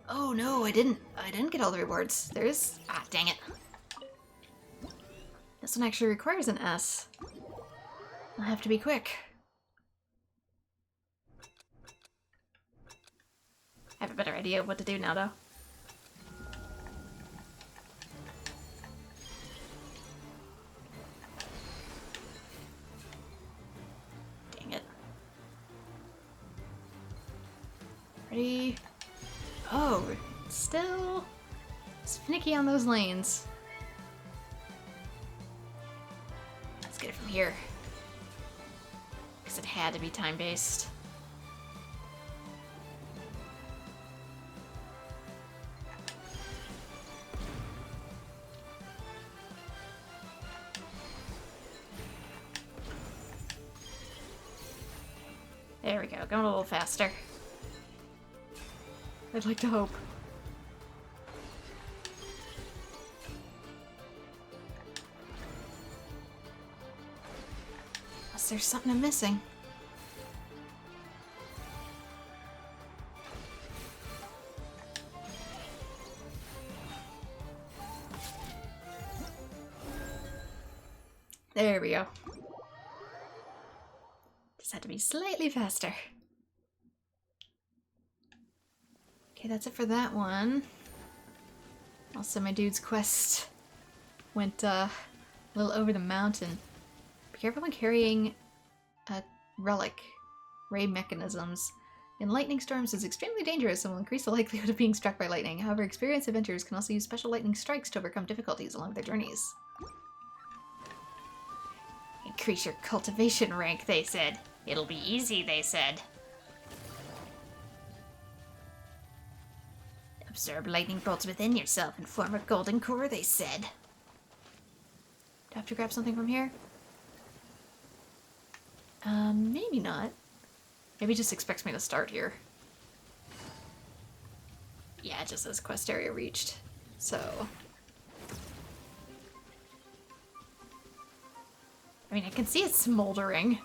Oh no, I didn't get all the rewards. There's... Ah, dang it. This one actually requires an S. I'll have to be quick. I have a better idea of what to do now, though. Dang it. Ready? Oh, still finicky on those lanes. Let's get it from here. Because it had to be time-based. There we go, going a little faster. I'd like to hope. Unless there's something I'm missing. There we go. Just had to be slightly faster. Okay, that's it for that one. Also, my dude's quest went a little over the mountain. Be careful when carrying a relic. Ray mechanisms. In lightning storms is extremely dangerous and will increase the likelihood of being struck by lightning. However, experienced adventurers can also use special lightning strikes to overcome difficulties along their journeys. Increase your cultivation rank, they said. It'll be easy, they said. Absorb lightning bolts within yourself and form a golden core, they said. Do I have to grab something from here? Maybe not. Maybe it just expects me to start here. Yeah, it just says quest area reached. So... I mean, I can see it smoldering.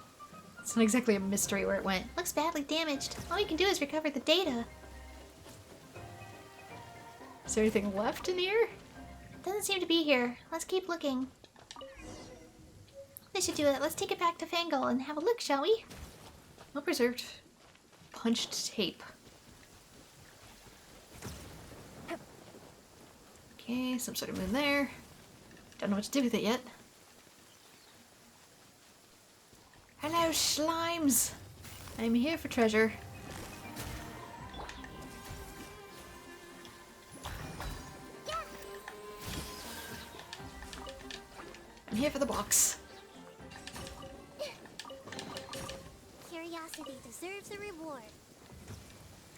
It's not exactly a mystery where it went. Looks badly damaged. All you can do is recover the data. Is there anything left in here? Doesn't seem to be here. Let's keep looking. This should do it. Let's take it back to Fangle and have a look, shall we? Well preserved. Punched tape. Okay, some sort of moon there. Don't know what to do with it yet. Hello, slimes! I'm here for treasure. I'm here for the box. Curiosity deserves a reward.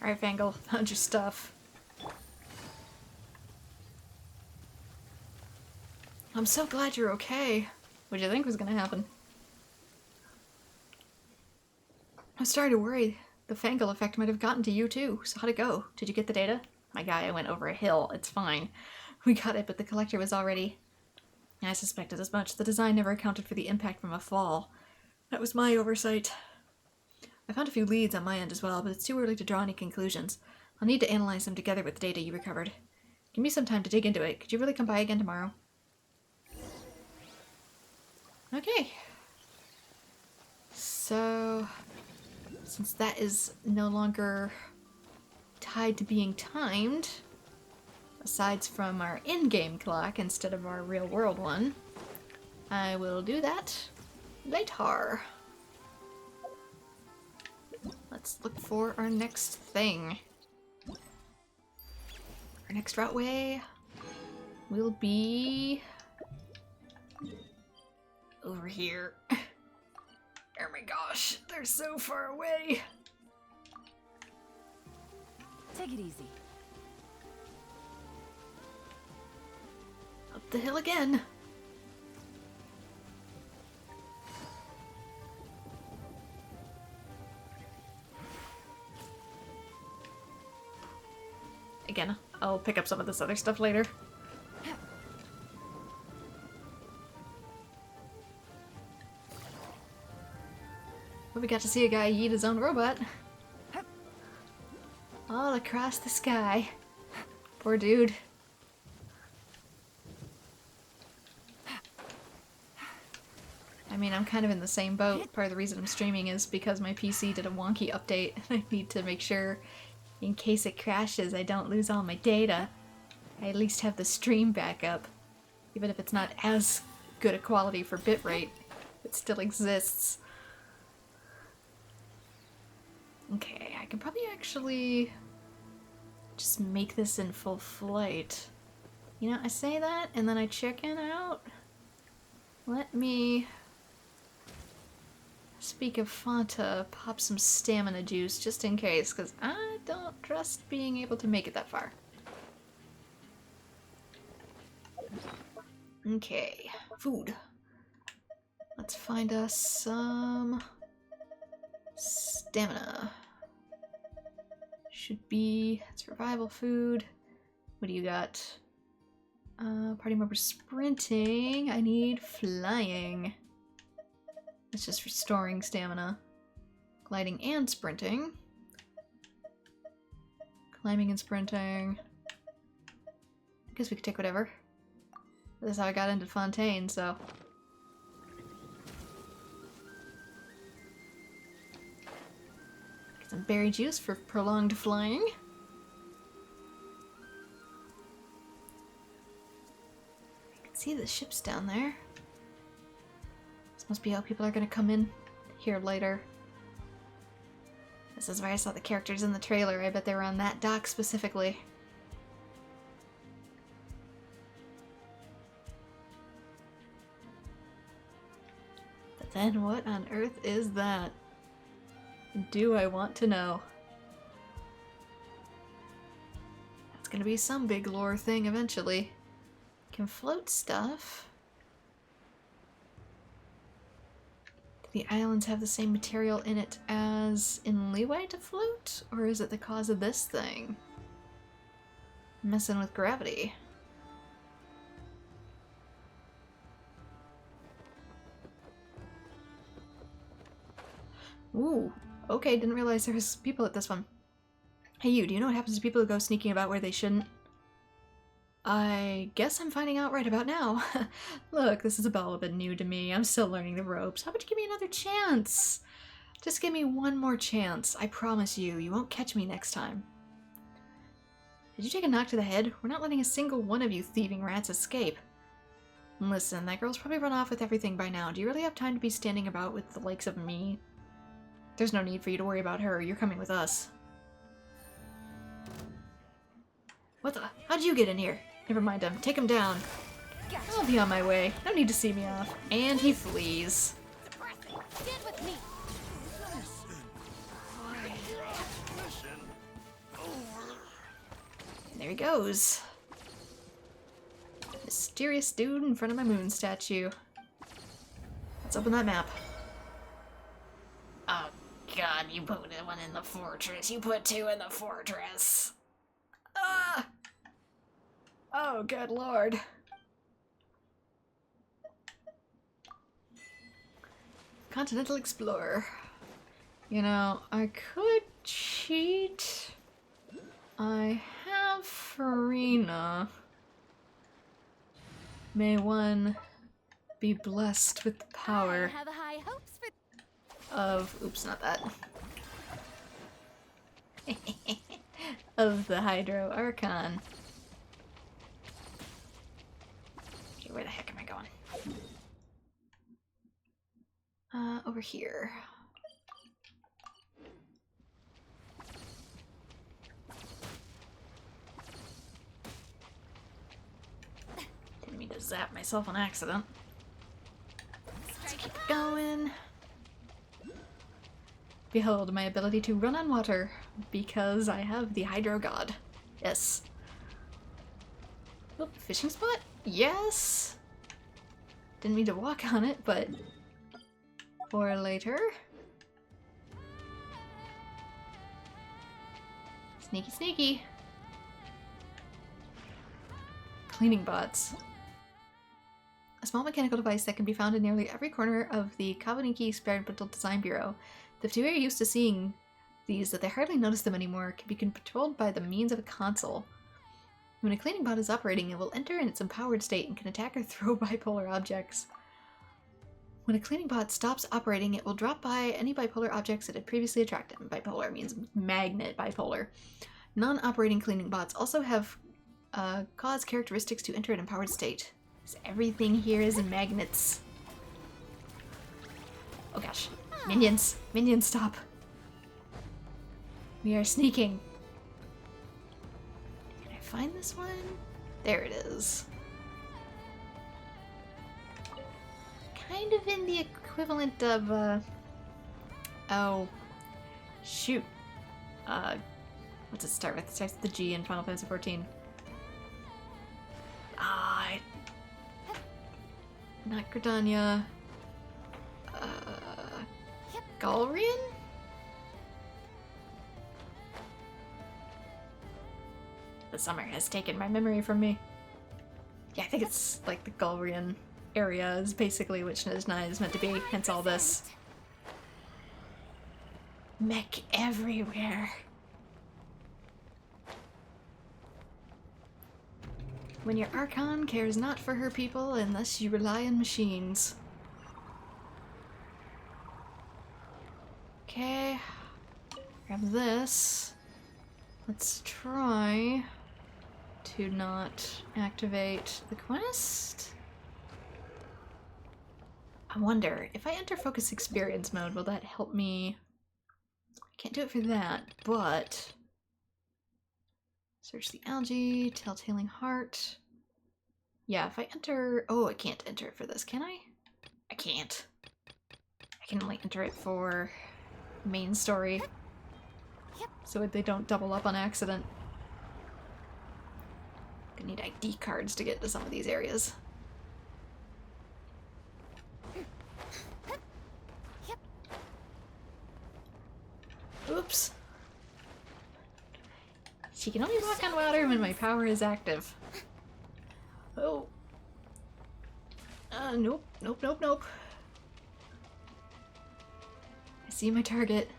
Alright, Fangle, found your stuff. I'm so glad you're okay. What did you think was gonna happen? I was starting to worry the Fangle effect might have gotten to you too. So how'd it go? Did you get the data? My guy, I went over a hill. It's fine. We got it, but the collector was already... I suspected as much. The design never accounted for the impact from a fall. That was my oversight. I found a few leads on my end as well, but it's too early to draw any conclusions. I'll need to analyze them together with the data you recovered. Give me some time to dig into it. Could you really come by again tomorrow? Okay. So... since that is no longer tied to being timed, aside from our in-game clock instead of our real-world one, I will do that later. Let's look for our next thing. Our next routeway will be over here. Oh my gosh, they're so far away. Take it easy. Up the hill again. Again, I'll pick up some of this other stuff later. But we got to see a guy yeet his own robot. All across the sky. Poor dude. I mean, I'm kind of in the same boat. Part of the reason I'm streaming is because my PC did a wonky update. I need to make sure, in case it crashes, I don't lose all my data. I at least have the stream back up. Even if it's not as good a quality for bitrate, it still exists. Okay, I can probably actually just make this in full flight. You know, I say that and then I chicken out. Let me, speak of Fanta, pop some stamina juice just in case, because I don't trust being able to make it that far. Okay, food. Let's find us some stamina. Should be survival food. What do you got? Party member sprinting. I need flying. It's just restoring stamina. Gliding and sprinting. Climbing and sprinting. I guess we could take whatever. This is how I got into Fontaine, so... Get some berry juice for prolonged flying. I can see the ships down there. This must be how people are gonna come in here later. This is where I saw the characters in the trailer. I bet they were on that dock specifically. But then what on earth is that? Do I want to know? It's gonna be some big lore thing eventually. Can float stuff. Do the islands have the same material in it as in Leeway to float? Or is it the cause of this thing? Messing with gravity. Ooh, okay, didn't realize there was people at this one. Hey you, do you know what happens to people who go sneaking about where they shouldn't? I guess I'm finding out right about now. Look, this is all a bit new to me. I'm still learning the ropes. How about you give me another chance? Just give me one more chance. I promise you, you won't catch me next time. Did you take a knock to the head? We're not letting a single one of you thieving rats escape. Listen, that girl's probably run off with everything by now. Do you really have time to be standing about with the likes of me? There's no need for you to worry about her. You're coming with us. What the? How'd you get in here? Never mind him. Take him down. I'll be on my way. No need to see me off. And he flees. Stand with me. There he goes. Mysterious dude in front of my moon statue. Let's open that map. Oh god, you put one in the fortress. You put two in the fortress. Ah! Oh, good lord. Continental Explorer. You know, I could cheat. I have Farina. May one be blessed with the power I have high hopes for of... Oops, not that. Of the Hydro Archon. Okay, where the heck am I going? Over here. Didn't mean to zap myself on accident. Let's keep going. Behold my ability to run on water, because I have the Hydro God. Yes. Oh, fishing spot? Yes! Didn't mean to walk on it, but... for later. Sneaky, sneaky. Cleaning bots. A small mechanical device that can be found in nearly every corner of the Kabaniki Experimental Design Bureau. The few are used to seeing these that they hardly notice them anymore can be controlled by the means of a console. When a cleaning bot is operating, it will enter in its empowered state and can attack or throw bipolar objects. When a cleaning bot stops operating, it will drop by any bipolar objects it had previously attracted. Bipolar means magnet bipolar. Non-operating cleaning bots also have cause characteristics to enter an empowered state. So everything here is magnets. Oh gosh. Minions! Minions, stop! We are sneaking. Can I find this one? There it is. Kind of in the equivalent of, oh, shoot. What's it start with? It starts with the G in Final Fantasy XIV. Not Gridania. Galrian? The summer has taken my memory from me. Yeah, I think it's like the Galrian area is basically which Nizhna is meant to be, hence all this. Mech everywhere. When your Archon cares not for her people unless you rely on machines. Okay, grab this. Let's try to not activate the quest. I wonder, if I enter focus experience mode, will that help me Can't do it for that, but search the algae, telltaling heart. Yeah, if I enter... Oh, I can't enter it for this, can I? I can't. I can only enter it for main story, so that they don't double up on accident. Gonna need ID cards to get to some of these areas. Oops. She can only walk on water when my power is active. Oh. Nope, nope, nope, nope. I see my target.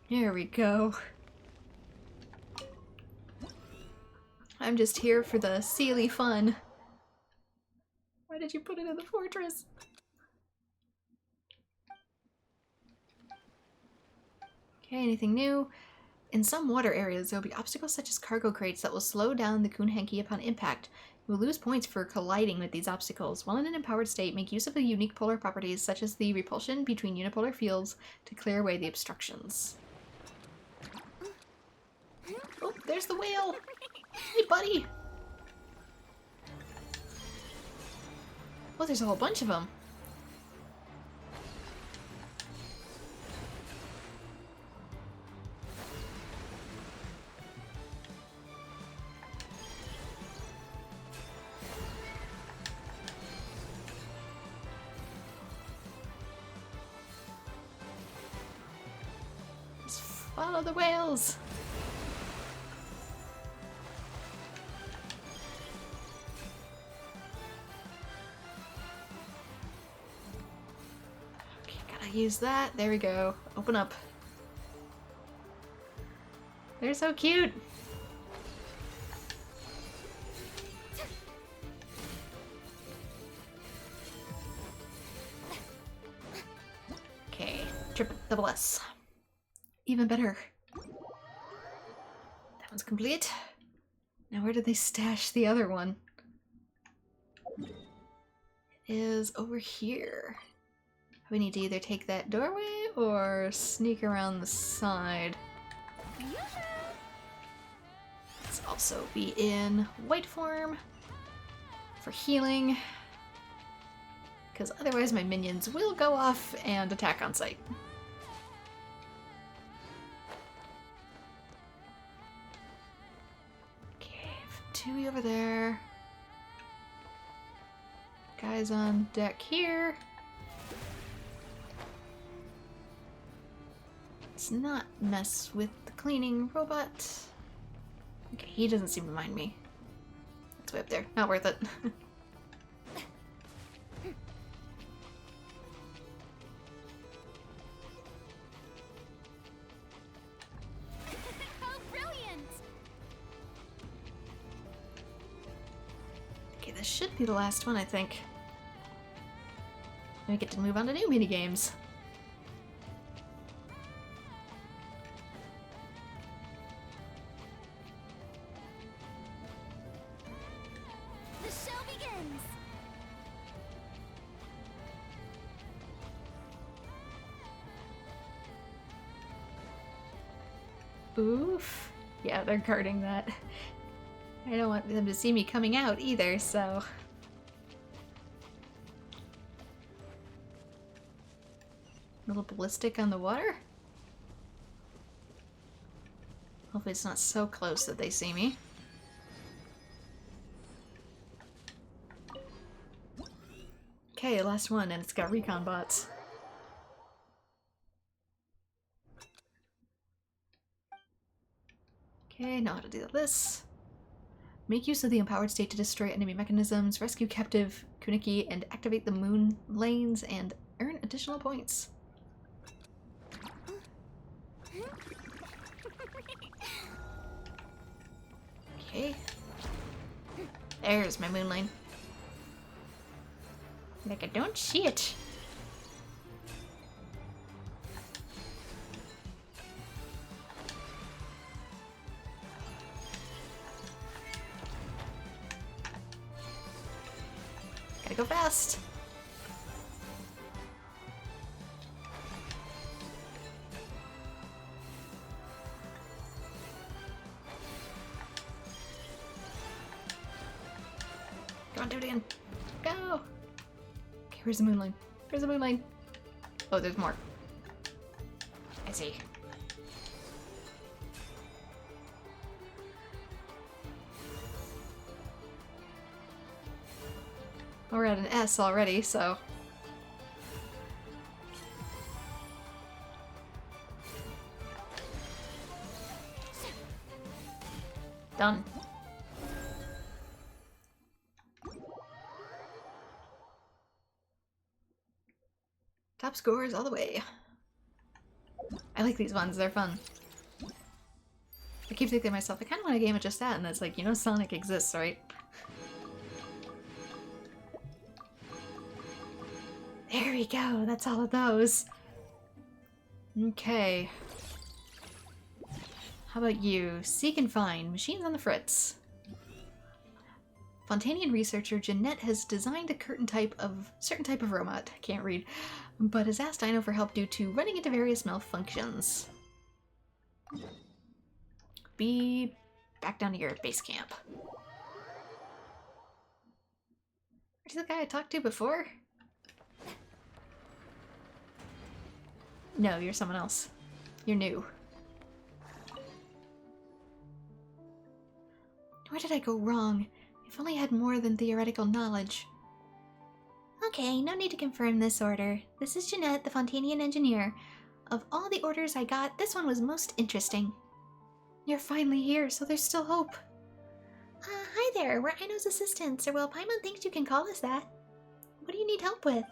There we go. I'm just here for the Sealy fun. Why did you put it in the fortress? Okay, anything new? In some water areas, there will be obstacles such as cargo crates that will slow down the Kunhenki upon impact. You will lose points for colliding with these obstacles. While in an empowered state, make use of the unique polar properties such as the repulsion between unipolar fields to clear away the obstructions. Oh, there's the whale! Hey, buddy! Oh, there's a whole bunch of them. Just follow the whales! Use that. There we go. Open up. They're so cute. Okay. Double S. Even better. That one's complete. Now where did they stash the other one? It is over here. We need to either take that doorway or sneak around the side. Let's also be in white form for healing, because otherwise my minions will go off and attack on sight. Okay, 2 over there. Guys on deck here. Let's not mess with the cleaning robot. Okay, he doesn't seem to mind me. It's way up there. Not worth it. How brilliant! Okay, this should be the last one, I think. Then we get to move on to new minigames. Oof. Yeah, they're guarding that. I don't want them to see me coming out either, so... A little ballistic on the water? Hopefully it's not so close that they see me. Okay, last one, and it's got recon bots. Okay, know how to do this. Make use of the empowered state to destroy enemy mechanisms, rescue captive Kuniki, and activate the moon lanes and earn additional points. Okay. There's my moon lane. Like I don't see it. Gotta go fast. Don't do it again. Go! Okay, where's the moonline? Where's the moonline? Oh, there's more. I see. We're at an S already, so... Done. Top scores all the way. I like these ones, they're fun. I keep thinking to myself, I kind of want a game of just that, and it's like, you know Sonic exists, right? There we go, that's all of those. Okay. How about you? Seek and find. Machines on the Fritz. Fontanian researcher Jeanette has designed a certain type of robot. Can't read. But has asked Dino for help due to running into various malfunctions. Be back down to your base camp. Where's the guy I talked to before? No, you're someone else. You're new. Where did I go wrong? If only I had more than theoretical knowledge. Okay, no need to confirm this order. This is Jeanette, the Fontanian engineer. Of all the orders I got, this one was most interesting. You're finally here, so there's still hope. Hi there, we're Aino's assistants, or well, Paimon thinks you can call us that. What do you need help with?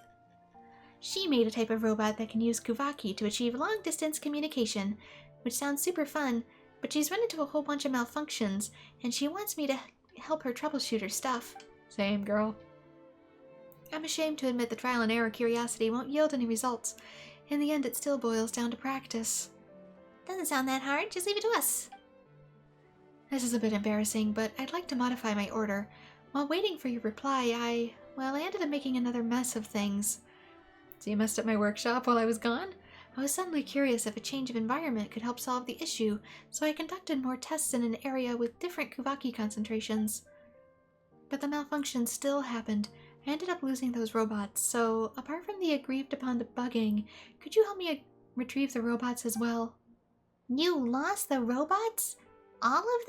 She made a type of robot that can use Kuvaki to achieve long-distance communication, which sounds super fun, but she's run into a whole bunch of malfunctions, and she wants me to help her troubleshoot her stuff. Same, girl. I'm ashamed to admit the trial and error curiosity won't yield any results. In the end, it still boils down to practice. Doesn't sound that hard, just leave it to us. This is a bit embarrassing, but I'd like to modify my order. While waiting for your reply, I ended up making another mess of things. So you messed up my workshop while I was gone? I was suddenly curious if a change of environment could help solve the issue, so I conducted more tests in an area with different Kuvaki concentrations. But the malfunction still happened. I ended up losing those robots, so apart from the agreed-upon debugging, could you help me retrieve the robots as well? You lost the robots? All of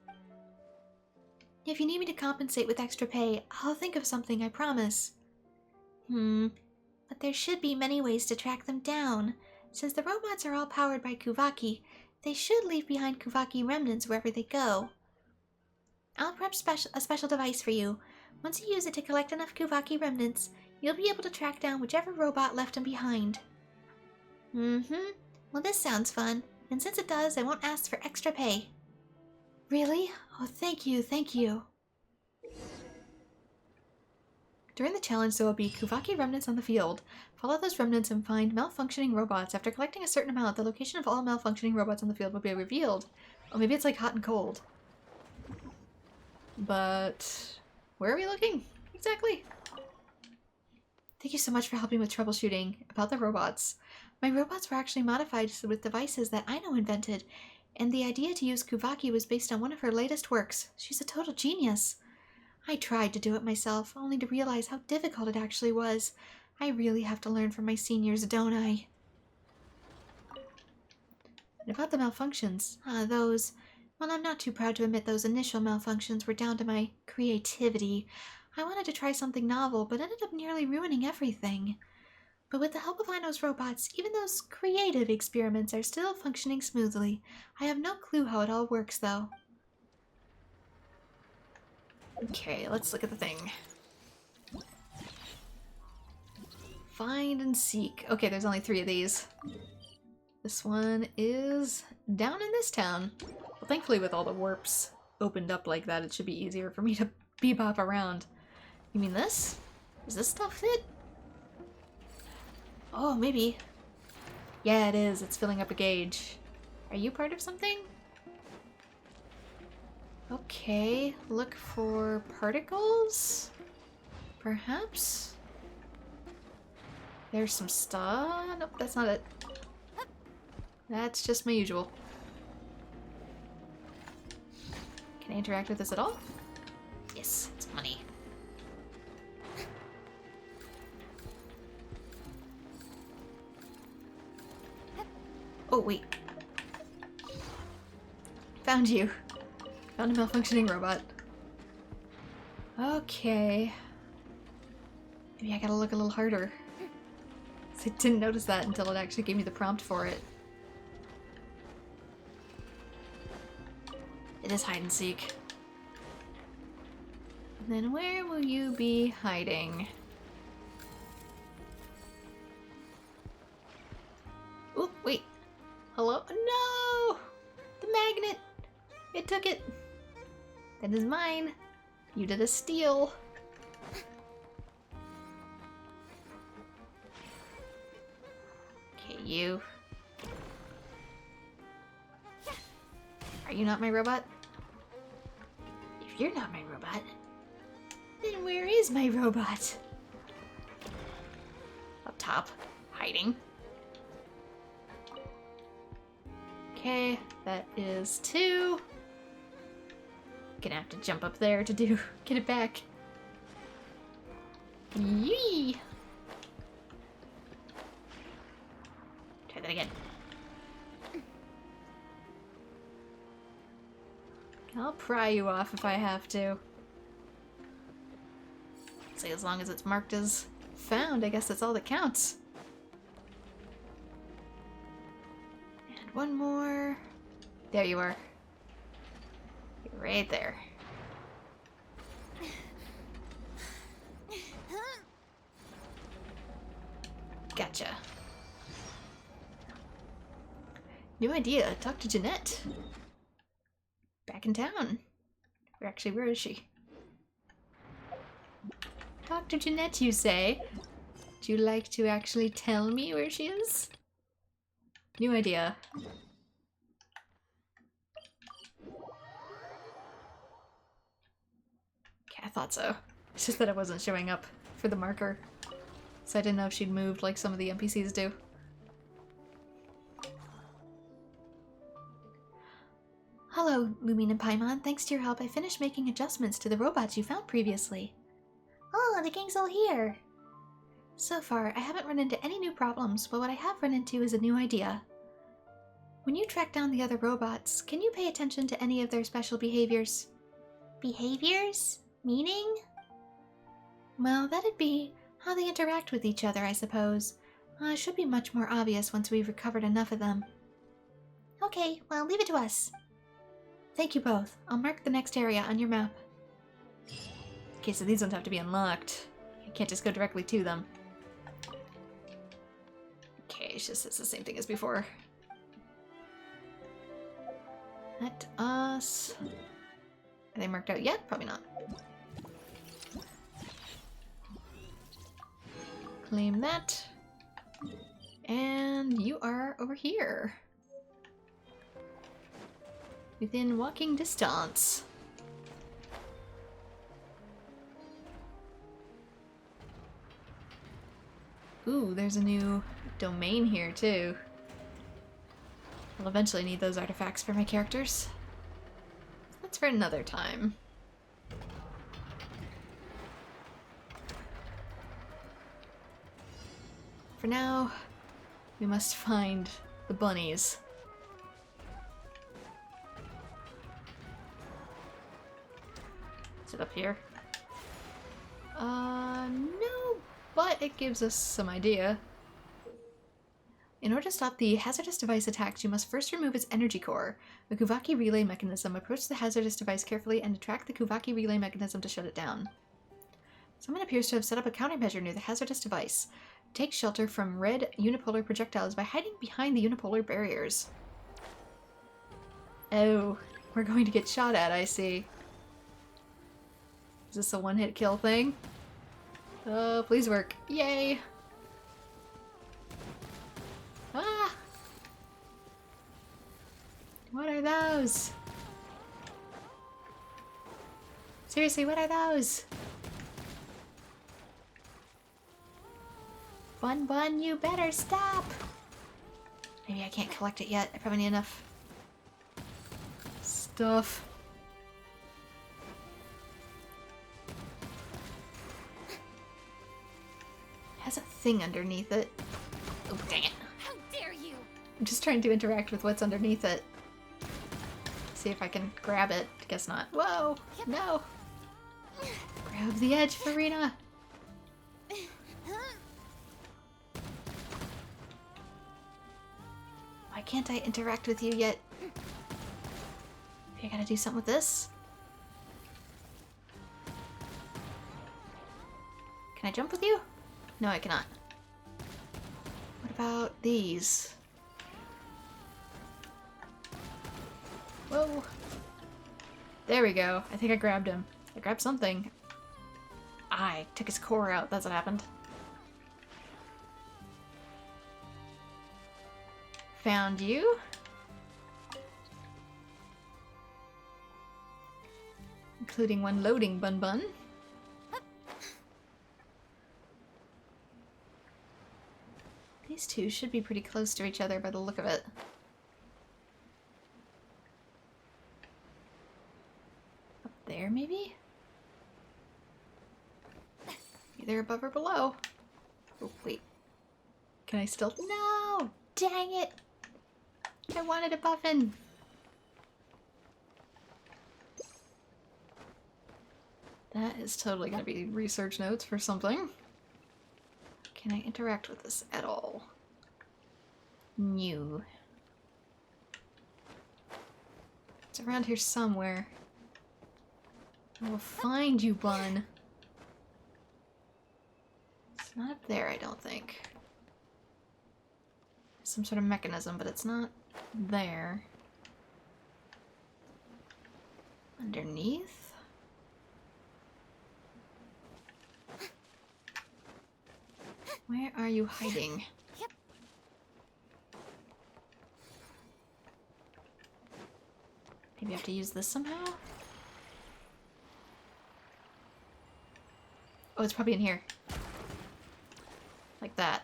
them? If you need me to compensate with extra pay, I'll think of something, I promise. But there should be many ways to track them down. Since the robots are all powered by Kuvaki, they should leave behind Kuvaki remnants wherever they go. I'll prep a special device for you. Once you use it to collect enough Kuvaki remnants, you'll be able to track down whichever robot left them behind. Well, this sounds fun. And since it does, I won't ask for extra pay. Really? Oh, thank you, thank you. During the challenge, there will be Kuvaki remnants on the field. Follow those remnants and find malfunctioning robots. After collecting a certain amount, the location of all malfunctioning robots on the field will be revealed. Oh, maybe it's like hot and cold. But where are we looking? Exactly. Thank you so much for helping with troubleshooting about the robots. My robots were actually modified with devices that Aino invented, and the idea to use Kuvaki was based on one of her latest works. She's a total genius. I tried to do it myself, only to realize how difficult it actually was. I really have to learn from my seniors, don't I? And about the malfunctions, those... Well, I'm not too proud to admit those initial malfunctions were down to my creativity. I wanted to try something novel, but ended up nearly ruining everything. But with the help of Aino's robots, even those creative experiments are still functioning smoothly. I have no clue how it all works, though. Okay, let's look at the thing. Find and seek. Okay, there's only 3 of these. This one is down in this town. Well, thankfully with all the warps opened up like that, it should be easier for me to bebop around. You mean this? Does this stuff fit? Oh, maybe. Yeah, it is. It's filling up a gauge. Are you part of something? Okay, look for particles? Perhaps? There's some stuff. Nope, that's not it. That's just my usual. Can I interact with this at all? Yes, it's money. wait. Found you. Found a malfunctioning robot. Okay. Maybe I gotta look a little harder. I didn't notice that until it actually gave me the prompt for it. It is hide and seek. And then where will you be hiding? Oh, wait. Hello? No! The magnet! It took it! That is mine. You did a steal. Okay, you. Are you not my robot? If you're not my robot, then where is my robot? Up top, hiding. Okay, that is 2. Gonna have to jump up there to get it back. Yee! Try that again. I'll pry you off if I have to. So as long as it's marked as found, I guess that's all that counts. And one more. There you are. You're right there. Gotcha. New idea. Talk to Jeanette. Back in town. Where is she? Dr. Jeanette, you say? Would you like to actually tell me where she is? New idea. Okay, I thought so. It's just that it wasn't showing up for the marker. So I didn't know if she'd moved like some of the NPCs do. Hello, Lumine and Paimon. Thanks to your help, I finished making adjustments to the robots you found previously. Oh, the gang's all here. So far, I haven't run into any new problems, but what I have run into is a new idea. When you track down the other robots, can you pay attention to any of their special behaviors? Behaviors? Meaning? Well, that'd be how they interact with each other, I suppose. It should be much more obvious once we've recovered enough of them. Okay, well, leave it to us. Thank you both. I'll mark the next area on your map. Okay, so these ones have to be unlocked. You can't just go directly to them. Okay, it's the same thing as before. Let us... Are they marked out yet? Probably not. Claim that. And you are over here. Within walking distance. Ooh, there's a new domain here too. I'll eventually need those artifacts for my characters. That's for another time. For now, we must find the bunnies. Is it up here? No, but it gives us some idea. In order to stop the hazardous device attacks, you must first remove its energy core. The Kuvaki relay mechanism. Approach the hazardous device carefully and attract the Kuvaki relay mechanism to shut it down. Someone appears to have set up a countermeasure near the hazardous device. Take shelter from red unipolar projectiles by hiding behind the unipolar barriers. Oh, we're going to get shot at, I see. Is this a one-hit kill thing? Oh, please work. Yay! Ah! What are those? Seriously, what are those? Bun, you better stop! Maybe I can't collect it yet. I probably need enough stuff. It has a thing underneath it. Oh, dang it. How dare you! I'm just trying to interact with what's underneath it. See if I can grab it. Guess not. Whoa! No! Grab the edge, Farina! Why can't I interact with you yet? Maybe I gotta do something with this? Can I jump with you? No, I cannot. What about these? Whoa. There we go. I think I grabbed him. I grabbed something. I took his core out. That's what happened. Found you. Including one loading bun bun. These two should be pretty close to each other by the look of it. Up there, maybe? Either above or below. Oh, wait. Can I still? No! Dang it! I wanted a buffin! That is totally gonna be research notes for something. Can I interact with this at all? No. It's around here somewhere. I will find you, bun. It's not up there, I don't think. Some sort of mechanism, but it's not there. Underneath? Where are you hiding? Maybe I have to use this somehow? Oh, it's probably in here. Like that.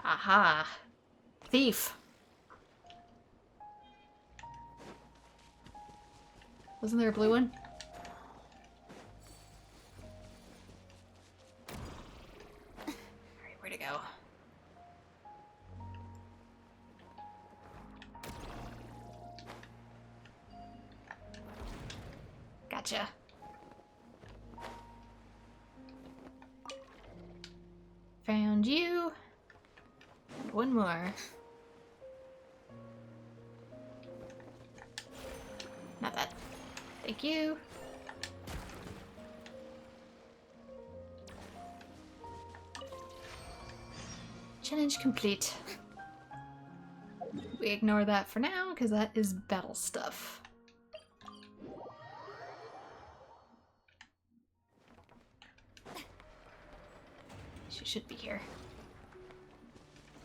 Aha! Thief! Wasn't there a blue one? Alright, where'd it go? Gotcha. Found you. And one more. Not that. Thank you. Challenge complete. We ignore that for now, because that is battle stuff. She should be here.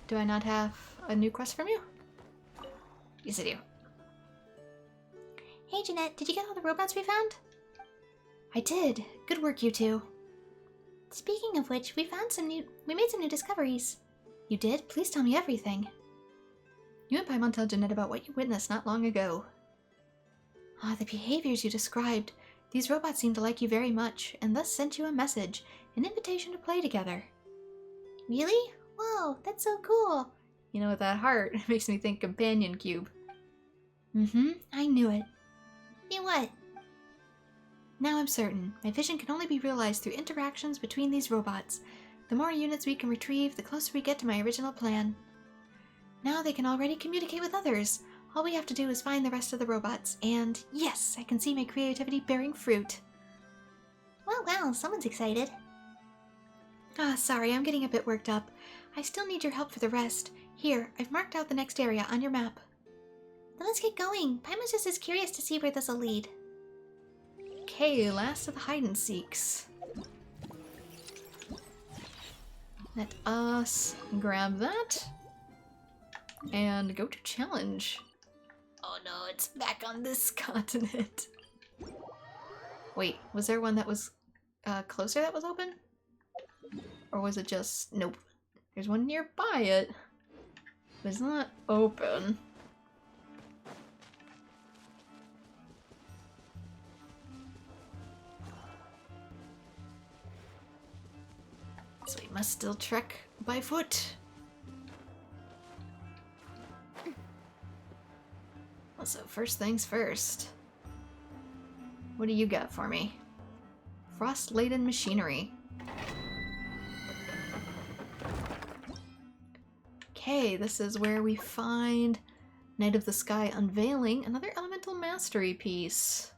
Do I not have a new quest from you? Yes, I do. Hey, Jeanette, did you get all the robots we found? I did. Good work, you two. Speaking of which, we made some new discoveries. You did? Please tell me everything. You and Paimon tell Jeanette about what you witnessed not long ago. Ah, the behaviors you described. These robots seem to like you very much, and thus sent you a message, an invitation to play together. Really? Whoa, that's so cool. You know, with that heart, it makes me think companion cube. Mm-hmm, I knew it. Knew what? Now I'm certain. My vision can only be realized through interactions between these robots. The more units we can retrieve, the closer we get to my original plan. Now they can already communicate with others. All we have to do is find the rest of the robots, and yes, I can see my creativity bearing fruit. Well, someone's excited. Ah, sorry, I'm getting a bit worked up. I still need your help for the rest. Here, I've marked out the next area on your map. Then let's get going. Paimon's just as curious to see where this'll lead. Okay, last of the hide-and-seeks. Let us grab that. And go to challenge. Oh no, it's back on this continent. Wait, was there one that was closer that was open? Or was it just... Nope. There's one nearby it. But it's not open. must still trek by foot. So first things first. What do you got for me? Frost-laden machinery. Okay, this is where we find Night of the Sky Unveiling, another elemental mastery piece.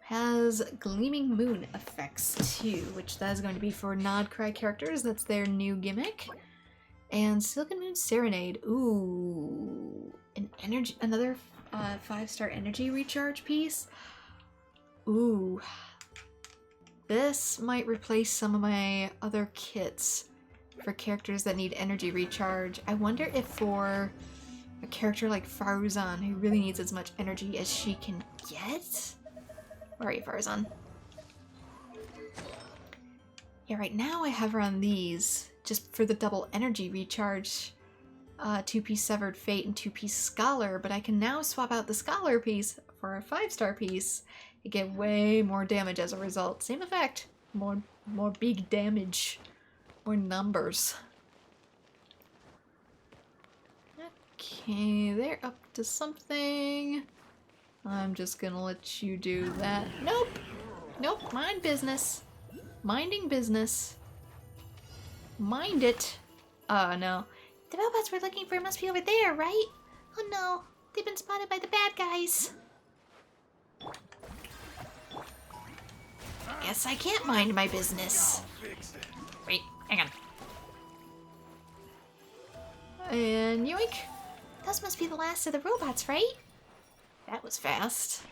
Has Gleaming Moon effects too, which that is going to be for nod-krai characters. That's their new gimmick. And Silken Moon Serenade. Ooh, another 5-star energy recharge piece. Ooh, this might replace some of my other kits for characters that need energy recharge. I wonder if for a character like Farzan, who really needs as much energy as she can get. Where are you, Farzan? Yeah, right now I have her on these, just for the double energy recharge. 2-piece Severed Fate and 2-piece Scholar, but I can now swap out the Scholar piece for a 5-star piece. You get way more damage as a result. Same effect. More big damage. More numbers. Okay, they're up to something. I'm just gonna let you do that. Nope! Nope, mind business. Minding business. Mind it. Oh no. The robots we're looking for must be over there, right? Oh no, they've been spotted by the bad guys. Guess I can't mind my business. Wait, hang on. And yoink. Those must be the last of the robots, right? That was fast.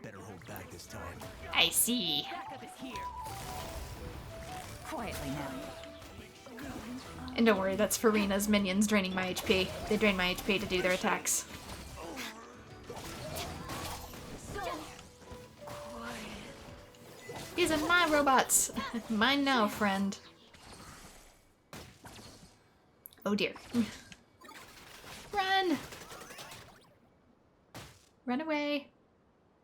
Better hold back this time. I see. Quietly now. And don't worry, that's Farina's minions draining my HP. They drain my HP to do their attacks. These are my robots. Mine now, friend. Oh dear. Run! Run away.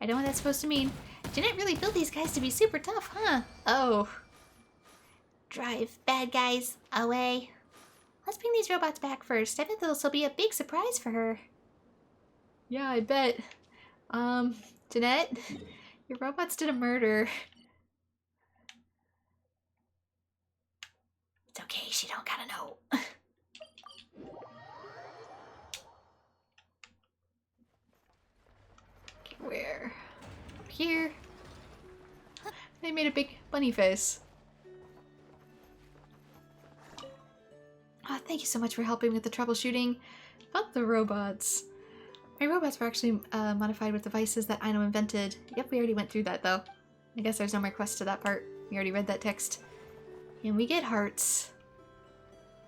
I know what that's supposed to mean. Jeanette really built these guys to be super tough, huh? Oh. Drive bad guys away. Let's bring these robots back first. I bet this will be a big surprise for her. Yeah, I bet. Jeanette, your robots did a murder. It's okay, she don't gotta know. Okay, where? Up here. They made a big bunny face. Oh, thank you so much for helping with the troubleshooting. About the robots. My robots were actually modified with devices that Aino invented. Yep, we already went through that though. I guess there's no more quest to that part. We already read that text. And we get hearts.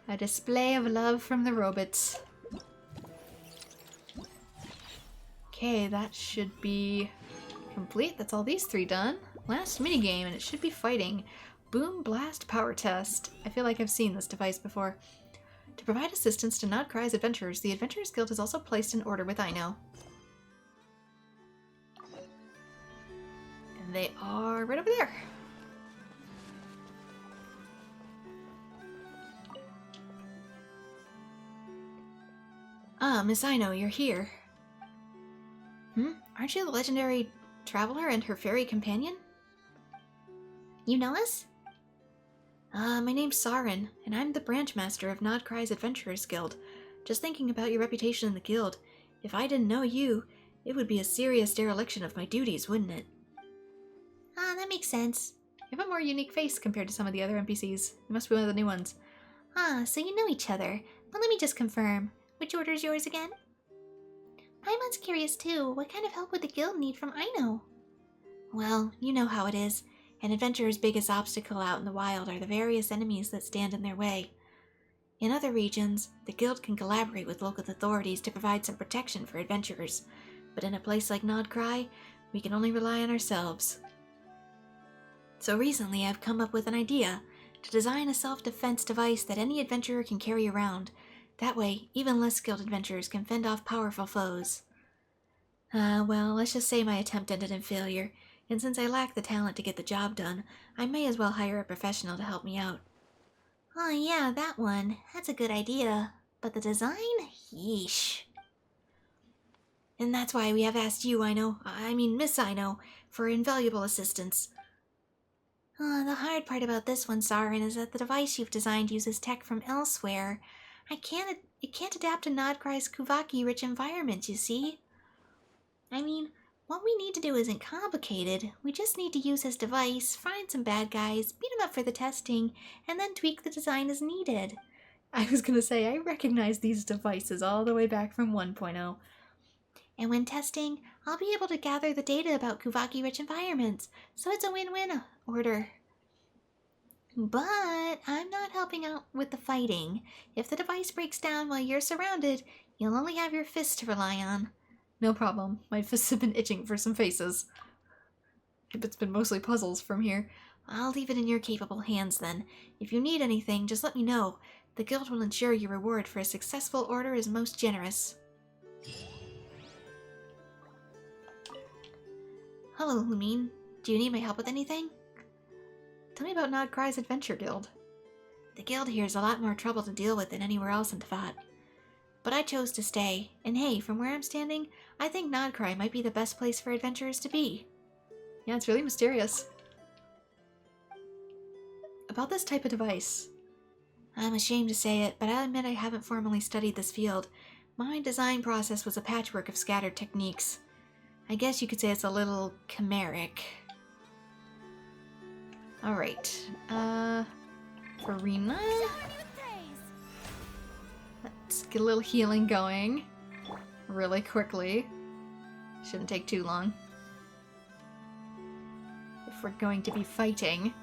A display of love from the robots. Okay, that should be complete. That's all these 3 done. Last minigame, and it should be fighting. Boom Blast Power Test. I feel like I've seen this device before. To provide assistance to nod-krai's adventurers, the Adventurers Guild has also placed an order with Aino. And they are right over there. Ah, Miss Aino, you're here. Aren't you the legendary traveler and her fairy companion? You know us? My name's Sarin, and I'm the branch master of nod-krai's Adventurers Guild. Just thinking about your reputation in the guild. If I didn't know you, it would be a serious dereliction of my duties, wouldn't it? Ah, that makes sense. You have a more unique face compared to some of the other NPCs. You must be one of the new ones. Ah, so you know each other. But let me just confirm. Which order is yours again? Paimon's curious too. What kind of help would the guild need from Aino? Well, you know how it is. An adventurer's biggest obstacle out in the wild are the various enemies that stand in their way. In other regions, the guild can collaborate with local authorities to provide some protection for adventurers, but in a place like nod-krai, we can only rely on ourselves. So recently I've come up with an idea to design a self-defense device that any adventurer can carry around. That way, even less skilled adventurers can fend off powerful foes. Well, let's just say my attempt ended in failure. And since I lack the talent to get the job done, I may as well hire a professional to help me out. Oh yeah, that one. That's a good idea. But the design? Yeesh. And that's why we have asked you, Miss Ino, for invaluable assistance. The hard part about this one, Sarin, is that the device you've designed uses tech from elsewhere. It can't adapt to nod-krai's Kuvaki-rich environment, you see? What we need to do isn't complicated. We just need to use his device, find some bad guys, beat him up for the testing, and then tweak the design as needed. I was gonna say, I recognize these devices all the way back from 1.0. And when testing, I'll be able to gather the data about Kuvaki-rich environments, so it's a win-win order. But I'm not helping out with the fighting. If the device breaks down while you're surrounded, you'll only have your fists to rely on. No problem. My fists have been itching for some faces. It's been mostly puzzles from here. I'll leave it in your capable hands then. If you need anything, just let me know. The guild will ensure your reward for a successful order is most generous. Hello, Lumine. Do you need my help with anything? Tell me about nod-krai's Adventure Guild. The guild here is a lot more trouble to deal with than anywhere else in Teyvat. But I chose to stay, and hey, from where I'm standing, I think nod-krai might be the best place for adventurers to be. Yeah, it's really mysterious. About this type of device. I'm ashamed to say it, but I'll admit I haven't formally studied this field. My design process was a patchwork of scattered techniques. I guess you could say it's a little chimeric. Alright, Farina? Let's get a little healing going. Really quickly. Shouldn't take too long. If we're going to be fighting.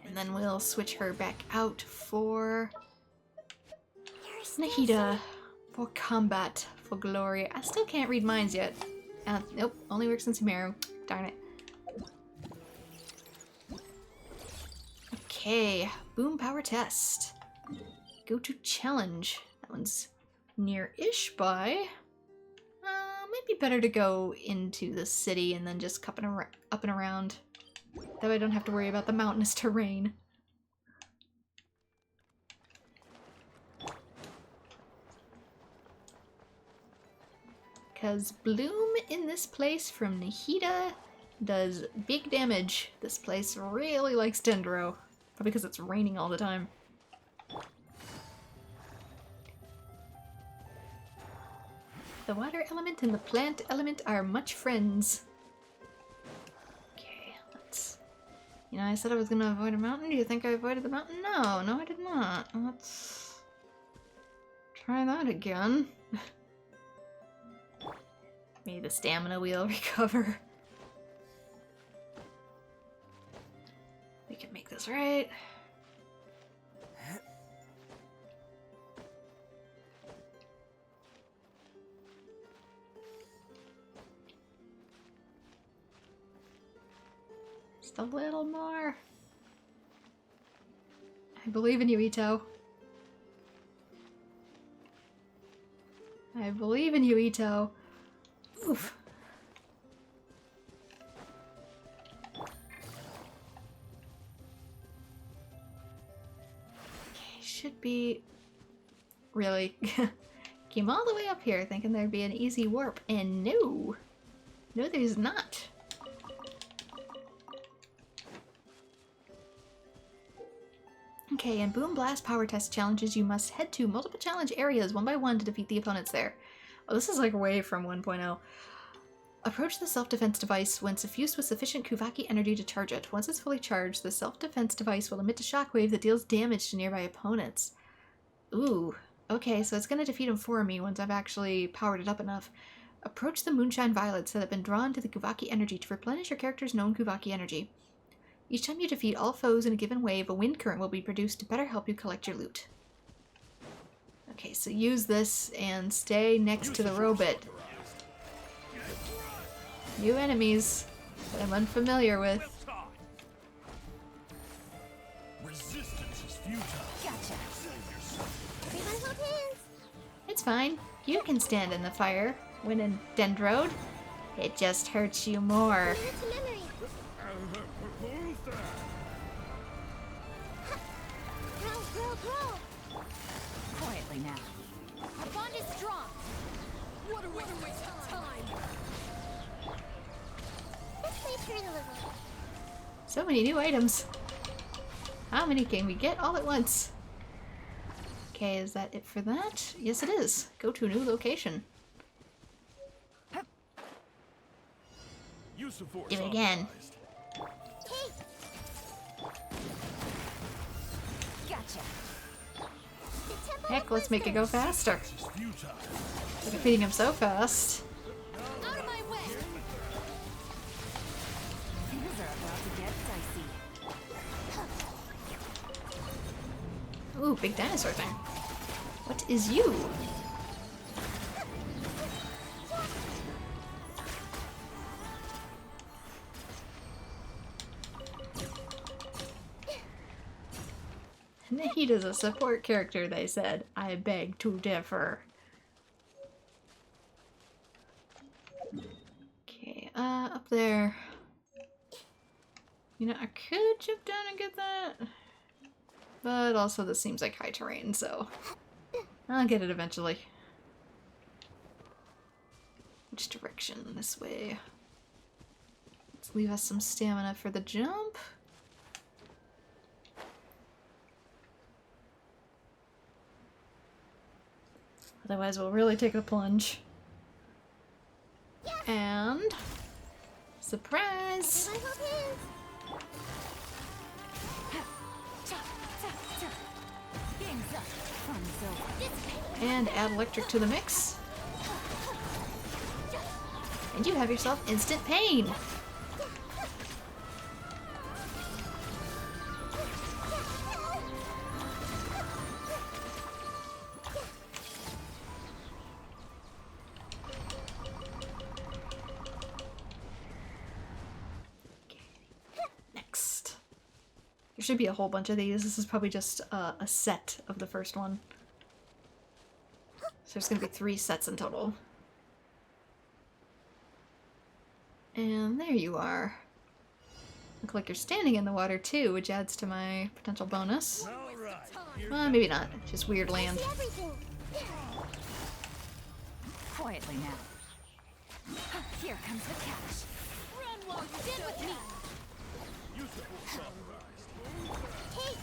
And then we'll switch her back out for Nahida. For combat. For glory. I still can't read minds yet. Nope, only works in Sumeru. Darn it. Okay, Bwoooom power test. Go to challenge. That one's near-ish by. Might be better to go into the city and then just up and around. That way I don't have to worry about the mountainous terrain. Because Bloom in this place from Nahida does big damage. This place really likes Dendro. Probably because it's raining all the time. The water element and the plant element are much friends. Okay, let's... I said I was gonna avoid a mountain. Do you think I avoided the mountain? No, I did not. Let's try that again. Maybe the stamina wheel recover. We can make this right. Just a little more. I believe in you, Ito. I believe in you, Ito. Oof. Okay, should be... Really? Came all the way up here thinking there'd be an easy warp, and no! No, there's not. Okay, in Bwoooom Blast Power Test challenges, you must head to multiple challenge areas one by one to defeat the opponents there. Oh, this is like way from 1.0. Approach the self-defense device when suffused with sufficient Kuvaki energy to charge it. Once it's fully charged, the self-defense device will emit a shockwave that deals damage to nearby opponents. Ooh. Okay, so it's gonna defeat them for me once I've actually powered it up enough. Approach the Moonshine Violets that have been drawn to the Kuvaki energy to replenish your character's known Kuvaki energy. Each time you defeat all foes in a given wave, a wind current will be produced to better help you collect your loot. Okay, so use this and stay next to the robot. New enemies that I'm unfamiliar with. Resistance is futile. Gotcha. Everyone hold hands. It's fine. You can stand in the fire. When in Dendrode, it just hurts you more. It's a memory. Grow. Quietly now. Our bond is strong. What a waste of time. Let's play through the level. So many new items. How many can we get all at once? Okay, is that it for that? Yes, it is. Go to a new location. Use of force Do it again. authorized. Hey, Gotcha. the temple Heck, of let's make it go whispers. faster. This is futile. We're defeating him so fast. Out of my way. Things are about to get dicey. Ooh, big dinosaur thing. What is you? Nahid is a support character, they said. I beg to differ. Okay, up there. You know, I could jump down and get that. But also this seems like high terrain, so I'll get it eventually. Which direction? This way. Let's leave us some stamina for the jump. Otherwise we'll really take the plunge. And surprise! Everyone hold hands. Game's up. Fun's over. And add electric to the mix. And you have yourself instant pain! Next. There should be a whole bunch of these. This is probably just a set of the first one. So there's gonna be 3 sets in total. And there you are. Look like you're standing in the water too, which adds to my potential bonus. All right. Here Well, maybe not. Just weird land. See everything. Quietly now. Here comes the catch. Run while you stand with me. use of force authorized. Hey.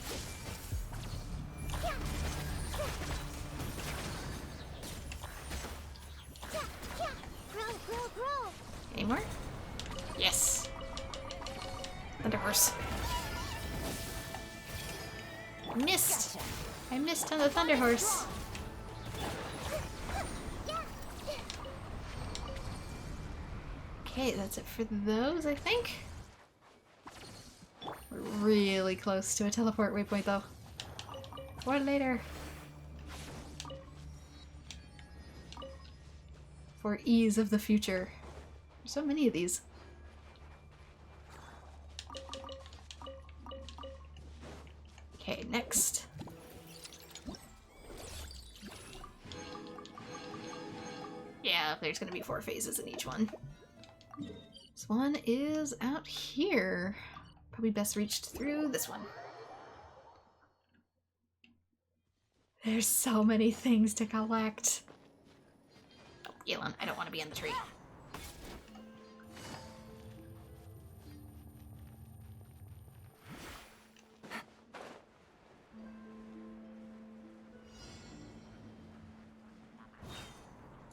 Grow. Any more? Yes! Thunder Horse. Missed! I missed on the Thunder Horse. Okay, that's it for those, I think. We're really close to a teleport waypoint, though. Or later. For ease of the future. There's so many of these. Okay, next. Yeah, there's gonna be 4 phases in each one. This one is out here. Probably best reached through this one. There's so many things to collect. Oh, Elon, I don't want to be in the tree.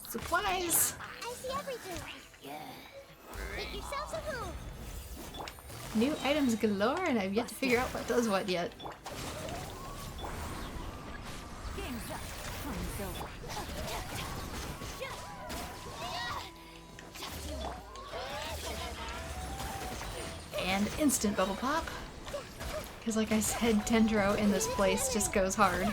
Supplies! I see everything. Make yourselves a home. New items galore, and I've yet to figure out what does what yet. Game's up. Fun's over. And instant bubble pop. Because like I said, Dendro in this place just goes hard.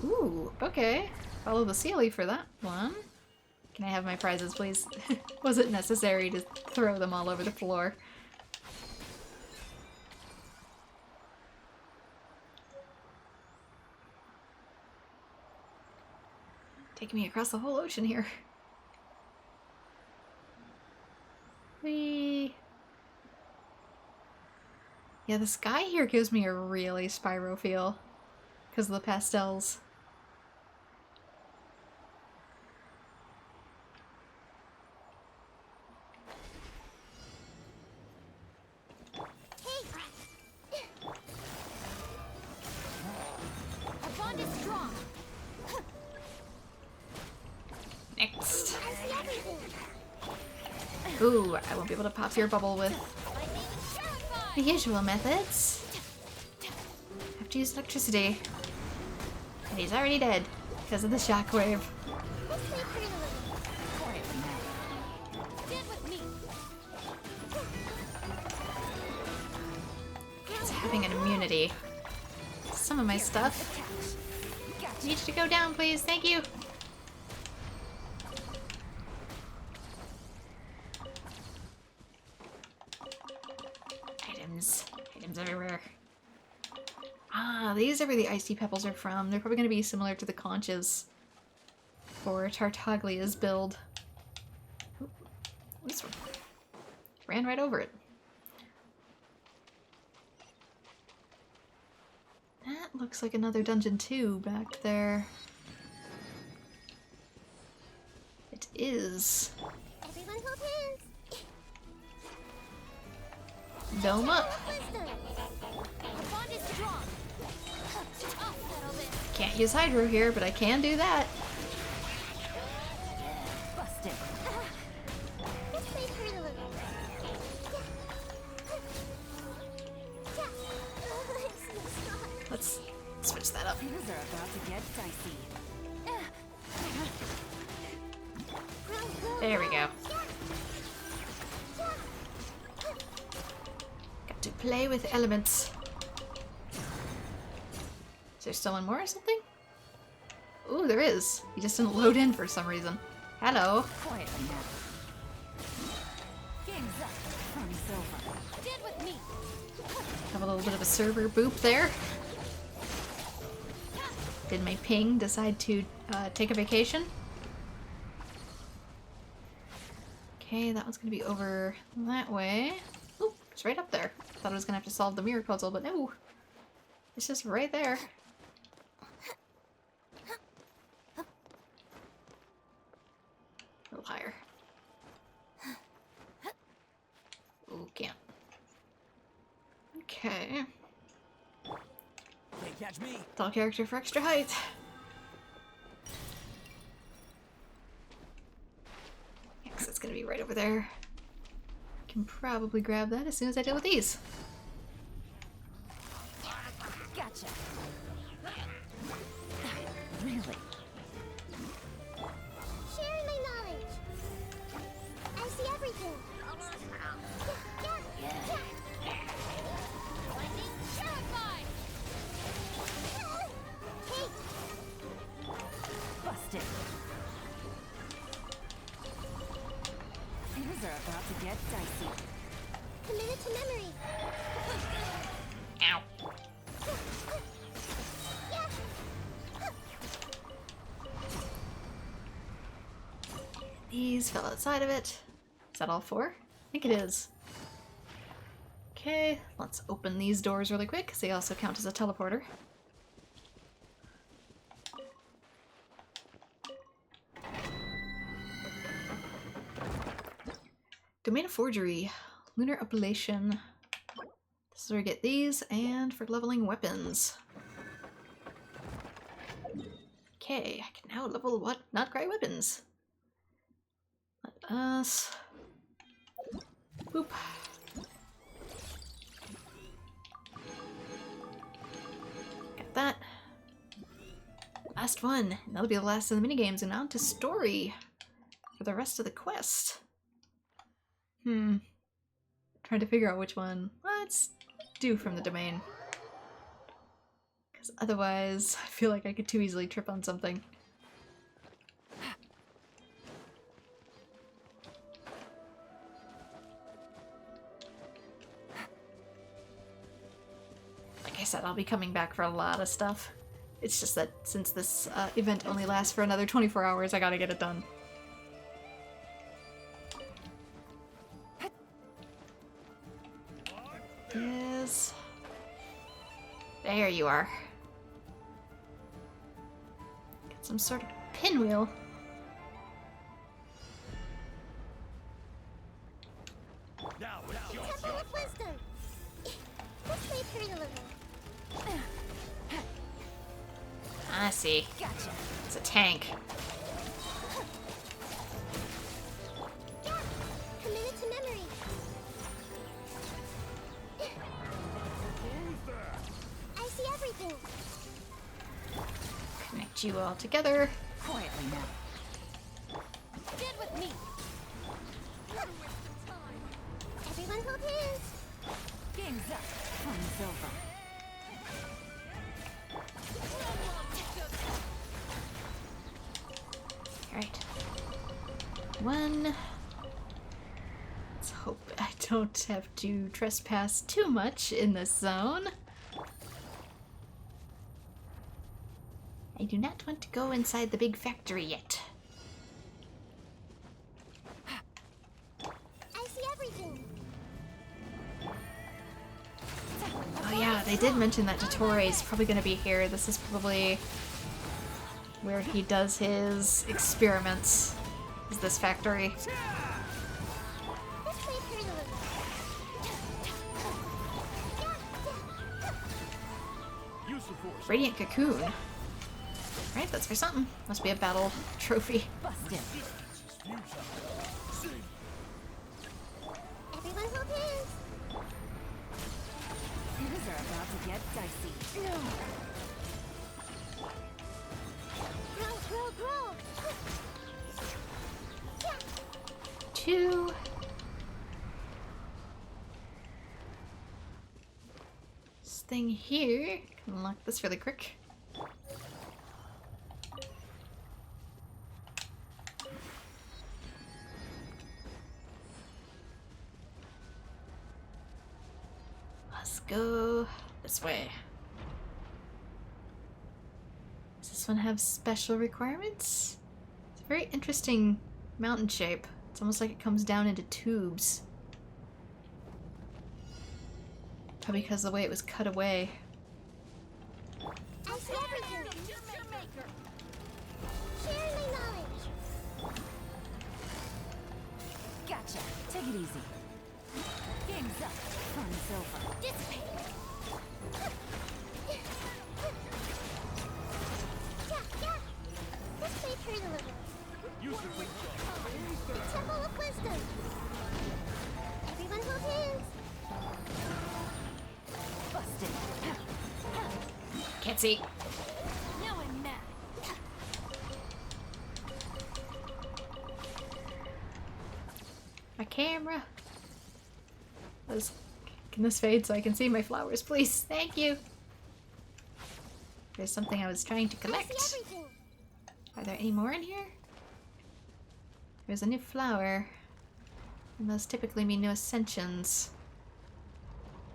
Ooh, okay. Follow the Sealy for that one. Can I have my prizes, please? Was it necessary to throw them all over the floor? Taking me across the whole ocean here. Whee! Yeah, the sky here gives me a really Spyro feel because of the pastels. Our bond is strong. Next. I see everything. Ooh, I won't be able to pop your bubble with Lightning terrified. the usual methods. Have to use electricity. And he's already dead because of the shockwave. Let's play pretty little. Quietly now. Get with me. It's having an immunity. Some of my stuff. Need you to go down, please. Thank you. Items. Items everywhere. Ah, these are where the icy pebbles are from. They're probably going to be similar to the conches for Tartaglia's build. Ooh, this one. Ran right over it. That looks like another dungeon too back there. It is. Everyone hold hands. Dome up. Wisdom. Our bond is strong. Oh, that'll be. Can't use Hydro here, but I can do that. Busted. Let's play pretty little. Let's switch that up. Things are about to get dicey. There we go. Got to play with elements. Is there still one more or something? Ooh, there is. He just didn't load in for some reason. Hello. Quietly now. Game's up. Fun over. Get with me. Have a little bit of a server boop there. Did my ping decide to take a vacation? Okay, that one's gonna be over that way. Oop, it's right up there. Thought I was gonna have to solve the mirror puzzle, but no. It's just right there. A little higher. Ooh, can't. Okay. Can't catch me. Tall character for extra height. Yes, it's gonna be right over there. Can probably grab that as soon as I deal with these. Gotcha. Really? Sharing my knowledge. I see everything. Lightning terrified. Hey, Busted. Things are about to get dicey. committed to memory. Ow. These fell outside of it. Is that all four? I think it is. Okay, let's open these doors really quick because they also count as a teleporter. Domain of Forgery, Lunar Appellation. This is where I get these, and for leveling weapons. Okay, I can now level what? nod-krai weapons. Let us... Boop. Got that. Last one. That'll be the last of the minigames, and on to story for the rest of the quest. Trying to figure out which one. Let's do from the domain. Because otherwise, I feel like I could too easily trip on something. Like I said, I'll be coming back for a lot of stuff. It's just that since this event only lasts for another 24 hours, I gotta get it done. Yes. There you are. Get some sort of pinwheel. Now it's yours. Temple of Wisdom. This may hurt a little. I see. Gotcha. It's a tank. Yeah, committed to memory. Who's that? I see everything. Connect you all together. Quietly now. Get with me. Everyone hold hands. Game's up. Fun's over. Alright. One. Let's hope I don't have to trespass too much in this zone. I do not want to go inside the big factory yet. I see everything. Oh yeah, they did mention that Dottore is probably going to be here. This is probably where he does his experiments, is this factory. This may hurt a little. Use the force. Radiant Cocoon. Right, that's for something. Must be a battle trophy. Busted. Everyone hold hands. Things are about to get dicey. Grow. Two. This thing here. Can unlock this really quick. Let's go this way. Does this one have special requirements? It's a very interesting mountain shape. It's almost like it comes down into tubes. Probably because of the way it was cut away. I see everything. Share my knowledge. Gotcha. Take it easy. Game's up. Fun's over. Dissipate. Yeah. This may hurt a little. Use the quick The Temple of Wisdom. Everyone hold hands. Busted. Can't see. Now I'm mad. My camera. Can this fade so I can see my flowers, please? Thank you. There's something I was trying to I collect. see everything. Are there any more in here? There's a new flower. And those typically mean new ascensions.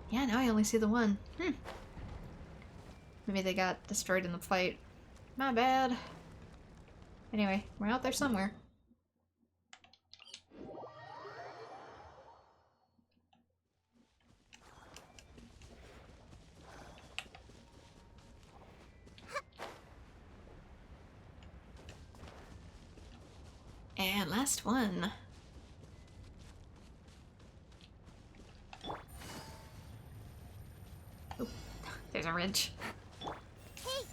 Yeah, now I only see the one. Maybe they got destroyed in the fight. My bad. Anyway, we're out there somewhere. And last one. Oh, there's a ridge. Hey,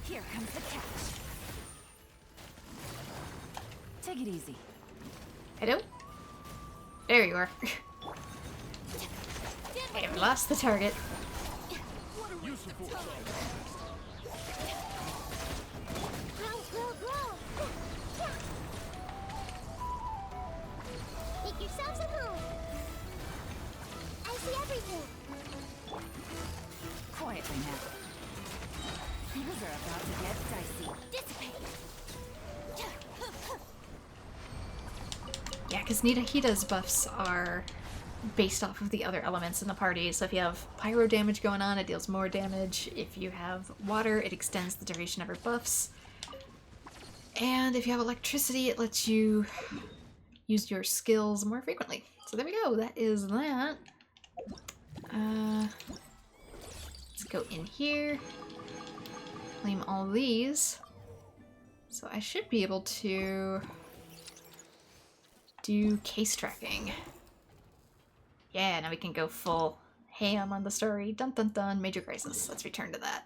Here comes the catch. Take it easy. Hello? There you are. I have lost the target. Use the force. grow. Make yourselves at home. I see everything. Quietly now. Things are about to get dicey. Dissipate. Yeah, because Nidahita's buffs are based off of the other elements in the party. So if you have pyro damage going on, it deals more damage. If you have water, it extends the duration of your buffs. And if you have electricity, it lets you use your skills more frequently. So there we go, that is that. Let's go in here, claim all these. So I should be able to do case tracking. Yeah, now we can go full ham on the story. Dun dun dun, major crisis. Let's return to that.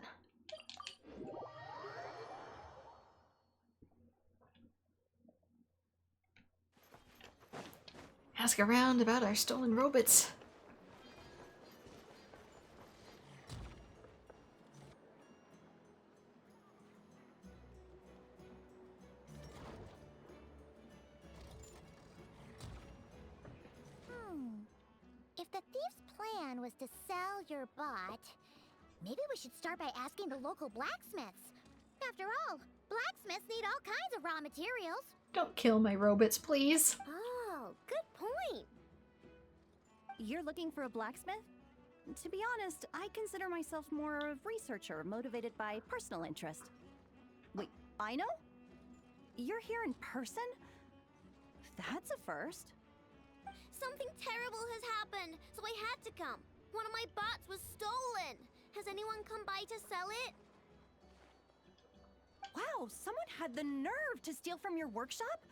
Ask around about our stolen robots. If the thief's plan was to sell your bot, maybe we should start by asking the local blacksmiths. After all, blacksmiths need all kinds of raw materials. Don't kill my robots, please. Oh, good point. You're looking for a blacksmith? To be honest, I consider myself more a researcher motivated by personal interest. Wait, I know? You're here in person? That's a first. Something terrible has happened, so I had to come. One of my bots was stolen. Has anyone come by to sell it? Wow, someone had the nerve to steal from your workshop?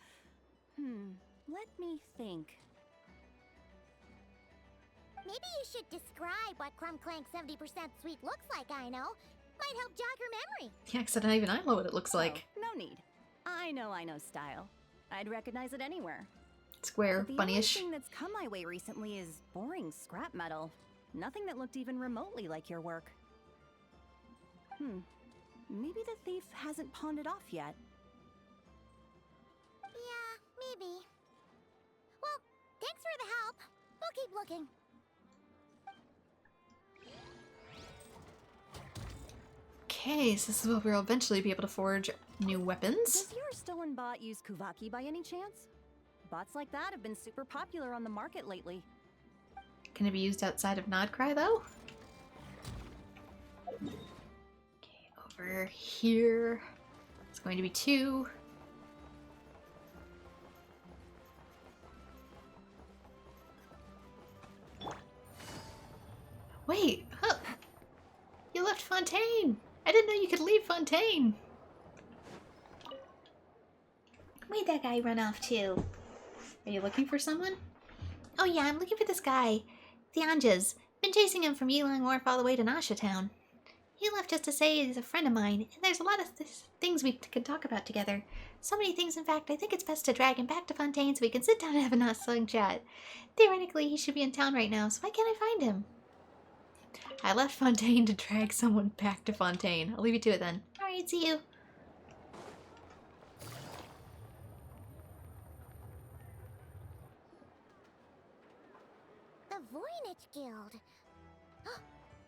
Let me think. Maybe you should describe what Clink Clank 70% sweet looks like, I know. Might help jog your memory. Yeah, because I don't even know what it looks like. Oh, no need. I know style. I'd recognize it anywhere. Square, The bunnyish. only thing that's come my way recently is boring scrap metal. Nothing that looked even remotely like your work. Maybe the thief hasn't pawned it off yet. Yeah, maybe. Well, thanks for the help. We'll keep looking. Okay, so this is where we'll eventually be able to forge new weapons. Does your stolen bot use Kuvaki by any chance? Bots like that have been super popular on the market lately. Can it be used outside of nod-krai, though? Okay, over here. It's going to be 2. Wait, huh. You left Fontaine! I didn't know you could leave Fontaine! Where'd that guy run off to? Are you looking for someone? Oh yeah, I'm looking for this guy. The Anjas. Been chasing him from Yilang Wharf all the way to Nasha Town. He left just to say he's a friend of mine, and there's a lot of things we could talk about together. So many things, in fact, I think it's best to drag him back to Fontaine so we can sit down and have a nice long chat. Theoretically, he should be in town right now, so why can't I find him? I left Fontaine to drag someone back to Fontaine. I'll leave you to it then. Alright, see you. The Voynich Guild.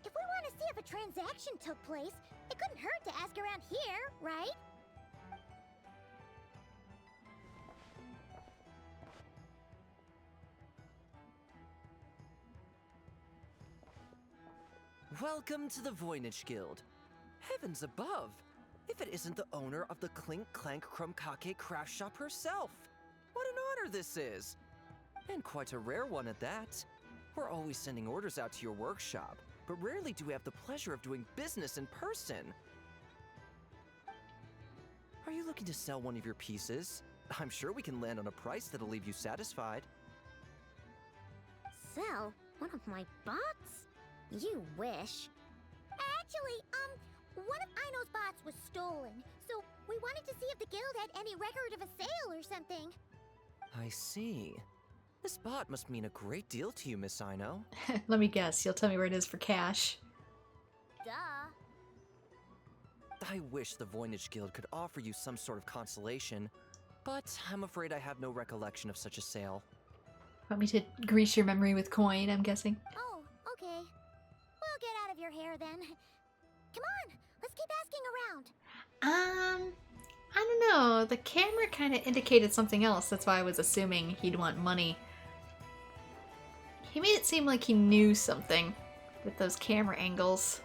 If we want to see if a transaction took place, it couldn't hurt to ask around here, right? Welcome to the Voynich Guild. Heavens above! If it isn't the owner of the Clink Clank Krumkake craft shop herself! What an honor this is! And quite a rare one at that. We're always sending orders out to your workshop, but rarely do we have the pleasure of doing business in person. Are you looking to sell one of your pieces? I'm sure we can land on a price that'll leave you satisfied. Sell one of my bots? You wish. Actually, one of Aino's bots was stolen, so we wanted to see if the guild had any record of a sale or something. I see. This bot must mean a great deal to you, Miss Aino. Let me guess, you'll tell me where it is for cash. Duh. I wish the Voynich Guild could offer you some sort of consolation, but I'm afraid I have no recollection of such a sale. Want me to grease your memory with coin, I'm guessing? Oh, okay. We'll get out of your hair then. Come on, let's keep asking around. I don't know. The camera kind of indicated something else. That's why I was assuming he'd want money. He made it seem like he knew something with those camera angles.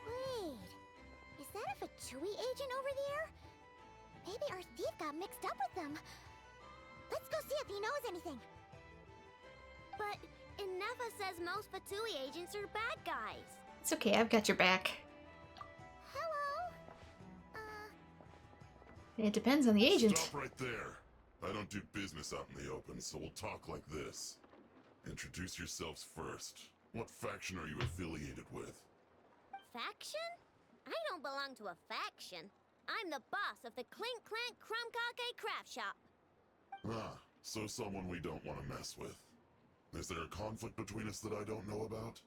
Wait, is that a Fatui agent over there? Maybe our thief got mixed up with them. Let's go see if he knows anything. But Inefa says most Fatui agents are bad guys. It's okay, I've got your back. Hello? It depends on the agent. Stop right there. I don't do business out in the open, so we'll talk like this. Introduce yourselves first. What faction are you affiliated with? Faction? I don't belong to a faction. I'm the boss of the Clink Clank craft shop. Ah, so someone we don't want to mess with. Is there a conflict between us that I don't know about?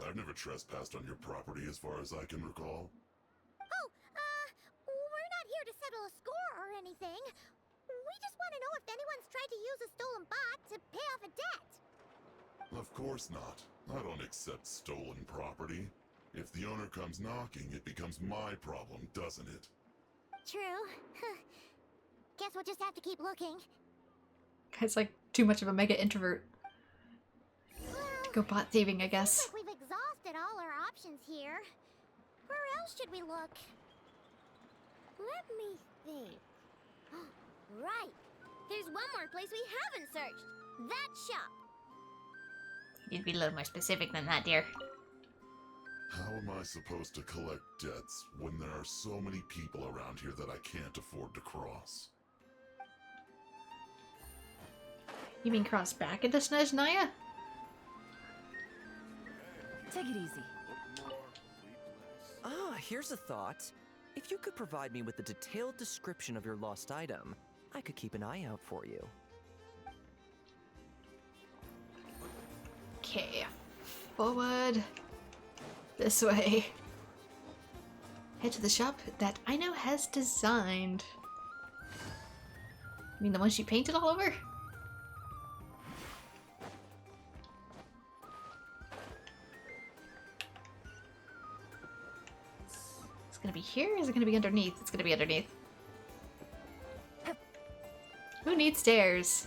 I've never trespassed on your property as far as I can recall. Oh, we're not here to settle a score or anything. We just want to know if anyone's tried to use a stolen bot to pay off a debt. Of course not. I don't accept stolen property. If the owner comes knocking, it becomes my problem, doesn't it? True. Guess we'll just have to keep looking. Guy's like too much of a mega introvert Well, to go bot thieving, I guess. seems like we've exhausted all our options here. Where else should we look? Let me think. Right. There's one more place we haven't searched. That shop. You'd be a little more specific than that, dear. How am I supposed to collect debts when there are so many people around here that I can't afford to cross? You mean cross back into Snezhnaya? Take it easy. Ah, here's a thought. If you could provide me with a detailed description of your lost item, I could keep an eye out for you. Okay. Forward. This way. Head to the shop that I know has designed. You mean the one she painted all over? It's gonna be here or is it gonna be underneath? It's gonna be underneath. Who needs stairs?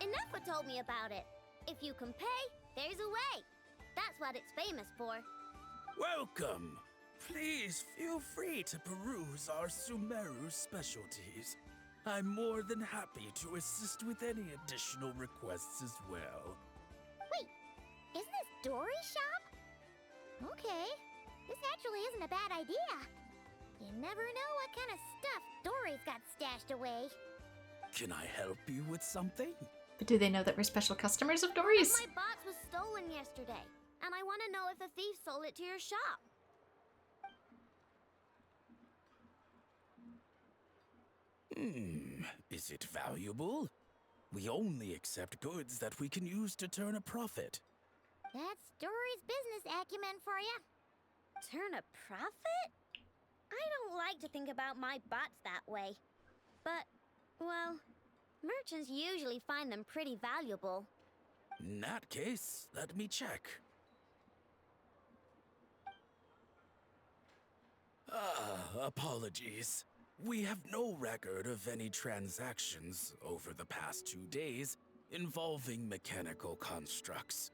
Inefa told me about it. If you can pay, there's a way. That's what it's famous for. Welcome. Please feel free to peruse our Sumeru specialties. I'm more than happy to assist with any additional requests as well. Wait, isn't this Dory's shop? Okay, this actually isn't a bad idea. You never know what kind of stuff Dory's got stashed away. Can I help you with something? But do they know that we're special customers of Dory's? My box was stolen yesterday, and I want to know if the thief sold it to your shop. Is it valuable? We only accept goods that we can use to turn a profit. That's Dory's business acumen for you. Turn a profit? I don't like to think about my bots that way. But, well, merchants usually find them pretty valuable. In that case, let me check. Apologies. We have no record of any transactions over the past 2 days involving mechanical constructs.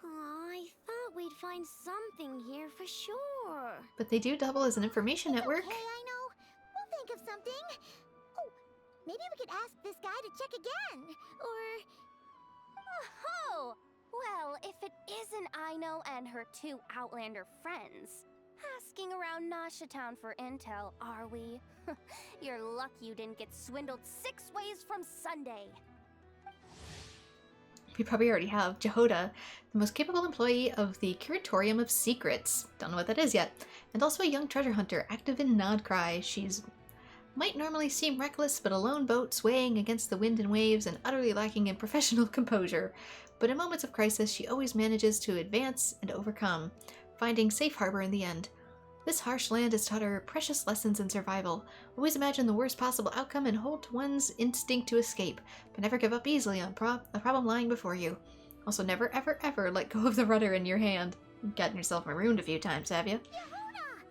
I thought we'd find something here for sure. But they do double as an information network. Okay, I know. We'll think of something. Oh, maybe we could ask this guy to check again. Or... Oh! Well, if it isn't Aino and her 2 Outlander friends, asking around Nasha Town for intel, are we? You're lucky you didn't get swindled 6 ways from Sunday. We probably already have Jehoda, the most capable employee of the Curatorium of Secrets. Don't know what that is yet. And also a young treasure hunter, active in nod-krai. She's might normally seem reckless, but a lone boat swaying against the wind and waves and utterly lacking in professional composure. But in moments of crisis, she always manages to advance and overcome, finding safe harbor in the end. This harsh land has taught her precious lessons in survival. Always imagine the worst possible outcome and hold to one's instinct to escape, but never give up easily on a problem lying before you. Also, never ever ever let go of the rudder in your hand. Gotten yourself marooned a few times, have you? Yehuda!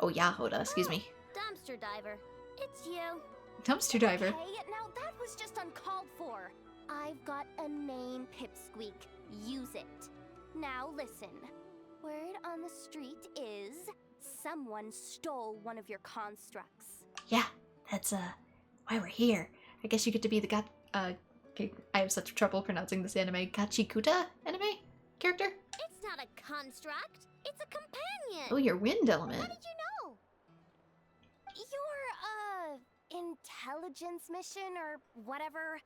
Oh, Yahoda, excuse me. Dumpster diver. It's you. Dumpster diver. Okay, now that was just uncalled for. I've got a name, Pipsqueak. Use it. Now listen. Word on the street is someone stole one of your constructs. Yeah, that's why we're here. I guess you get to be the okay, I have such trouble pronouncing this anime. Gachikuta anime character? It's not a construct. It's a companion. Oh, your wind element. How did you know? Your, intelligence mission or whatever?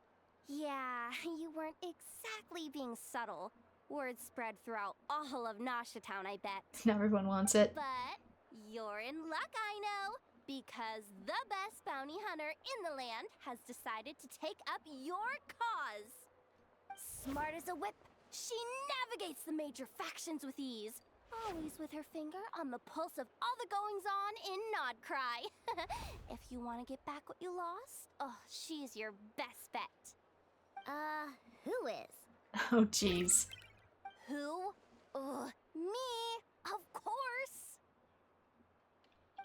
Yeah, you weren't exactly being subtle. Word spread throughout all of Nasha Town, I bet. Now everyone wants it. But you're in luck, I know, because the best bounty hunter in the land has decided to take up your cause. Smart as a whip, she navigates the major factions with ease, always with her finger on the pulse of all the goings-on in nod-krai. If you want to get back what you lost, oh, she's your best bet. Who is? Oh, jeez. Who? Me, of course.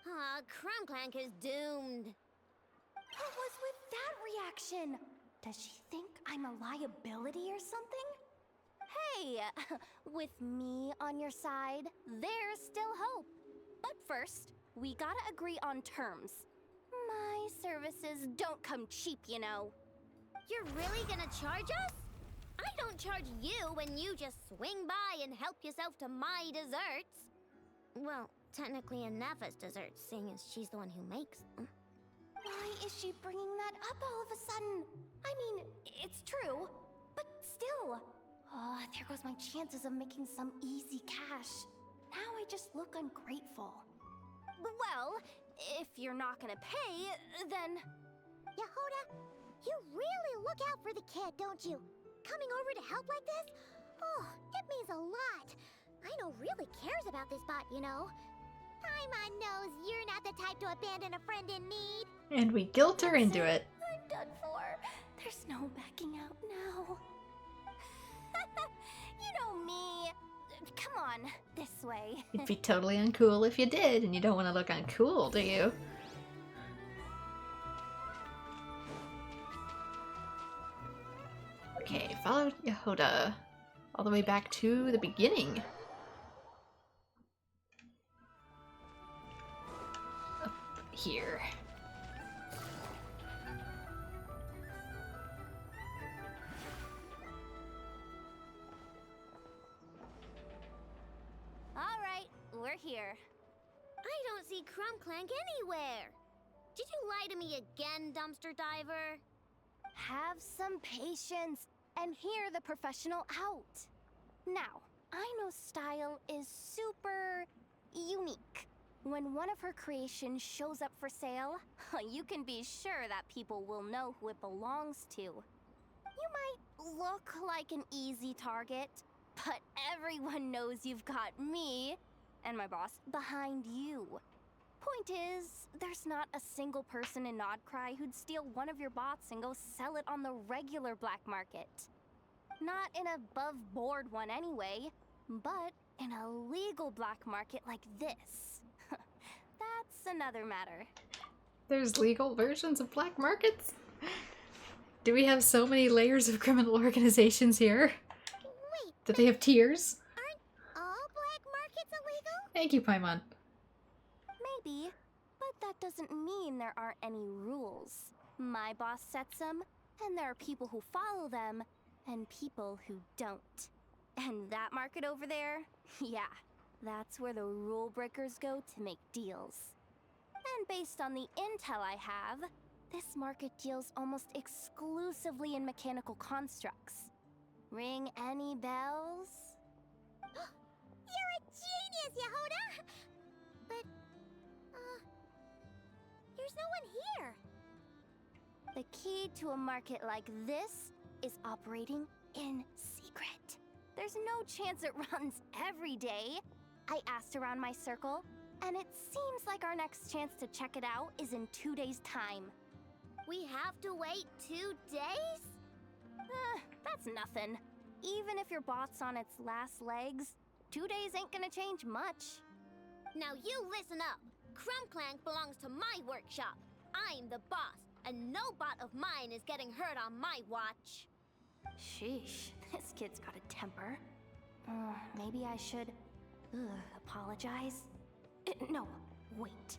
Clink Clank is doomed. What was with that reaction? Does she think I'm a liability or something? Hey, with me on your side, there's still hope. But first, we gotta agree on terms. My services don't come cheap, you know. You're really gonna charge us? I don't charge you when you just swing by and help yourself to my desserts. Well, technically Anafa's desserts, seeing as she's the one who makes them. Why is she bringing that up all of a sudden? I mean, it's true, but still. Oh, there goes my chances of making some easy cash. Now I just look ungrateful. Well, if you're not gonna pay, then... Yehuda, you really look out for the kid, don't you? Coming over to help like this? Oh, it means a lot. Aino really cares about this bot, you know. Paimon knows you're not the type to abandon a friend in need. And we guilt her into it. I'm done for. There's no backing out now. You know me. Come on, this way. It'd be totally uncool if you did, and you don't want to look uncool, do you? Okay, follow Yehuda all the way back to the beginning. Up here. All right, we're here. I don't see Clink Clank anywhere. Did you lie to me again, dumpster diver? Have some patience and hear the professional out. Now, Aino's style is super unique. When one of her creations shows up for sale, you can be sure that people will know who it belongs to. You might look like an easy target, but everyone knows you've got me and my boss behind you. Point is, there's not a single person in nod-krai who'd steal one of your bots and go sell it on the regular black market. Not an above-board one anyway, but in a legal black market like this. That's another matter. There's legal versions of black markets? Do we have so many layers of criminal organizations here? Wait, Do they have tiers? aren't all black markets illegal? Thank you, Paimon. Maybe, but that doesn't mean there aren't any rules. My boss sets them, and there are people who follow them, and people who don't. And that market over there, yeah, that's where the rule breakers go to make deals. And based on the intel I have, this market deals almost exclusively in mechanical constructs. Ring any bells? You're a genius, Yehuda! But, there's no one here. The key to a market like this is operating in secret. There's no chance it runs every day. I asked around my circle, and it seems like our next chance to check it out is in 2 days' time. We have to wait 2 days? That's nothing. Even if your bot's on its last legs, 2 days ain't gonna change much. Now you listen up. Clink Clank belongs to my workshop. I'm the boss, and no bot of mine is getting hurt on my watch. Sheesh, this kid's got a temper. Maybe I should apologize. No, wait.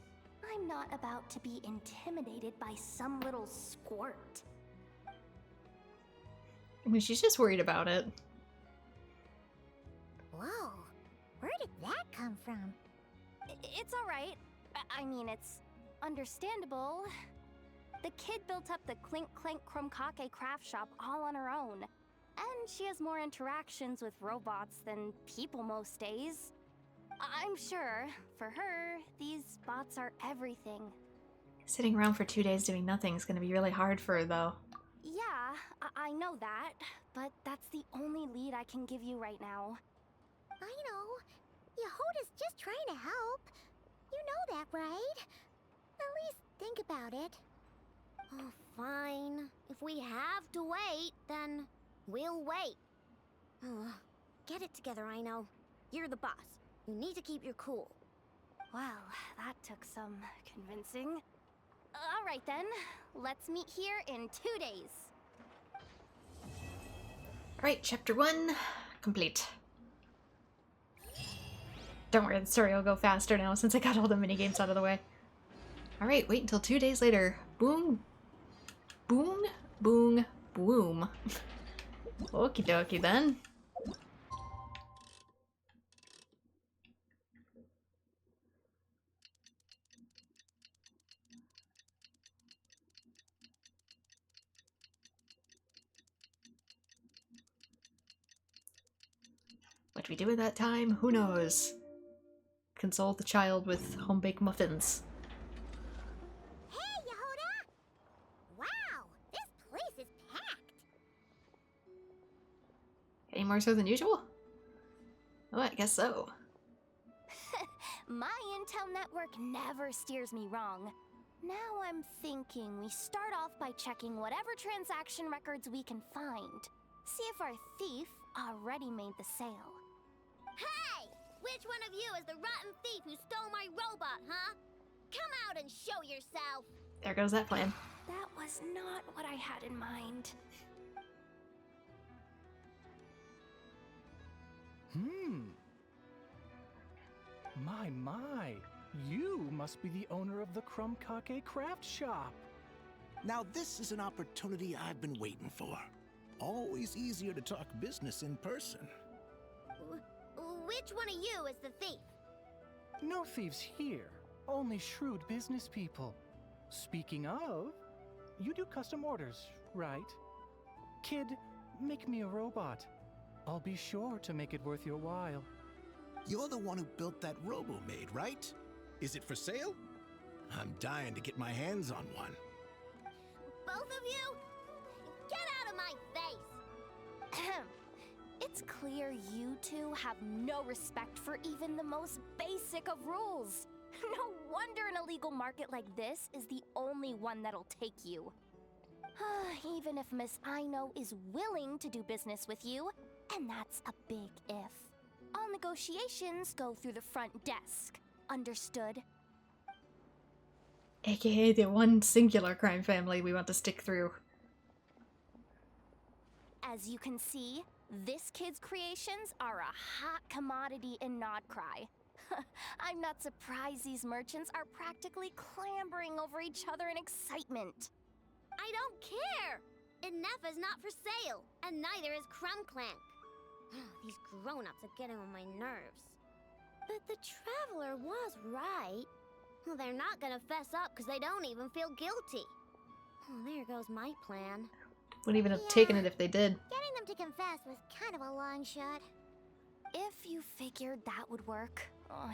I'm not about to be intimidated by some little squirt. I mean, she's just worried about it. Whoa, where did that come from? It's alright. I mean, it's understandable. The kid built up the Clink Clank craft shop all on her own. And she has more interactions with robots than people most days. I'm sure, for her, these bots are everything. Sitting around for 2 days doing nothing is going to be really hard for her, though. Yeah, I know that, but that's the only lead I can give you right now. I know. Yehoda's just trying to help. You know that, right? At least think about it. Oh, fine. If we have to wait, then we'll wait. Oh, get it together, I know. You're the boss. You need to keep your cool. Well, that took some convincing. All right then, let's meet here in 2 days. Alright, chapter 1 complete. Don't worry, the story will go faster now since I got all the minigames out of the way. Alright, wait until 2 days later. Boom. Boong. Boong. Bwoooom. Okie dokie then. What we do at that time, who knows? Console the child with home-baked muffins. Hey, Yehoda! Wow, this place is packed. Any more so than usual? Oh, I guess so. My intel network never steers me wrong. Now I'm thinking we start off by checking whatever transaction records we can find. See if our thief already made the sale. Hey! Which one of you is the rotten thief who stole my robot, huh? Come out and show yourself! There goes that plan. That was not what I had in mind. My. You must be the owner of the Clink craft shop. Now this is an opportunity I've been waiting for. Always easier to talk business in person. Which one of you is the thief? No thieves here, only shrewd business people. Speaking of, you do custom orders, right? Kid, make me a robot. I'll be sure to make it worth your while. You're the one who built that robo-maid, right? Is it for sale? I'm dying to get my hands on one. Both of you? Get out of my face! It's clear you two have no respect for even the most basic of rules. No wonder an illegal market like this is the only one that'll take you. Even if Miss Aino is willing to do business with you, and that's a big if. All negotiations go through the front desk. Understood? AKA the one singular crime family we want to stick through. As you can see, this kid's creations are a hot commodity in nod-krai. I'm not surprised these merchants are practically clambering over each other in excitement. I don't care! Enough is not for sale, and neither is Clink Clank. These grown-ups are getting on my nerves. But the traveler was right. Well, they're not gonna fess up because they don't even feel guilty. Oh, there goes my plan. Wouldn't even have taken it if they did. Getting them to confess was kind of a long shot. If you figured that would work,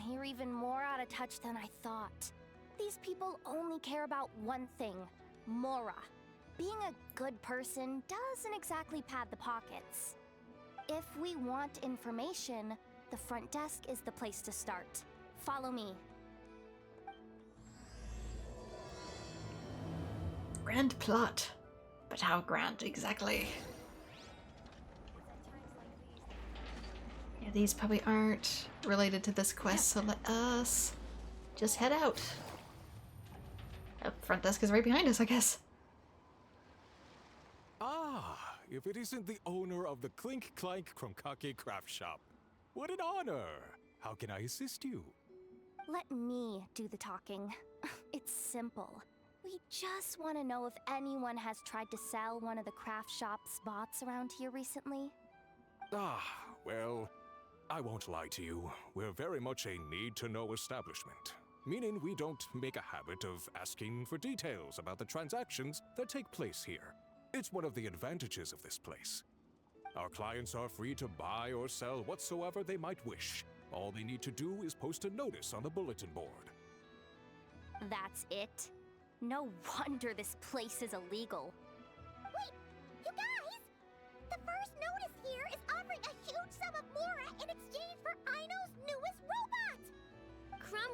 you're even more out of touch than I thought. These people only care about one thing, Mora. Being a good person doesn't exactly pad the pockets. If we want information, the front desk is the place to start. Follow me. Grand plot. But how grand exactly? Yeah, these probably aren't related to this quest, so let us just head out. Oh, front desk is right behind us, I guess. Ah, if it isn't the owner of the Clink Clank Chromkake craft shop. What an honor! How can I assist you? Let me do the talking. It's simple. We just want to know if anyone has tried to sell one of the craft shop spots around here recently. Ah, well, I won't lie to you. We're very much a need-to-know establishment. Meaning we don't make a habit of asking for details about the transactions that take place here. It's one of the advantages of this place. Our clients are free to buy or sell whatsoever they might wish. All they need to do is post a notice on the bulletin board. That's it? No wonder this place is illegal. Wait, you guys! The first notice here is offering a huge sum of Mora in exchange for Aino's newest robot!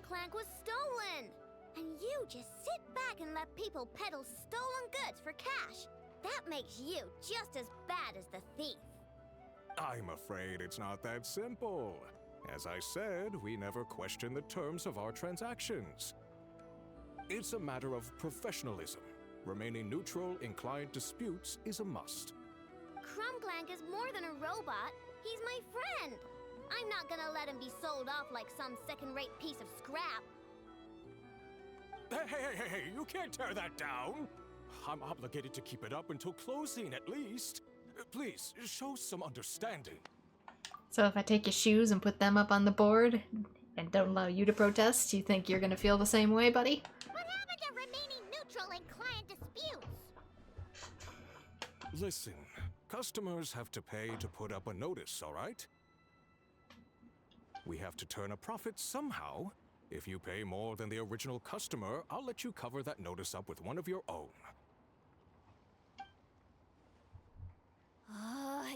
Clank was stolen! And you just sit back and let people peddle stolen goods for cash. That makes you just as bad as the thief. I'm afraid it's not that simple. As I said, we never question the terms of our transactions. It's a matter of professionalism. Remaining neutral in client disputes is a must. Clank is more than a robot. He's my friend. I'm not gonna let him be sold off like some second-rate piece of scrap. Hey, you can't tear that down! I'm obligated to keep it up until closing, at least. Please, show some understanding. So if I take your shoes and put them up on the board and don't allow you to protest, you think you're gonna feel the same way, buddy? What happened to remaining neutral in client disputes? Listen, customers have to pay to put up a notice, all right? We have to turn a profit somehow. If you pay more than the original customer, I'll let you cover that notice up with one of your own.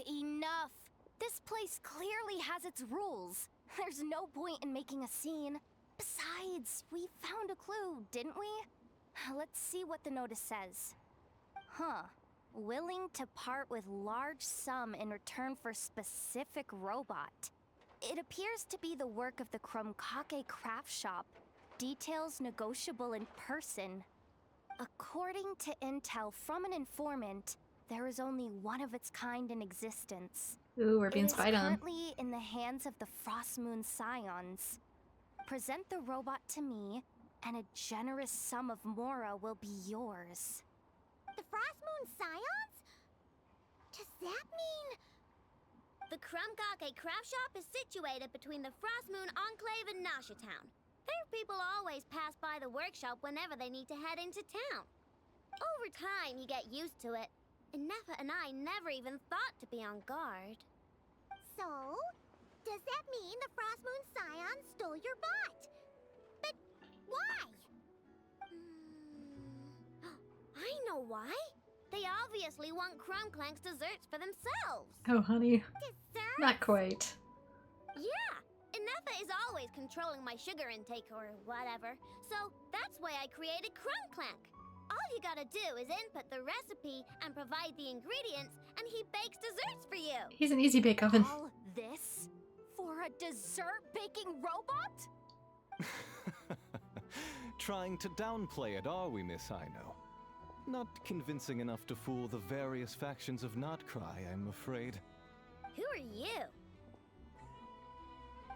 Enough! This place clearly has its rules. There's no point in making a scene. Besides, we found a clue, didn't we? Let's see what the notice says. Huh. Willing to part with large sum in return for specific robot. It appears to be the work of the Chromkake craft shop. Details negotiable in person. According to intel from an informant, there is only one of its kind in existence. Ooh, we're being spied on. It is currently in the hands of the Frost Moon Scions. Present the robot to me, and a generous sum of Mora will be yours. The Frost Moon Scions? Does that mean... The Chromkake craft shop is situated between the Frost Moon Enclave and Nasha Town. Their people always pass by the workshop whenever they need to head into town. Over time, you get used to it. And Nefa and I never even thought to be on guard. So, does that mean the Frost Moon Scion stole your bot? But why? I know why. They obviously want Clank's desserts for themselves. Oh, honey. Desserts? Not quite. Yeah, and Nefa is always controlling my sugar intake or whatever. So that's why I created Clank. All you gotta do is input the recipe and provide the ingredients, and he bakes desserts for you. He's an easy bake oven. All this for a dessert baking robot? Trying to downplay it, are we, Miss Aino? Not convincing enough to fool the various factions of nod-krai, I'm afraid. Who are you?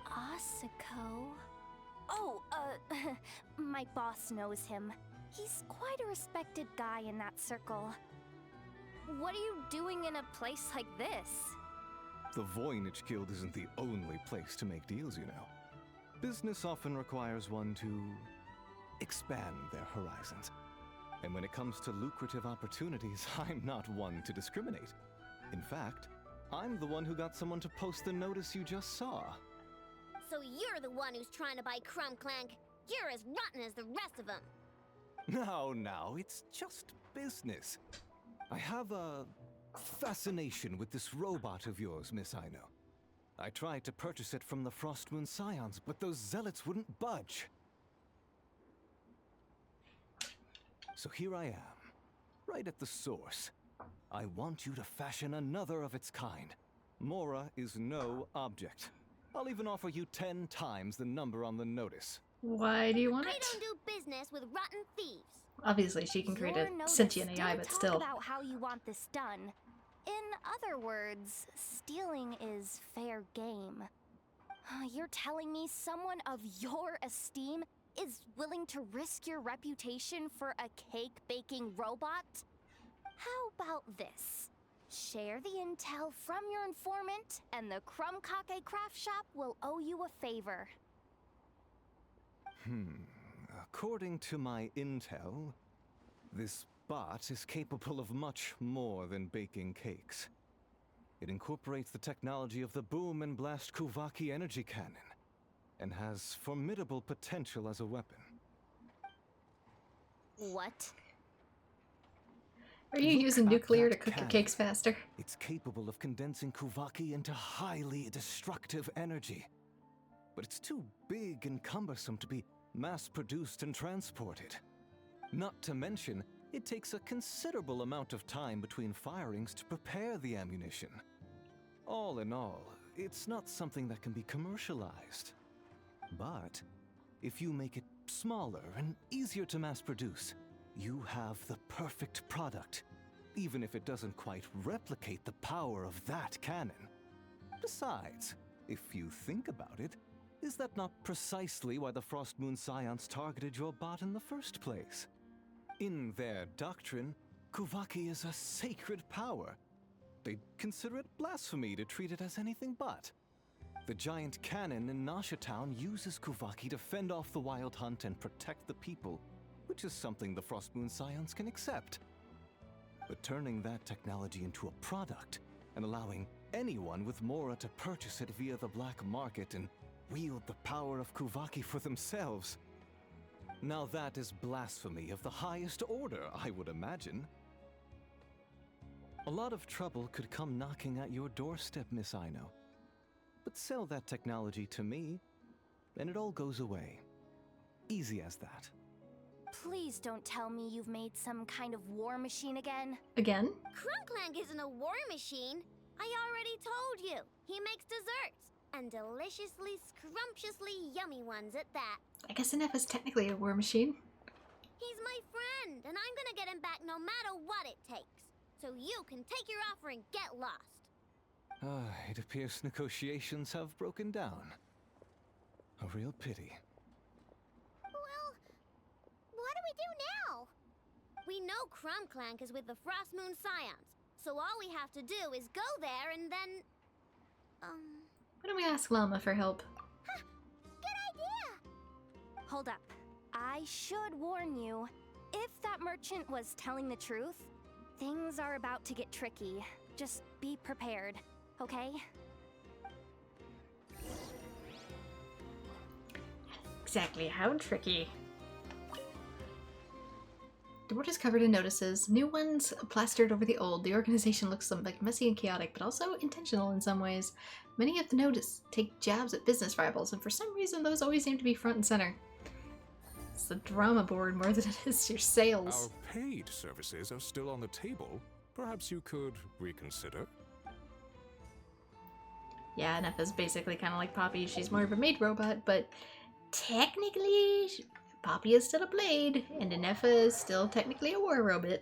Asako? Oh, my boss knows him. He's quite a respected guy in that circle. What are you doing in a place like this? The Voynich Guild isn't the only place to make deals, you know. Business often requires one to expand their horizons. And when it comes to lucrative opportunities, I'm not one to discriminate. In fact, I'm the one who got someone to post the notice you just saw. So you're the one who's trying to buy Clank. You're as rotten as the rest of them. No, it's just business. I have a fascination with this robot of yours, Miss Aino. I tried to purchase it from the Frost Moon Scions, but those zealots wouldn't budge. So here I am, right at the source. I want you to fashion another of its kind. Mora is no object. I'll even offer you 10 times the number on the notice. Why do you want I it? don't do business with rotten thieves. Obviously, she can create Your a notice sentient AI, did but talk still. about how you want this done. In other words, stealing is fair game. You're telling me someone of your esteem is willing to risk your reputation for a cake-baking robot? How about this? Share the intel from your informant, and the Krumkake craft shop will owe you a favor. According to my intel, this bot is capable of much more than baking cakes. It incorporates the technology of the Bwoooom and Blast Kuvaki energy cannon, and has formidable potential as a weapon. What? Are you Look using at nuclear to that cook your cannon. cakes faster? It's capable of condensing Kuvaki into highly destructive energy. But it's too big and cumbersome to be mass-produced and transported. Not to mention, it takes a considerable amount of time between firings to prepare the ammunition. All in all, it's not something that can be commercialized. But if you make it smaller and easier to mass-produce, you have the perfect product, even if it doesn't quite replicate the power of that cannon. Besides, if you think about it, is that not precisely why the Frost Moon Scions targeted your bot in the first place? In their doctrine, Kuvaki is a sacred power. They'd consider it blasphemy to treat it as anything but. The giant cannon in Nasha Town uses Kuvaki to fend off the wild hunt and protect the people, which is something the Frost Moon Scions can accept. But turning that technology into a product and allowing anyone with Mora to purchase it via the black market and wield the power of Kuvaki for themselves. Now that is blasphemy of the highest order, I would imagine. A lot of trouble could come knocking at your doorstep, Miss Aino. But sell that technology to me, and it all goes away. Easy as that. Please don't tell me you've made some kind of war machine again. Again? Clink Clank isn't a war machine. I already told you. He makes desserts. And deliciously, scrumptiously yummy ones at that. I guess Inef is technically a war machine. He's my friend, and I'm gonna get him back no matter what it takes. So you can take your offer and get lost. It appears negotiations have broken down. A real pity. Well, what do we do now? We know Clink Clank is with the Frost Moon Scions, so all we have to do is go there and then... Why don't we ask Llama for help? Good idea! Hold up. I should warn you. If that merchant was telling the truth, things are about to get tricky. Just be prepared, okay? Exactly how tricky? The board is covered in notices, new ones plastered over the old. The organization looks like messy and chaotic, but also intentional in some ways. Many of the notices take jabs at business rivals, and for some reason those always seem to be front and center. It's the drama board more than it is your sales. Our paid services are still on the table. Perhaps you could reconsider? Yeah, Nefa's basically kind of like Poppy. She's more of a maid robot, but technically Poppy is still a blade, and Nefa is still technically a war robot.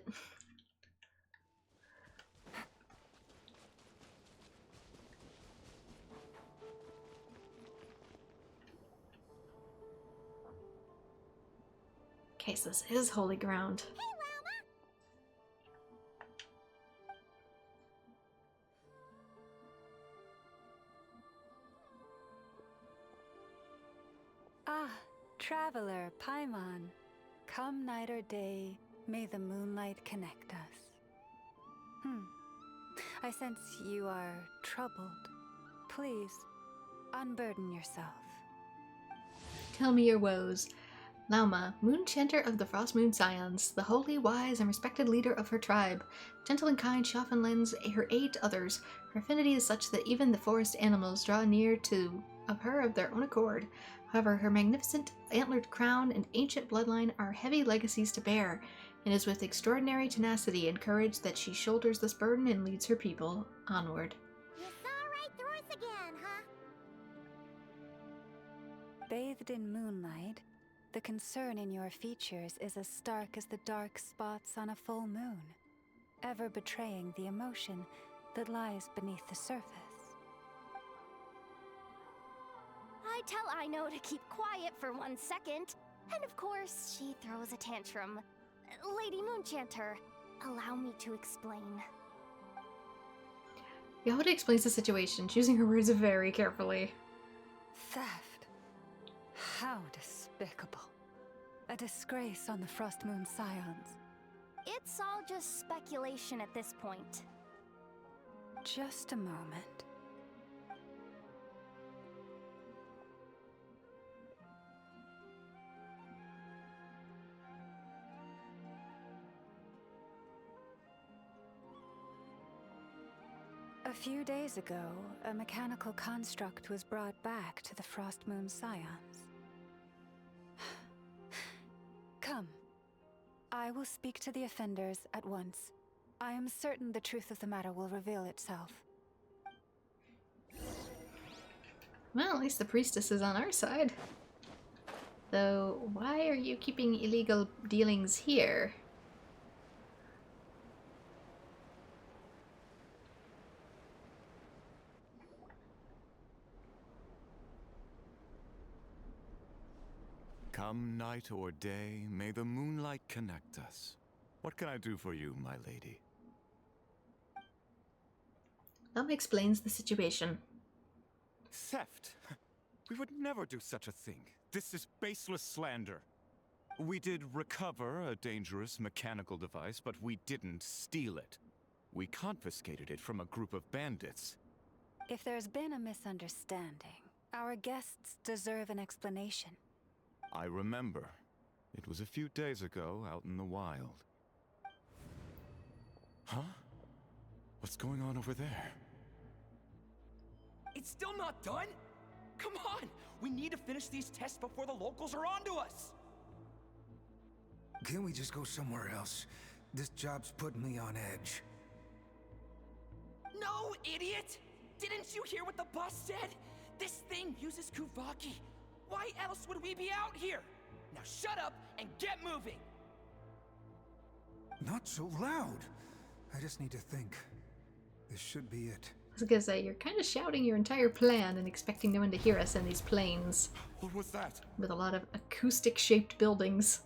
Okay, so this is holy ground. Hey, Llama! Ah, traveler Paimon. Come night or day, may the moonlight connect us. I sense you are troubled. Please, unburden yourself. Tell me your woes. Lauma, moon chanter of the Frost Moon Scions, the holy, wise, and respected leader of her tribe. Gentle and kind, she often lends her aid to others. Her affinity is such that even the forest animals draw near of her of their own accord. However, her magnificent antlered crown and ancient bloodline are heavy legacies to bear, and it is with extraordinary tenacity and courage that she shoulders this burden and leads her people onward. You saw right through us again, huh? Bathed in moonlight, the concern in your features is as stark as the dark spots on a full moon, ever betraying the emotion that lies beneath the surface. I tell Aino to keep quiet for 1 second, and of course, she throws a tantrum. Lady Moonchanter, allow me to explain. Yehuda explains the situation, choosing her words very carefully. Theft. How despicable. A disgrace on the Frost Moon Scions. It's all just speculation at this point. Just a moment. A few days ago, a mechanical construct was brought back to the Frost Moon Scions. Come. I will speak to the offenders at once. I am certain the truth of the matter will reveal itself. Well, at least the priestess is on our side. Though, why are you keeping illegal dealings here? Come night or day, may the moonlight connect us. What can I do for you, my lady? That explains the situation. Theft? We would never do such a thing. This is baseless slander. We did recover a dangerous mechanical device, but we didn't steal it. We confiscated it from a group of bandits. If there's been a misunderstanding, our guests deserve an explanation. I remember. It was a few days ago out in the wild. Huh? What's going on over there? It's still not done? Come on! We need to finish these tests before the locals are onto us! Can't we just go somewhere else? This job's putting me on edge. No, idiot! Didn't you hear what the boss said? This thing uses Kuvaki. Why else would we be out here? Now shut up and get moving! Not so loud. I just need to think. This should be it. I was gonna say, you're kind of shouting your entire plan and expecting no one to hear us in these plains. What was that? With a lot of acoustic-shaped buildings.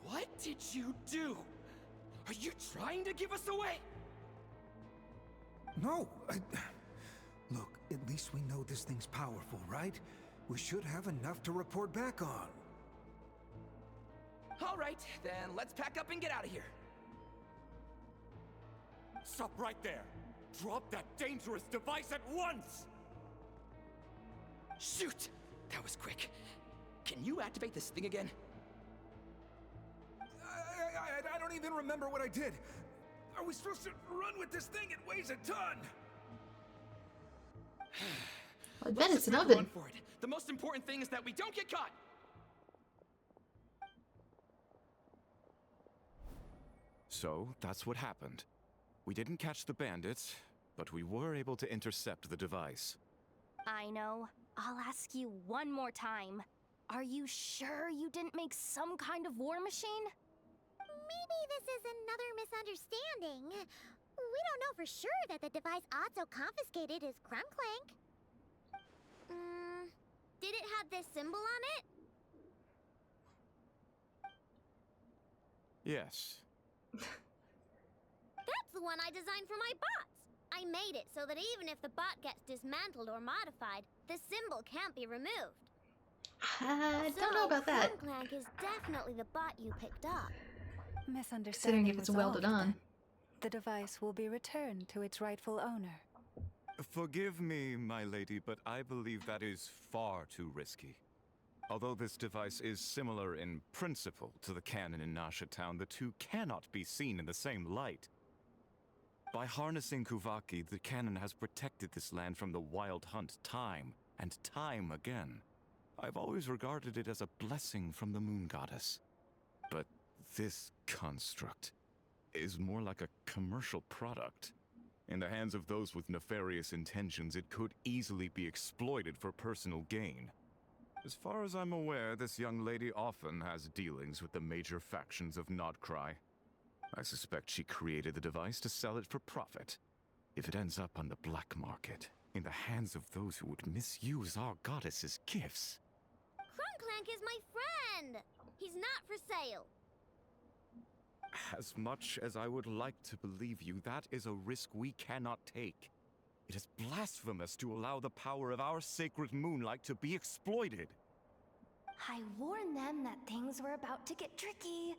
What did you do? Are you trying to give us away? No, Look, at least we know this thing's powerful, right? We should have enough to report back on. All right, then let's pack up and get out of here. Stop right there! Drop that dangerous device at once! Shoot! That was quick. Can you activate this thing again? I don't even remember what I did. Are we supposed to run with this thing? It weighs a ton! I bet it's an Let's oven. run for it. The most important thing is that we don't get caught! So, that's what happened. We didn't catch the bandits, but we were able to intercept the device. I know. I'll ask you one more time. Are you sure you didn't make some kind of war machine? Maybe this is another misunderstanding. We don't know for sure that the device Otto confiscated is Clink Clank. Did it have this symbol on it? Yes. That's the one I designed for my bots. I made it so that even if the bot gets dismantled or modified, the symbol can't be removed. I don't know about that. Clink Clank is definitely the bot you picked up. Misunderstanding Considering if it's welded resolved, on. then. The device will be returned to its rightful owner. Forgive me, my lady, but I believe that is far too risky. Although this device is similar in principle to the cannon in Nasha Town, the two cannot be seen in the same light. By harnessing Kuvaki, the cannon has protected this land from the wild hunt time and time again. I've always regarded it as a blessing from the moon goddess. But this construct is more like a commercial product. In the hands of those with nefarious intentions, it could easily be exploited for personal gain. As far as I'm aware, this young lady often has dealings with the major factions of nod-krai. I suspect she created the device to sell it for profit. If it ends up on the black market, in the hands of those who would misuse our goddess's gifts... Clink Clank is my friend! He's not for sale! As much as I would like to believe you, that is a risk we cannot take. It is blasphemous to allow the power of our sacred moonlight to be exploited. I warned them that things were about to get tricky.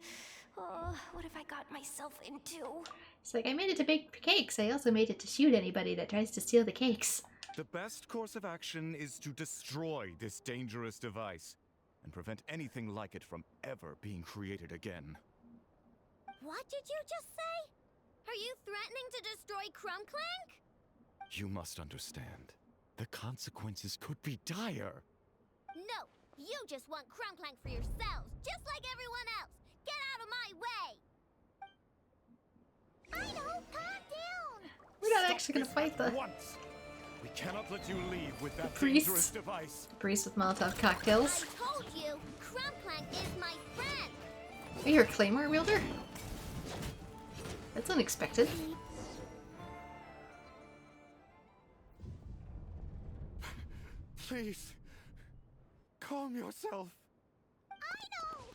Oh, what have I got myself into? It's like, I made it to bake cakes. I also made it to shoot anybody that tries to steal the cakes. The best course of action is to destroy this dangerous device and prevent anything like it from ever being created again. What did you just say? Are you threatening to destroy Clink Clank? You must understand. The consequences could be dire. No, you just want Clink Clank for yourselves, just like everyone else. Get out of my way! I know, calm down! We're not actually gonna fight the... Once. We cannot let you leave with that priest. dangerous device. The priest with Molotov cocktails. I told you, Clink Clank is my friend! Are you a claymore wielder? That's unexpected. Please, calm yourself. I know!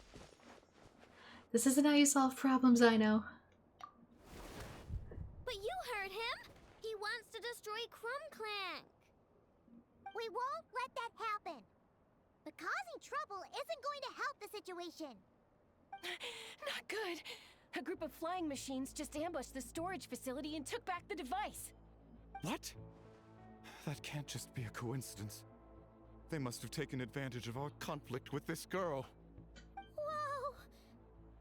This isn't how you solve problems, I know. But you heard him! He wants to destroy Clink Clank! We won't let that happen. But causing trouble isn't going to help the situation. Not good. A group of flying machines just ambushed the storage facility and took back the device. What? That can't just be a coincidence. They must have taken advantage of our conflict with this girl. Whoa!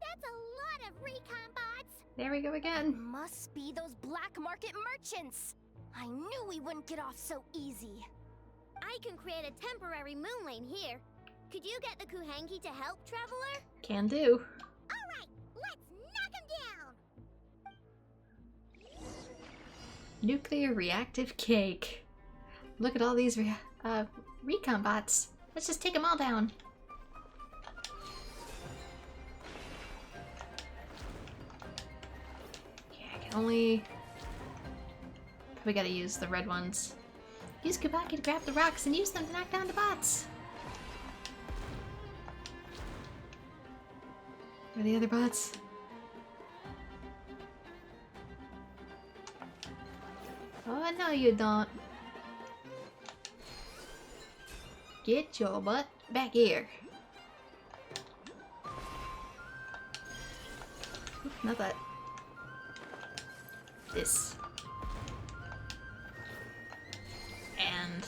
That's a lot of recon bots! There we go again. Must be those black market merchants. I knew we wouldn't get off so easy. I can create a temporary moon lane here. Could you get the Kuhangi to help, Traveler? Can do. Alright, let's knock him down! Nuclear reactive cake. Look at all these recon bots. Let's just take them all down. Yeah, I can only... Probably gotta use the red ones. Use Kubaki to grab the rocks and use them to knock down the bots. Where are the other bots? Oh, no you don't. Get your butt back here. Oop, not that. This. And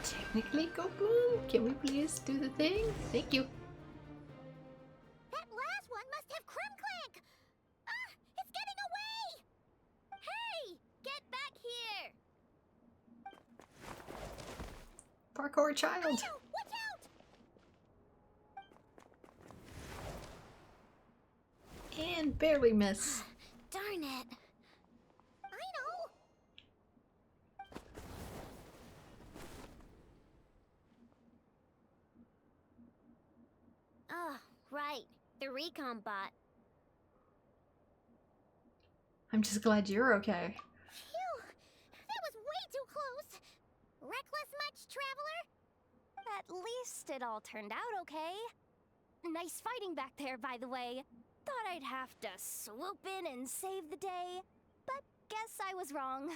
technically go Boom. Can we please do the thing? Thank you. That last one must have Clink Clank! Ah! It's getting away! Hey! Get back here! Parkour child. Watch out! And barely miss. Darn it. I know! Oh, right. The recon bot. I'm just glad you're okay. Phew! That was way too close! Reckless much, Traveler? At least it all turned out okay. Nice fighting back there, by the way. Thought I'd have to swoop in and save the day, but guess I was wrong.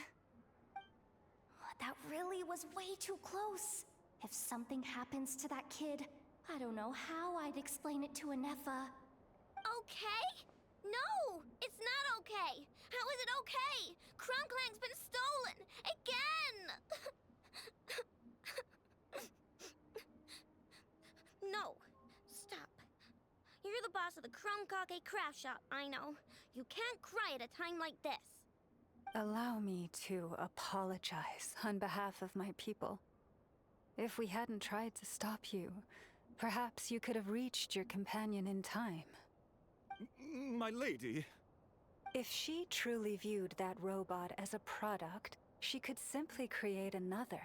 That really was way too close. If something happens to that kid, I don't know how I'd explain it to a Nepha. Okay? No! It's not okay! How is it okay? Clink Clank's been stolen! Again! No. Stop. You're the boss of the Clink Clank craft shop, I know. You can't cry at a time like this. Allow me to apologize on behalf of my people. If we hadn't tried to stop you, perhaps you could have reached your companion in time. My lady, If she truly viewed that robot as a product, she could simply create another.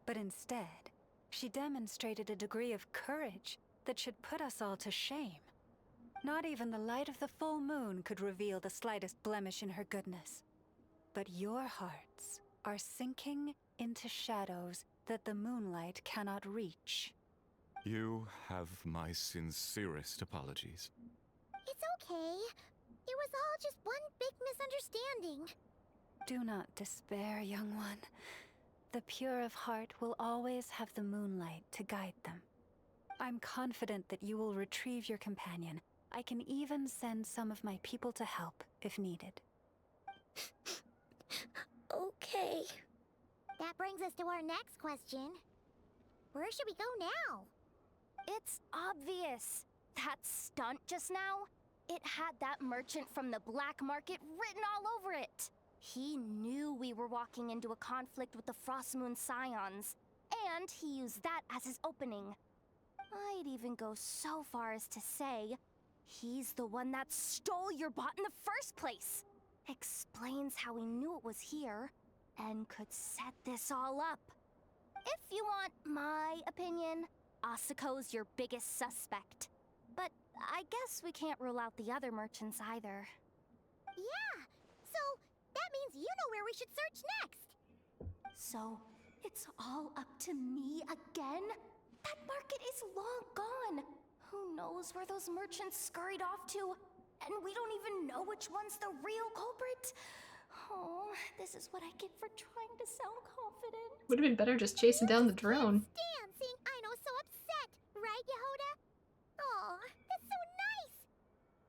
But instead, she demonstrated a degree of courage that should put us all to shame. Not even the light of the full moon could reveal the slightest blemish in her goodness. But your hearts are sinking into shadows that the moonlight cannot reach. You have my sincerest apologies. It's okay. It was all just one big misunderstanding. Do not despair, young one. The pure of heart will always have the moonlight to guide them. I'm confident that you will retrieve your companion. I can even send some of my people to help if needed. Okay. That brings us to our next question. Where should we go now? It's obvious. That stunt just now, it had that merchant from the black market written all over it. He knew we were walking into a conflict with the Frostmoon Scions, and he used that as his opening. I'd even go so far as to say, he's the one that stole your bot in the first place. Explains how he knew it was here, and could set this all up. If you want my opinion, Asuko's your biggest suspect. But I guess we can't rule out the other merchants either. Yeah, so that means you know where we should search next. So, it's all up to me again? That market is long gone. Who knows where those merchants scurried off to? And we don't even know which one's the real culprit. Oh, this is what I get for trying to sound confident. Would have been better just chasing down the drone. Stand seeing Aino so upset, right, Yehoda? Aw, that's so nice.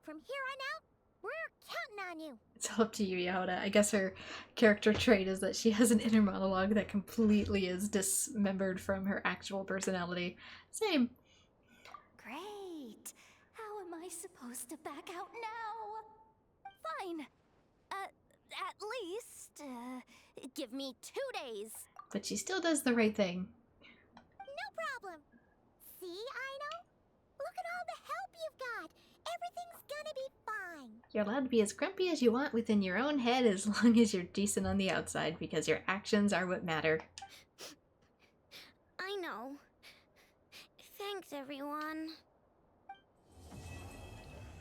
From here on out, we're counting on you. It's all up to you, Yehoda. I guess her character trait is that she has an inner monologue that completely is dismembered from her actual personality. Same. Great. How am I supposed to back out now? Fine. At least, give me 2 days. But she still does the right thing. No problem. See, Aino? Look at all the help you've got. Everything's gonna be fine. You're allowed to be as grumpy as you want within your own head as long as you're decent on the outside, because your actions are what matter. I know. Thanks, everyone.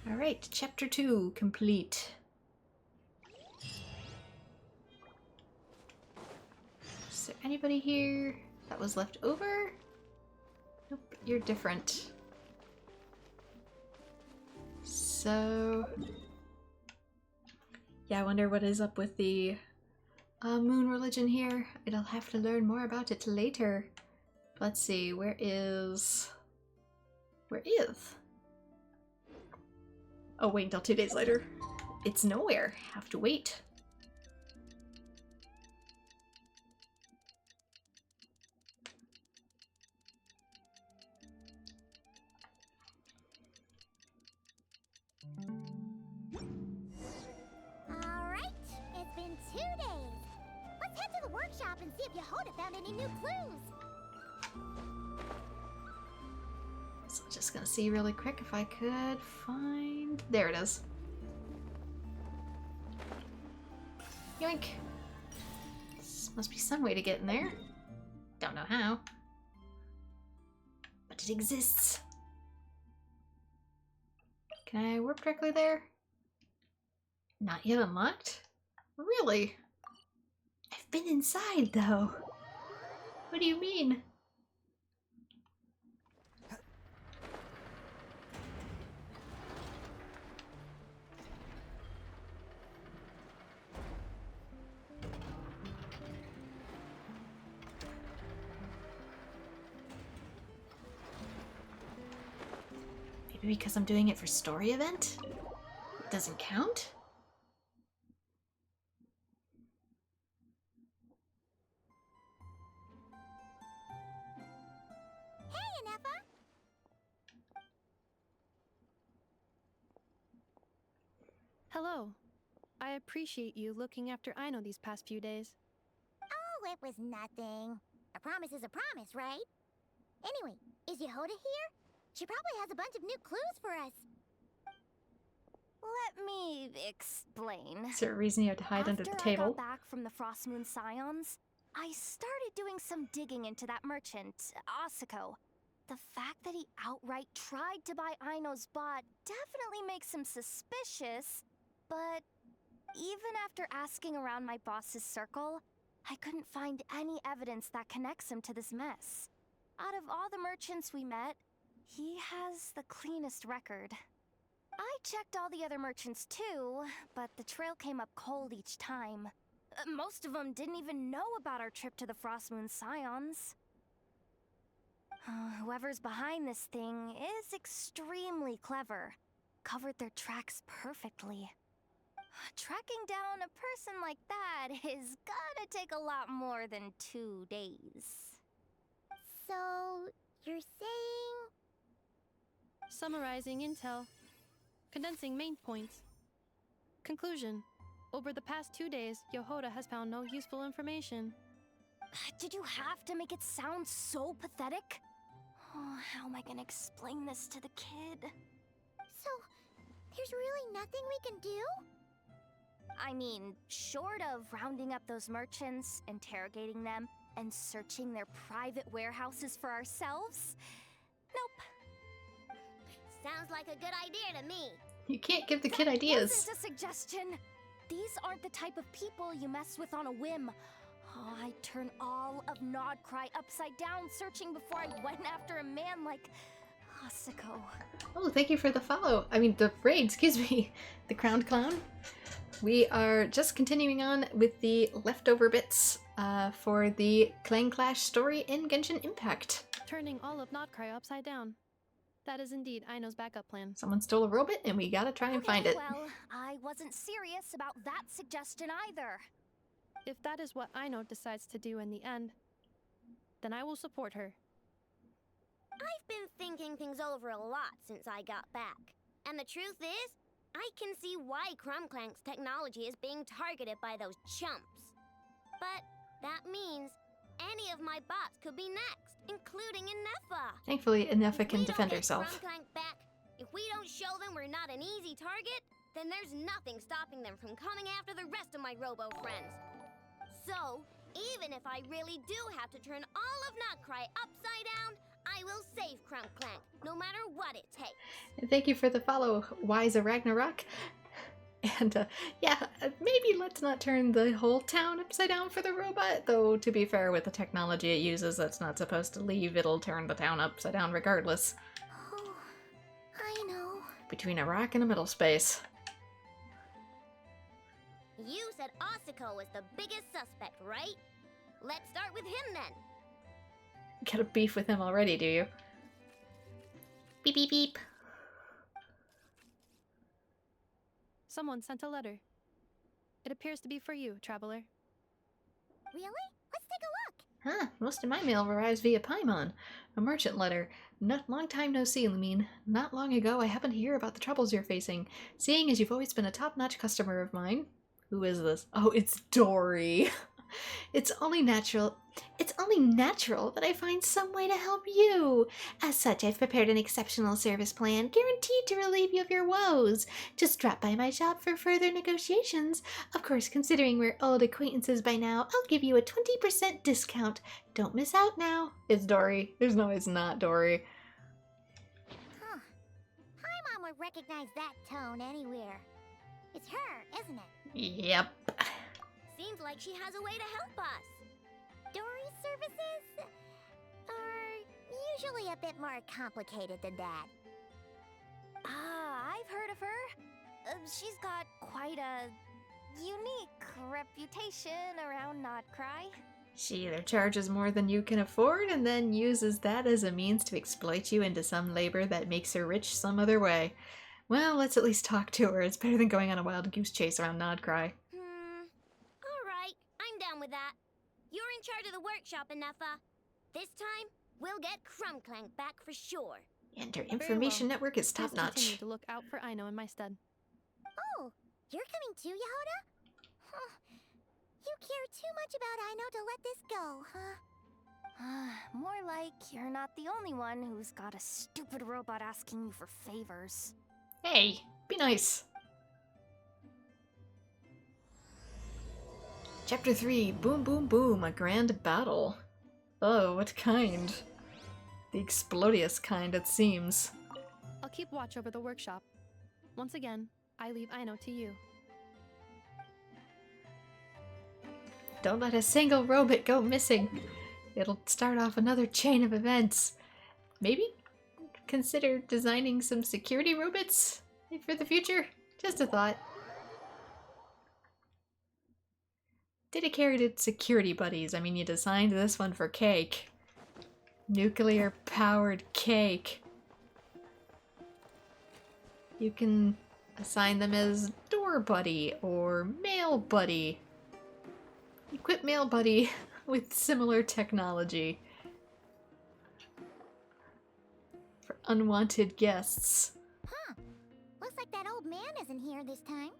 Alright, chapter 2 complete. Is there anybody here that was left over? Nope, you're different. So... yeah, I wonder what is up with the moon religion here. I'll have to learn more about it later. Let's see, where is... oh, wait until 2 days later. It's nowhere. Have to wait. Alright, it's been 2 days. Let's head to the workshop and see if Yehoda found any new clues. So I'm just gonna see really quick if I could find... there it is. Yoink! This must be some way to get in there. Don't know how. But it exists. Can I warp directly there? Not yet unlocked? Really? I've been inside, though. What do you mean? Maybe because I'm doing it for story event? It doesn't count? Hey, Anefa! Hello. I appreciate you looking after Aino these past few days. Oh, it was nothing. A promise is a promise, right? Anyway, is Yehoda here? She probably has a bunch of new clues for us. Let Let me explain. Is there a reason you have to hide under the After I table? got back from the Frost Moon Scions, I started doing some digging into that merchant, Asako. The fact that he outright tried to buy Aino's bot definitely makes him suspicious, but even after asking around my boss's circle, I couldn't find any evidence that connects him to this mess. Out of all the merchants we met, he has the cleanest record. I checked all the other merchants too, but the trail came up cold each time. Most of them didn't even know about our trip to the Frost Moon Scions. Whoever's behind this thing is extremely clever. Covered their tracks perfectly. Tracking down a person like that is gonna take a lot more than 2 days. So, you're saying... Summarizing intel. Condensing main points. Conclusion. Over the past 2 days, Yehoda has found no useful information. Did you have to make it sound so pathetic? Oh, how am I gonna explain this to the kid? So, there's really nothing we can do? I mean, short of rounding up those merchants, interrogating them, and searching their private warehouses for ourselves? Nope. Sounds like a good idea to me. You can't give the kid ideas. That wasn't a suggestion. These aren't the type of people you mess with on a whim. Oh, I'd turn all of nod-krai upside down searching before I went after a man like Asako. Oh, thank you for the follow. I mean, the raid, excuse me. The Crowned Clown. We are just continuing on with the leftover bits for the Clang Clash story in Genshin Impact. Turning all of nod-krai upside down. That is indeed Aino's backup plan. Someone stole a robot and we gotta try and find it. Well, I wasn't serious about that suggestion either. If that is what Aino decides to do in the end, then I will support her. I've been thinking things over a lot since I got back. And the truth is, I can see why Clink Clank's technology is being targeted by those chumps. But that means any of my bots could be next, including Inefa. Thankfully, Inefa can defend herself. Clink Clank back, if we don't show them we're not an easy target, then there's nothing stopping them from coming after the rest of my robo friends. So, even if I really do have to turn all of nod-krai upside down, I will save Clink Clank, no matter what it takes. And thank you for the follow, Wise Ragnarok. And yeah, maybe let's not turn the whole town upside down for the robot, though to be fair, with the technology it uses that's not supposed to leave, it'll turn the town upside down regardless. Oh, I know. Between a rock and a middle space. You said Asako was the biggest suspect, right? Let's start with him then. Got a beef with him already, do you? Beep beep beep. Someone sent a letter. It appears to be for you, traveler. Really? Let's take a look. Huh, most of my mail arrives via Paimon. A merchant letter. Not long time no see, Lumine. Not long ago I happened to hear about the troubles you're facing. Seeing as you've always been a top-notch customer of mine. Who is this? Oh, it's Dory. It's only natural that I find some way to help you. As such, I've prepared an exceptional service plan guaranteed to relieve you of your woes. Just drop by my shop for further negotiations. Of course, considering we're old acquaintances by now, I'll give you a 20% discount. Don't miss out now. It's Dory. There's no it's not Dory. Huh. Paimon would recognize that tone anywhere. It's her, isn't it? Yep. Seems like she has a way to help us. Dory's services are usually a bit more complicated than that. I've heard of her. She's got quite a unique reputation around nod-krai. She either charges more than you can afford and then uses that as a means to exploit you into some labor that makes her rich some other way. Well, let's at least talk to her. It's better than going on a wild goose chase around nod-krai. Alright, I'm down with that. You're in charge of the workshop, Inefa. This time, we'll get Clink Clank back for sure. And her information network is Please top-notch. continue to look out for Aino in my stead. Oh, you're coming too, Yehoda? Huh. You care too much about Aino to let this go, huh? More like you're not the only one who's got a stupid robot asking you for favors. Hey, be nice. Chapter 3, Boom Boom Boom, a grand battle. Oh, what kind? The explodious kind, it seems. I'll keep watch over the workshop. Once again, I leave Aino to you. Don't let a single robot go missing. It'll start off another chain of events. Maybe consider designing some security robots for the future? Just a thought. Dedicated security buddies. I mean, you designed this one for Cake. Nuclear-powered Cake. You can assign them as door buddy or mail buddy. Equip mail buddy with similar technology. For unwanted guests. Huh. Looks like that old man isn't here this time.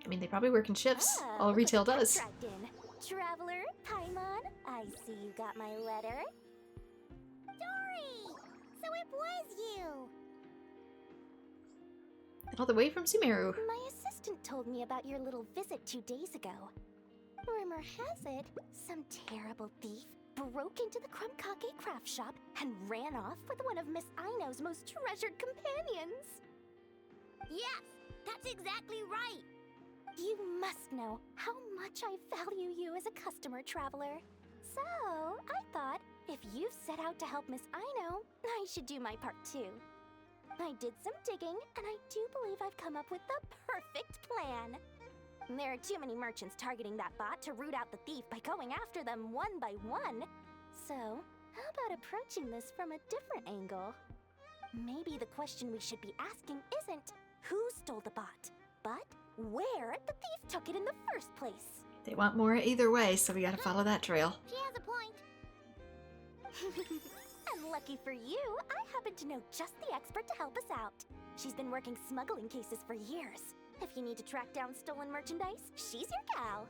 I mean, they probably work in shifts. Oh, All retail does. Traveler, Paimon, I see you got my letter. Dory! So it was you! All the way from Sumeru. My assistant told me about your little visit 2 days ago. Rumor has it, some terrible thief broke into the Krumkake craft shop and ran off with one of Miss Aino's most treasured companions. Yes, that's exactly right. You must know how much I value you as a customer, Traveler. So, I thought, if you've set out to help Miss Aino, I should do my part too. I did some digging, and I do believe I've come up with the perfect plan. There are too many merchants targeting that bot to root out the thief by going after them one by one. So, how about approaching this from a different angle? Maybe the question we should be asking isn't who stole the bot, but where the thief took it in the first place. They want more either way, so we gotta follow that trail. She has a point. And lucky for you, I happen to know just the expert to help us out. She's been working smuggling cases for years. If you need to track down stolen merchandise, she's your gal.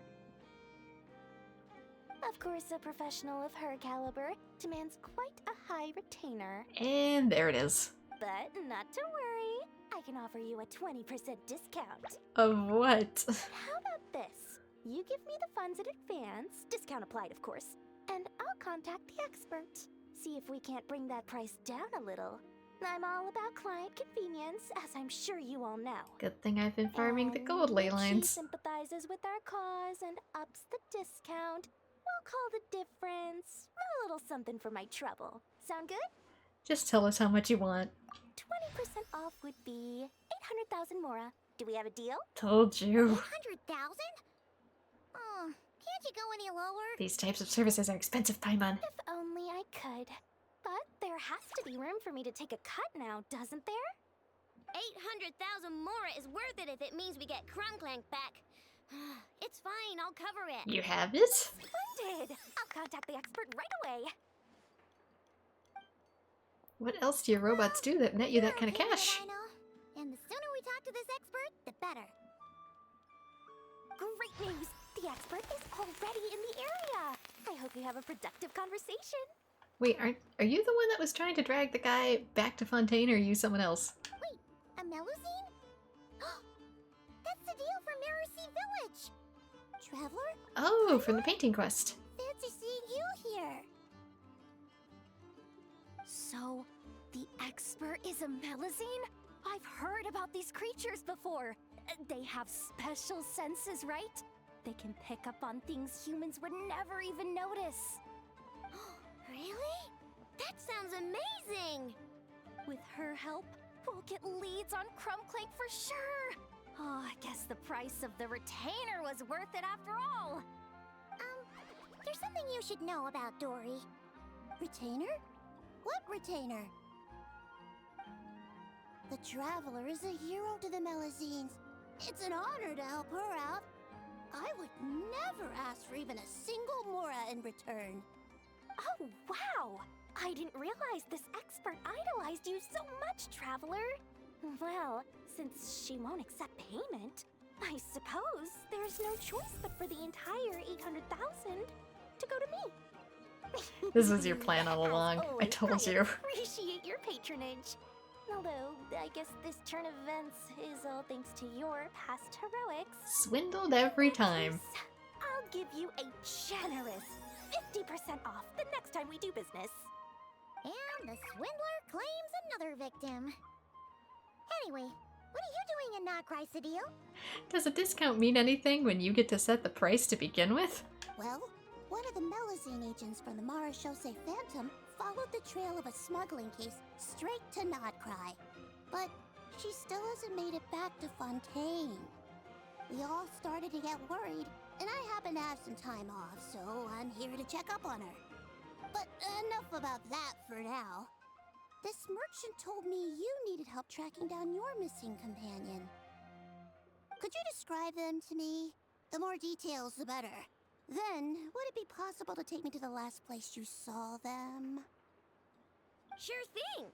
Of course, a professional of her caliber demands quite a high retainer. And there it is. But not to worry, I can offer you a 20% discount. Of what? How about this? You give me the funds in advance, discount applied of course, and I'll contact the expert. See if we can't bring that price down a little. I'm all about client convenience, as I'm sure you all know. Good thing I've been farming the gold ley If she lines. sympathizes with our cause and ups the discount, we'll call the difference a little something for my trouble. Sound good? Just tell us how much you want. 20% off would be 800,000 mora. Do we have a deal? Told you. 100,000? Oh, can't you go any lower? These types of services are expensive, Paimon. If only I could. But there has to be room for me to take a cut now, doesn't there? 800,000 mora is worth it if it means we get Clink Clank back. It's fine, I'll cover it. You have it? Splendid! I'll contact the expert right away. What else do your robots do that net you that kind of cash? I know. And the sooner we talk to this expert, the better. Great news! The expert is already in the area. I hope you have a productive conversation. Wait, are you the one that was trying to drag the guy back to Fontaine, or are you someone else? Wait, a Melusine? That's the deal from Mirror Sea Village! Traveler? Oh, from the painting quest. Fancy seeing you here! So, the expert is a Melusine? I've heard about these creatures before. They have special senses, right? They can pick up on things humans would never even notice. Really? That sounds amazing! With her help, we'll get leads on Clink Clank for sure. Oh, I guess the price of the retainer was worth it after all. There's something you should know about Dory. Retainer? What retainer? The Traveler is a hero to the Melusines. It's an honor to help her out. I would never ask for even a single mora in return. Oh, wow! I didn't realize this expert idolized you so much, Traveler. Well, since she won't accept payment, I suppose there's no choice but for the entire 800,000 to go to me. This was your plan all along. I Always, told you. Appreciate your patronage. Although, I guess this turn of events is all thanks to your past heroics. Swindled every time. I'll give you a generous 50% off the next time we do business. And the swindler claims another victim. Anyway, what are you doing in nod-krai, Cedille? Does a discount mean anything when you get to set the price to begin with? Well, one of the Melazine agents from the Marechaussee Phantom followed the trail of a smuggling case straight to nod-krai. But she still hasn't made it back to Fontaine. We all started to get worried, and I happen to have some time off, so I'm here to check up on her. But enough about that for now. This merchant told me you needed help tracking down your missing companion. Could you describe them to me? The more details, the better. Then, would it be possible to take me to the last place you saw them? Sure thing.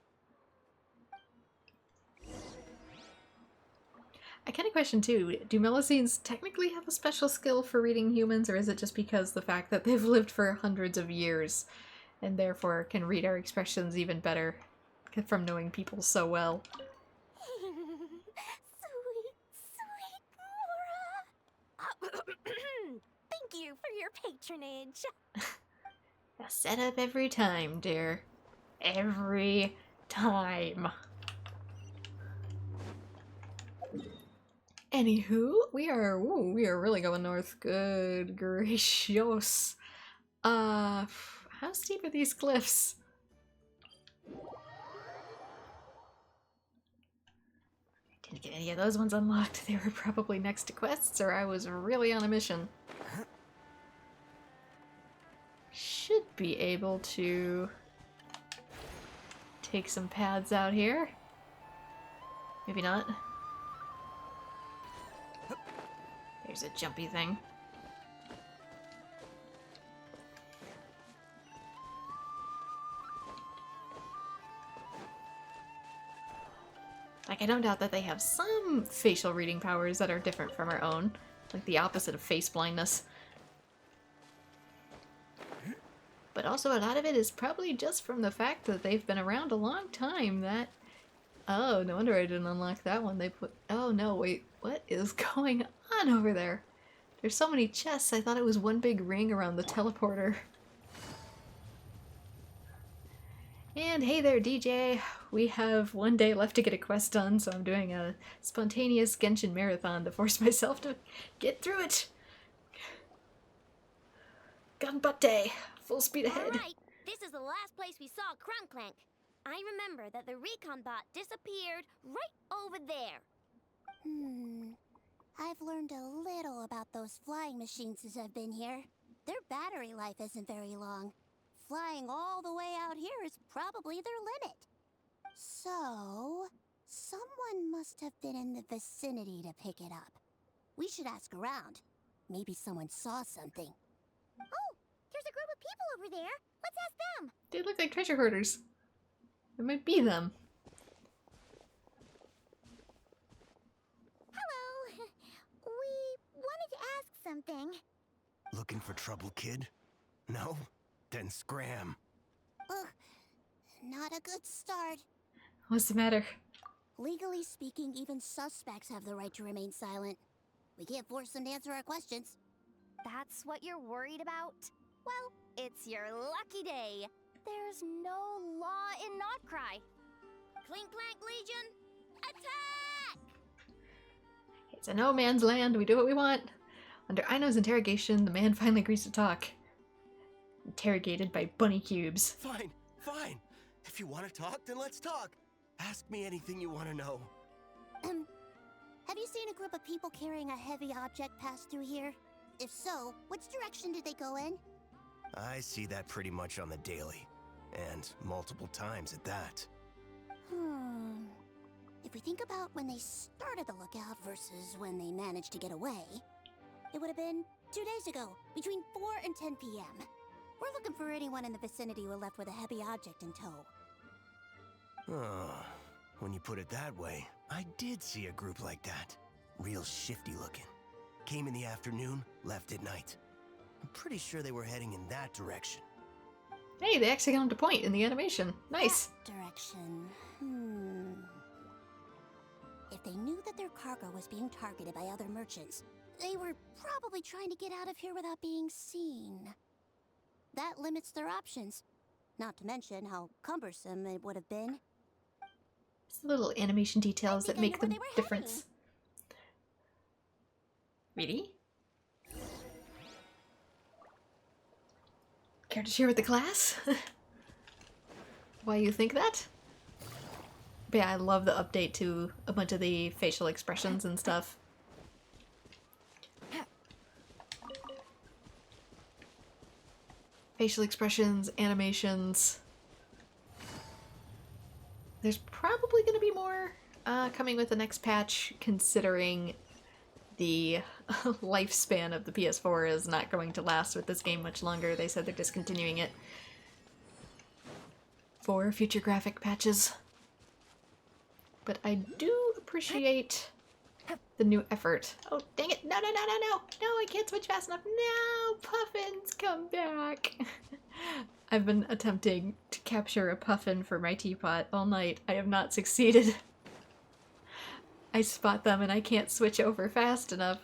I kind of question too, do Melazines technically have a special skill for reading humans, or is it just because the fact that they've lived for hundreds of years and therefore can read our expressions even better from knowing people so well? Sweet Cora! Thank you for your patronage. A setup every time, dear. Every time. Anywho, we are really going north. Good gracious. How steep are these cliffs? I didn't get any of those ones unlocked. They were probably next to quests, or I was really on a mission. Should be able to take some paths out here. Maybe not. There's a jumpy thing. Like, I don't doubt that they have some facial reading powers that are different from our own. Like the opposite of face blindness. But also a lot of it is probably just from the fact that they've been around a long time that... Oh, no wonder I didn't unlock that one. They put... Oh no, wait. What is going on over there? There's so many chests, I thought it was one big ring around the teleporter. And hey there, DJ! We have one day left to get a quest done, so I'm doing a spontaneous Genshin marathon to force myself to get through it! Ganbatte! Full speed ahead. Alright, this is the last place we saw Clink Clank. I remember that the recon bot disappeared right over there. I've learned a little about those flying machines since I've been here. Their battery life isn't very long. Flying all the way out here is probably their limit. So, someone must have been in the vicinity to pick it up. We should ask around. Maybe someone saw something. Oh, there's a group of people over there. Let's ask them. They look like treasure hoarders. It might be them. Hello. We wanted to ask something. Looking for trouble, kid? No? Then scram. Ugh, not a good start. What's the matter? Legally speaking, even suspects have the right to remain silent. We can't force them to answer our questions. That's what you're worried about? Well, it's your lucky day. There's no law in nod-krai. Clink Clank Legion, attack! It's a no man's land. We do what we want. Under Aino's interrogation, the man finally agrees to talk. Interrogated by bunny cubes. Fine, fine. If you want to talk, then let's talk. Ask me anything you want to know. Have you seen a group of people carrying a heavy object pass through here? If so, which direction did they go in? I see that pretty much on the daily. And multiple times at that. If we think about when they started the lookout versus when they managed to get away, it would have been 2 days ago, between 4 and 10 p.m. We're looking for anyone in the vicinity who left with a heavy object in tow. When you put it that way, I did see a group like that. Real shifty looking. Came in the afternoon, left at night. I'm pretty sure they were heading in that direction. Hey, they actually got him to point in the animation. Nice. That direction. If they knew that their cargo was being targeted by other merchants, They were probably trying to get out of here without being seen. That limits their options. Not to mention how cumbersome it would have been. It's the little animation details that make the difference. Really? Care to share with the class? Why you think that? But yeah, I love the update to a bunch of the facial expressions and stuff. Facial expressions, animations. There's probably going to be more coming with the next patch, considering the lifespan of the PS4 is not going to last with this game much longer. They said they're discontinuing it for future graphic patches. But I do appreciate the new effort. Oh, dang it. No, no, no, no, no. No, I can't switch fast enough. No, Puffins, come back. I've been attempting to capture a puffin for my teapot all night. I have not succeeded. I spot them and I can't switch over fast enough.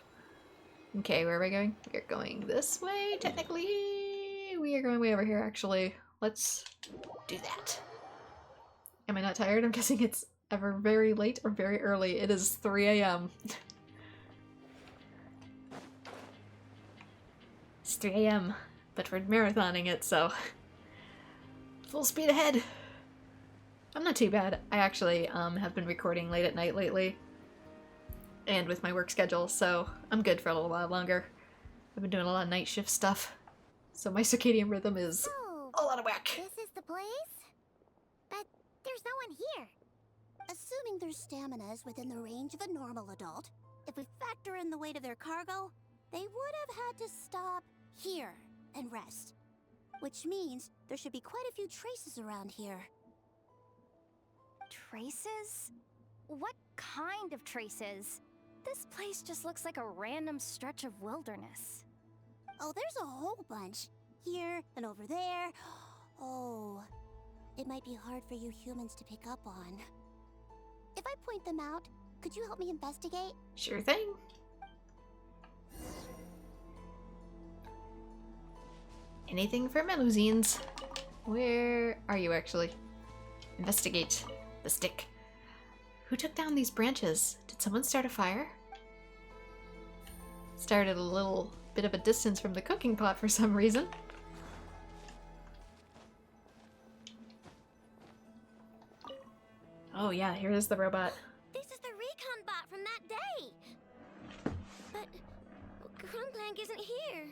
Okay, where are we going? We're going this way, technically. We are going way over here, actually. Let's do that. Am I not tired? I'm guessing it's ever very late or very early. It is 3 a.m. It's 3 a.m. But we're marathoning it, so full speed ahead. I'm not too bad. I actually have been recording late at night lately, and with my work schedule, so I'm good for a little while longer. I've been doing a lot of night shift stuff, so my circadian rhythm is all out of whack. This is the place? But there's no one here. Assuming their stamina is within the range of a normal adult, if we factor in the weight of their cargo, they would have had to stop here and rest. Which means there should be quite a few traces around here. Traces? What kind of traces? This place just looks like a random stretch of wilderness. Oh, there's a whole bunch. Here and over there. Oh, it might be hard for you humans to pick up on. If I point them out, could you help me investigate? Sure thing. Anything for Melusines? Where are you actually? Investigate the stick. Who took down these branches? Did someone start a fire? Started a little bit of a distance from the cooking pot for some reason. Oh yeah, here is the robot. This is the recon bot from that day! But Clink Clank isn't here.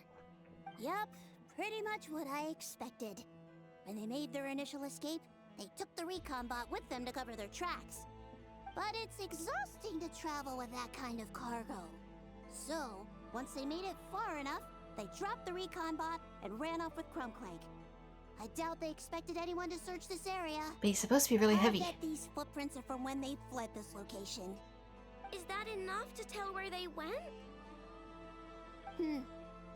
Yup, pretty much what I expected. When they made their initial escape, they took the recon bot with them to cover their tracks. But it's exhausting to travel with that kind of cargo. So, once they made it far enough, they dropped the recon bot and ran off with Clink Clank. I doubt they expected anyone to search this area. But he's supposed to be really heavy. I bet these footprints are from when they fled this location. Is that enough to tell where they went?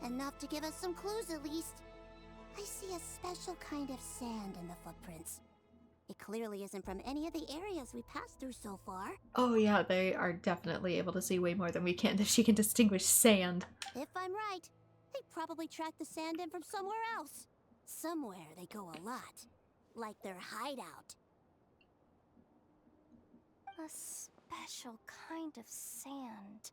Enough to give us some clues at least. I see a special kind of sand in the footprints. It clearly isn't from any of the areas we passed through so far. Oh yeah, they are definitely able to see way more than we can if she can distinguish sand. If I'm right, they probably tracked the sand in from somewhere else. Somewhere they go a lot. Like their hideout. A special kind of sand.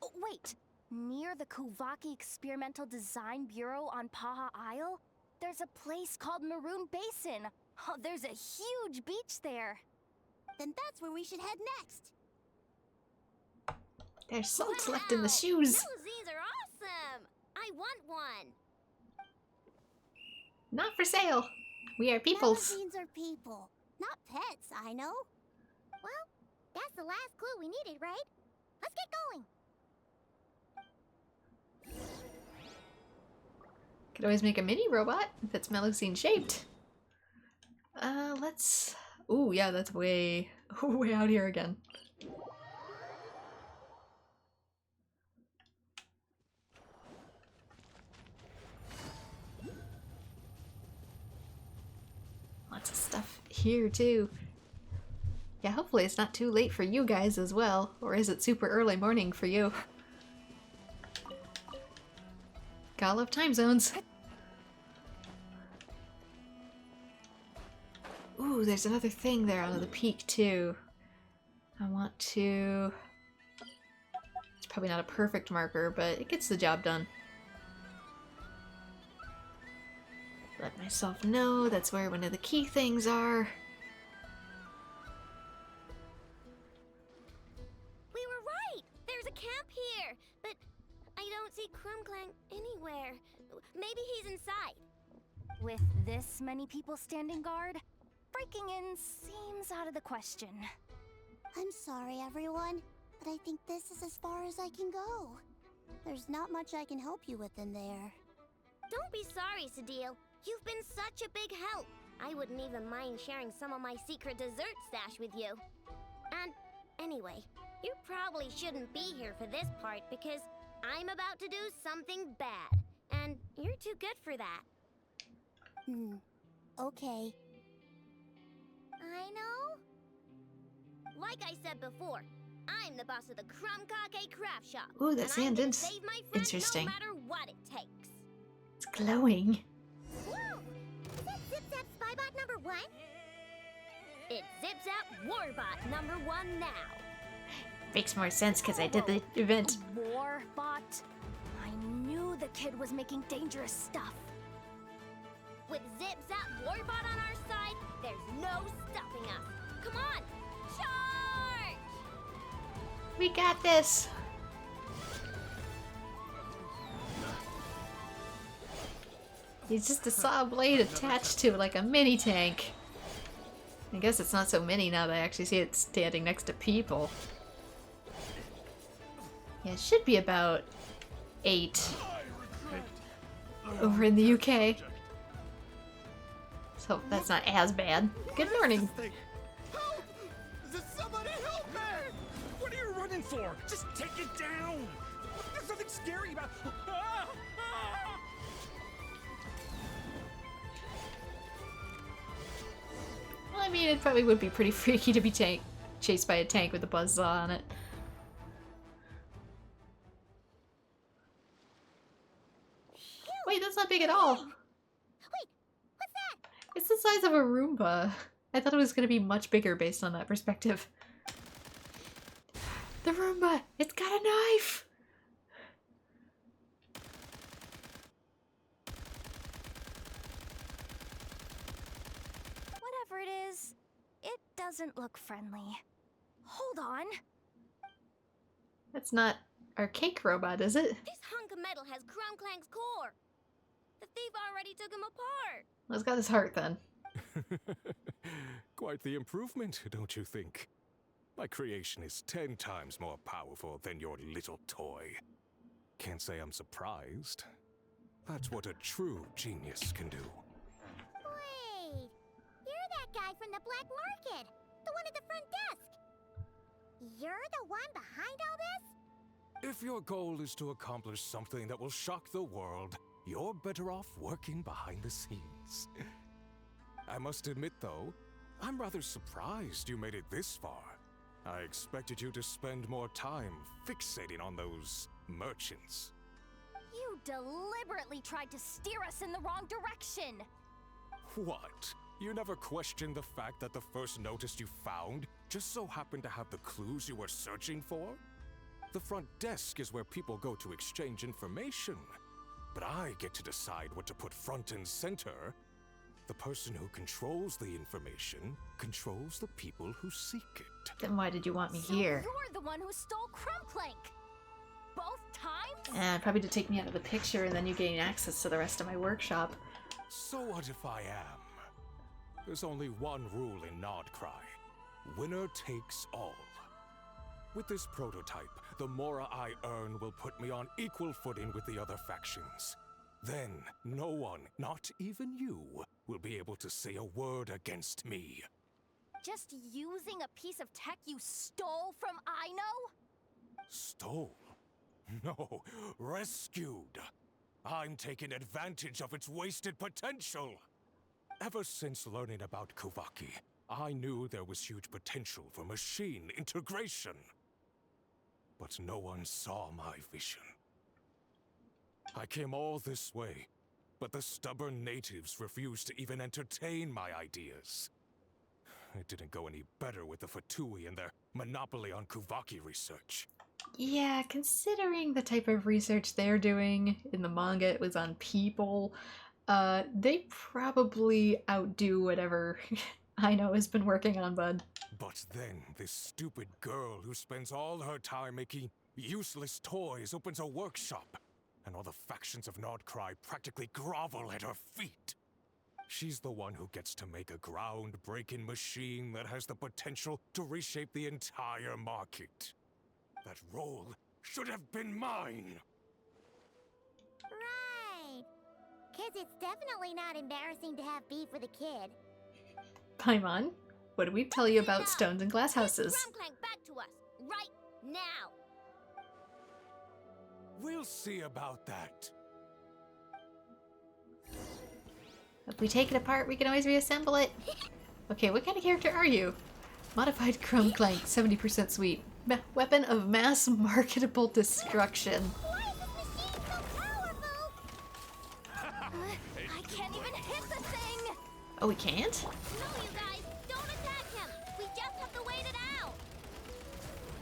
Oh, wait! Near the Kuvaki Experimental Design Bureau on Paha Isle, there's a place called Maroon Basin. Oh, there's a huge beach there. Then that's where we should head next. There's salts left in the shoes. Melusines are awesome! I want one. Not for sale. We are peoples. Melusines are people, not pets, I know. Well, that's the last clue we needed, right? Let's get going. Could always make a mini robot if it's Melusine shaped. Let's... Ooh, yeah, that's way out here again. Lots of stuff here, too. Yeah, hopefully it's not too late for you guys as well. Or is it super early morning for you? Gotta love time zones. Ooh, there's another thing there on the peak too. I want to... It's probably not a perfect marker, but it gets the job done. Let myself know that's where one of the key things are. We were right! There's a camp here! But I don't see Clink anywhere. Maybe he's inside. With this many people standing guard, breaking in seems out of the question. I'm sorry, everyone, but I think this is as far as I can go. There's not much I can help you with in there. Don't be sorry, Sadil. You've been such a big help. I wouldn't even mind sharing some of my secret dessert stash with you. And anyway, you probably shouldn't be here for this part because I'm about to do something bad. And you're too good for that. Okay. I know. Like I said before, I'm the boss of the Cake Craft Shop. Ooh, that sand is save my friends interesting. no matter what it takes. It's glowing. Whoa! Is that Zip Zap Spybot number 1? It's Zip Zap Warbot number 1 now. Makes more sense because I did the event. Warbot? I knew the kid was making dangerous stuff. With Zip Zap Warbot on our side, there's no stopping us. Come on, charge! We got this. He's just a saw blade attached to like a mini tank. I guess it's not so mini now that I actually see it standing next to people. Yeah, it should be about 8 over in the UK. So that's not as bad. Good morning. Help! Somebody help me! What are you running for? Just take it down! There's nothing scary about... Well, I mean, it probably would be pretty freaky to be chased by a tank with a buzzsaw on it. Wait, that's not big at all. Wait, what's that? It's the size of a Roomba. I thought it was going to be much bigger based on that perspective. The Roomba! It's got a knife! Whatever it is, it doesn't look friendly. Hold on. That's not our cake robot, is it? This hunk of metal has Clank's core. The thief already took him apart. Well, it's got his heart then. Quite the improvement, don't you think? My creation is 10 times more powerful than your little toy. Can't say I'm surprised. That's what a true genius can do. Wait, you're that guy from the black market, the one at the front desk. You're the one behind all this? If your goal is to accomplish something that will shock the world, you're better off working behind the scenes. I must admit, though, I'm rather surprised you made it this far. I expected you to spend more time fixating on those merchants. You deliberately tried to steer us in the wrong direction. What? You never questioned the fact that the first notice you found just so happened to have the clues you were searching for? The front desk is where people go to exchange information. But I get to decide what to put front and center. The person who controls the information controls the people who seek it. Then why did you want me So here? you're the one who stole Clank. Both times? And probably to take me out of the picture and then you gain access to the rest of my workshop. So what if I am? There's only one rule in nod-krai. Winner takes all. With this prototype, the more I earn will put me on equal footing with the other factions. Then, no one, not even you, will be able to say a word against me. Just using a piece of tech you stole from Ino? Stole? No, rescued. I'm taking advantage of its wasted potential. Ever since learning about Kuvaki, I knew there was huge potential for machine integration. But no one saw my vision. I came all this way, but the stubborn natives refused to even entertain my ideas. It didn't go any better with the Fatui and their monopoly on Kuvaki research. Yeah, considering the type of research they're doing in the manga, it was on people. They probably outdo whatever I know has been working on, bud. But then this stupid girl who spends all her time making useless toys opens a workshop, and all the factions of nod-krai practically grovel at her feet. She's the one who gets to make a ground-breaking machine that has the potential to reshape the entire market. That role should have been mine! Right. 'Cause it's definitely not embarrassing to have beef with a kid. Paimon, what did we tell you about stones and glass houses? Clank back to us, right now! We'll see about that. If we take it apart, we can always reassemble it. Okay, what kind of character are you? Modified Clink Clank, 70% sweet. Weapon of mass marketable destruction. I can't even hit the thing! Oh, we can't? No, you guys, don't attack him! We just have to wait it out!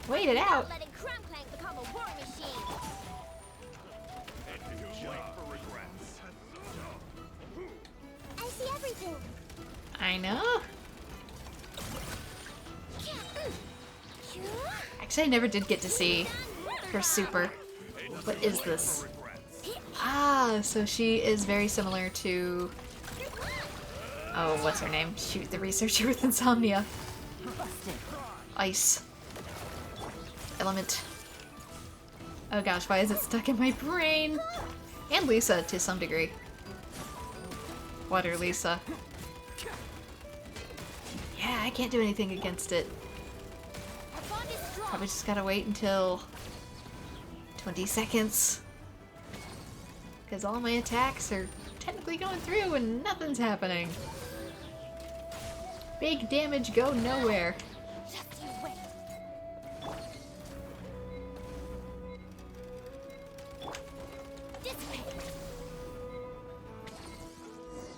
Wait it out? Without letting Clank become a war machine! I see everything. I know. Actually, I never did get to see her super. What is this? Ah, so she is very similar to... Oh, what's her name? Shoot, the researcher with insomnia. Ice. Element. Oh gosh, why is it stuck in my brain? And Lisa, to some degree. Water Lisa. Yeah, I can't do anything against it. Probably just gotta wait until 20 seconds. Because all my attacks are technically going through and nothing's happening. Big damage go nowhere.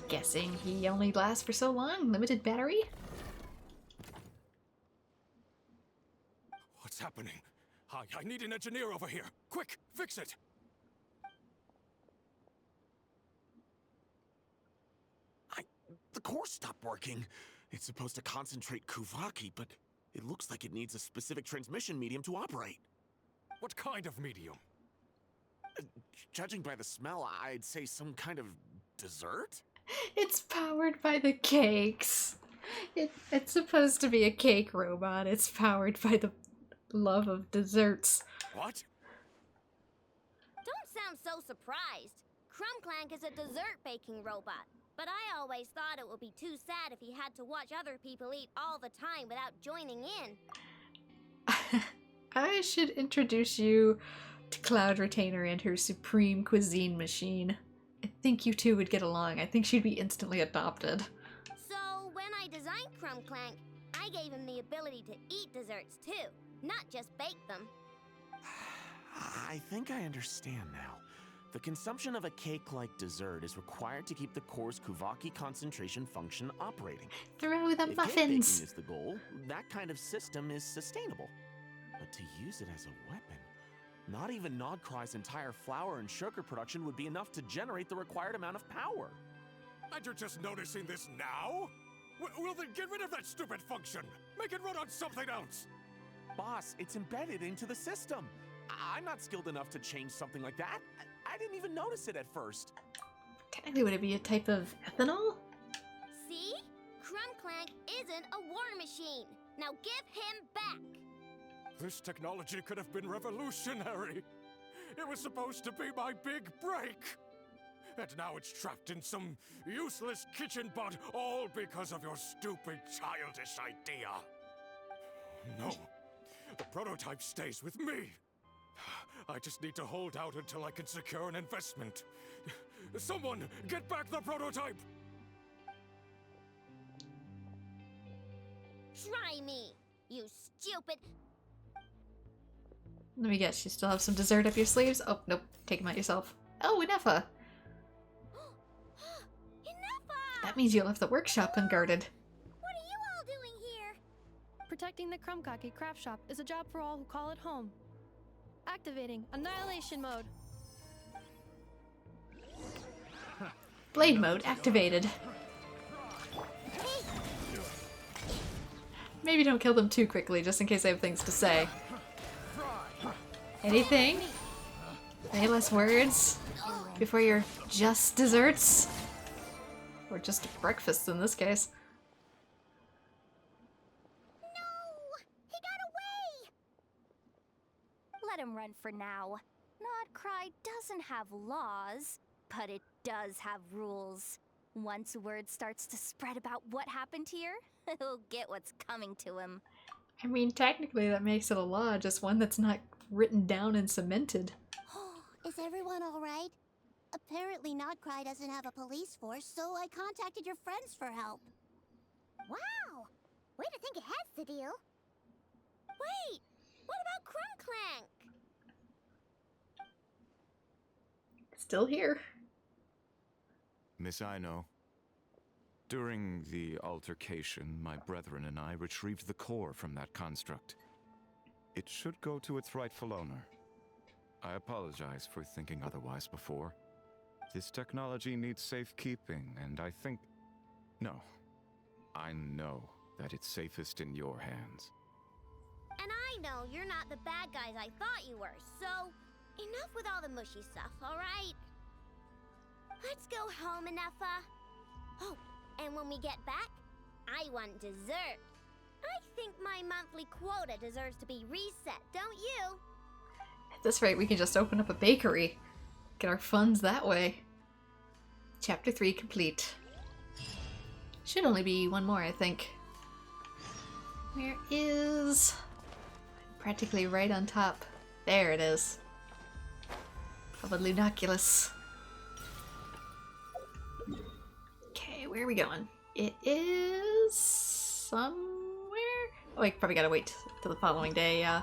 Guessing he only lasts for so long. Limited battery? What's happening? I need an engineer over here. Quick, fix it! The core stopped working. It's supposed to concentrate Kuvaki, but it looks like it needs a specific transmission medium to operate. What kind of medium? Judging by the smell, I'd say some kind of dessert? It's powered by the cakes. It's supposed to be a cake robot. It's powered by the love of desserts. What? Don't sound so surprised. Clank is a dessert baking robot. But I always thought it would be too sad if he had to watch other people eat all the time without joining in. I should introduce you to Cloud Retainer and her supreme cuisine machine. I think you two would get along. I think she'd be instantly adopted. So, when I designed Clank, I gave him the ability to eat desserts too, not just bake them. I think I understand now. The consumption of a cake-like dessert is required to keep the core's Kuvaki concentration function operating. Throw the If muffins! cake baking is the goal, that kind of system is sustainable. But to use it as a weapon, not even nod-krai's entire flour and sugar production would be enough to generate the required amount of power. And you're just noticing this now? Well then get rid of that stupid function! Make it run on something else! Boss, it's embedded into the system. I'm not skilled enough to change something like that. I didn't even notice it at first. Technically, would it be a type of ethanol? See? Clank isn't a war machine. Now give him back. This technology could have been revolutionary. It was supposed to be my big break. And now it's trapped in some useless kitchen bot, all because of your stupid childish idea. No, the prototype stays with me. I just need to hold out until I can secure an investment. Someone, get back the prototype! Try me, you stupid... Let me guess, you still have some dessert up your sleeves? Oh, nope. Take them out yourself. Oh, Inefa! That means you left the workshop unguarded. What are you all doing here? Protecting the Krumkake craft shop is a job for all who call it home. Activating Annihilation Mode. Blade mode activated. Maybe don't kill them too quickly, just in case I have things to say. Anything? Any less words? Before your just desserts? Or just breakfast in this case. He got away! Let him run for now. Nod-krai doesn't have laws, but it does have rules. Once word starts to spread about what happened here, he'll get what's coming to him. I mean, technically that makes it a law, just one that's not written down and cemented. Is everyone alright? Apparently nod-krai doesn't have a police force, so I contacted your friends for help. Wow! Way to think ahead, Sadil. Wait! What about Clink Clank? Still here. Miss Aino, during the altercation, my brethren and I retrieved the core from that construct. It should go to its rightful owner. I apologize for thinking otherwise before. This technology needs safekeeping, and I think... No. I know that it's safest in your hands. And I know you're not the bad guys I thought you were, so enough with all the mushy stuff, alright? Let's go home, Inefa. Oh, and when we get back, I want dessert. I think my monthly quota deserves to be reset, don't you? At this rate, we can just open up a bakery. Get our funds that way. Chapter 3 complete. Should only be one more, I think. Where is... Practically right on top. There it is. Of a Lunoculus. Okay, where are we going? It is... somewhere? Oh, I probably gotta wait till the following day, yeah.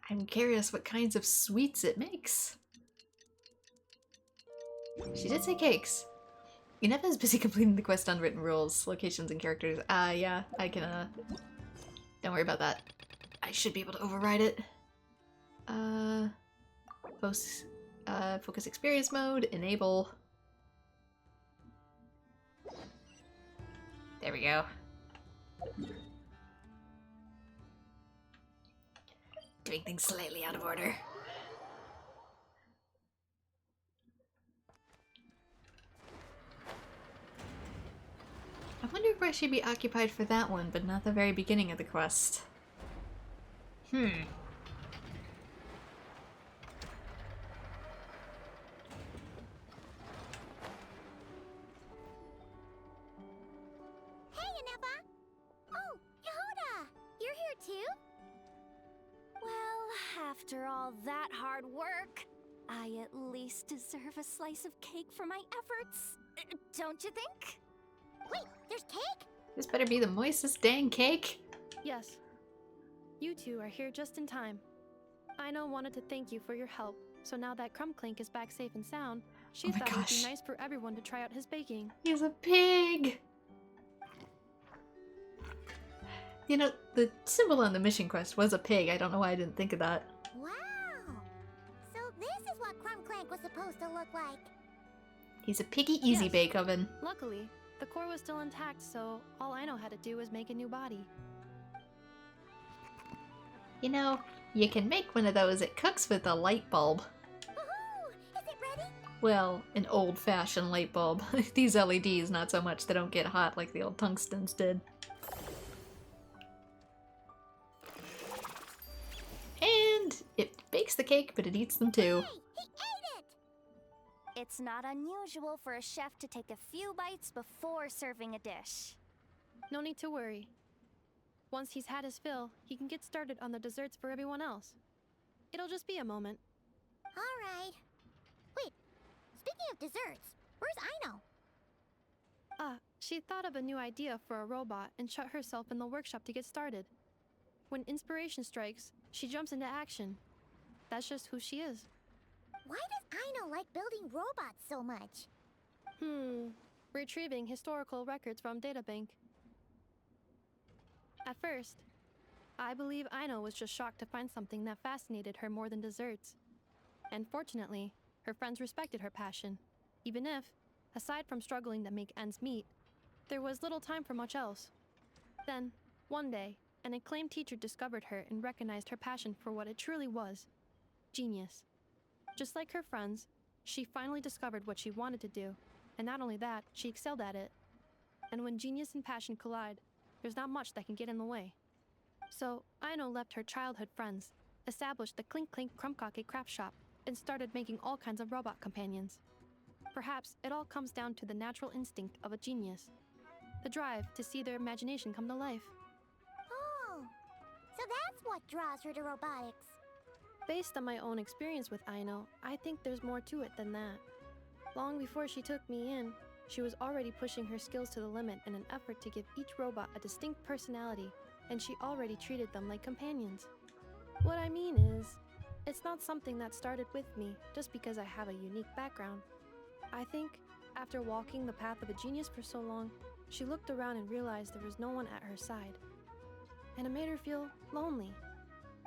I'm curious what kinds of sweets it makes. She did say cakes. Inefa is busy completing the quest Unwritten rules, locations, and characters. Yeah, I can, don't worry about that. I should be able to override it. Focus experience mode, enable. There we go. Doing things slightly out of order. I wonder if I should be occupied for that one, but not the very beginning of the quest. Hey, Inefa! Oh, Yehuda! You're here too? Well, after all that hard work, I at least deserve a slice of cake for my efforts. Don't you think? Wait, there's cake? This better be the moistest dang cake. Yes. You two are here just in time. Aino wanted to thank you for your help, so now that Clink Clank is back safe and sound, she thought it would be nice for everyone to try out his baking. He's a pig! You know, the symbol on the mission quest was a pig. I don't know why I didn't think of that. Wow! So this is what Clink Clank was supposed to look like. He's a piggy easy bake oven. Luckily, the core was still intact, so all Aino had to do was make a new body. You know, you can make one of those. It cooks with a light bulb. Woohoo! Is it ready? Well, an old-fashioned light bulb. These LEDs, not so much. They don't get hot like the old tungstens did. And it bakes the cake, but it eats them too. Hey, he ate it! It's not unusual for a chef to take a few bites before serving a dish. No need to worry. Once he's had his fill, he can get started on the desserts for everyone else. It'll just be a moment. Alright. Wait, speaking of desserts, where's Aino? She thought of a new idea for a robot and shut herself in the workshop to get started. When inspiration strikes, she jumps into action. That's just who she is. Why does Aino like building robots so much? Retrieving historical records from databank. At first, I believe Aino was just shocked to find something that fascinated her more than desserts. And fortunately, her friends respected her passion, even if, aside from struggling to make ends meet, there was little time for much else. Then, one day, an acclaimed teacher discovered her and recognized her passion for what it truly was: genius. Just like her friends, she finally discovered what she wanted to do, and not only that, she excelled at it. And when genius and passion collide, there's not much that can get in the way. So, Aino left her childhood friends, established the Clink Clank Crumbkake craft shop, and started making all kinds of robot companions. Perhaps it all comes down to the natural instinct of a genius, the drive to see their imagination come to life. Oh, so that's what draws her to robotics. Based on my own experience with Aino, I think there's more to it than that. Long before she took me in, she was already pushing her skills to the limit in an effort to give each robot a distinct personality, and she already treated them like companions. What I mean is, it's not something that started with me just because I have a unique background. I think, after walking the path of a genius for so long, she looked around and realized there was no one at her side. And it made her feel lonely.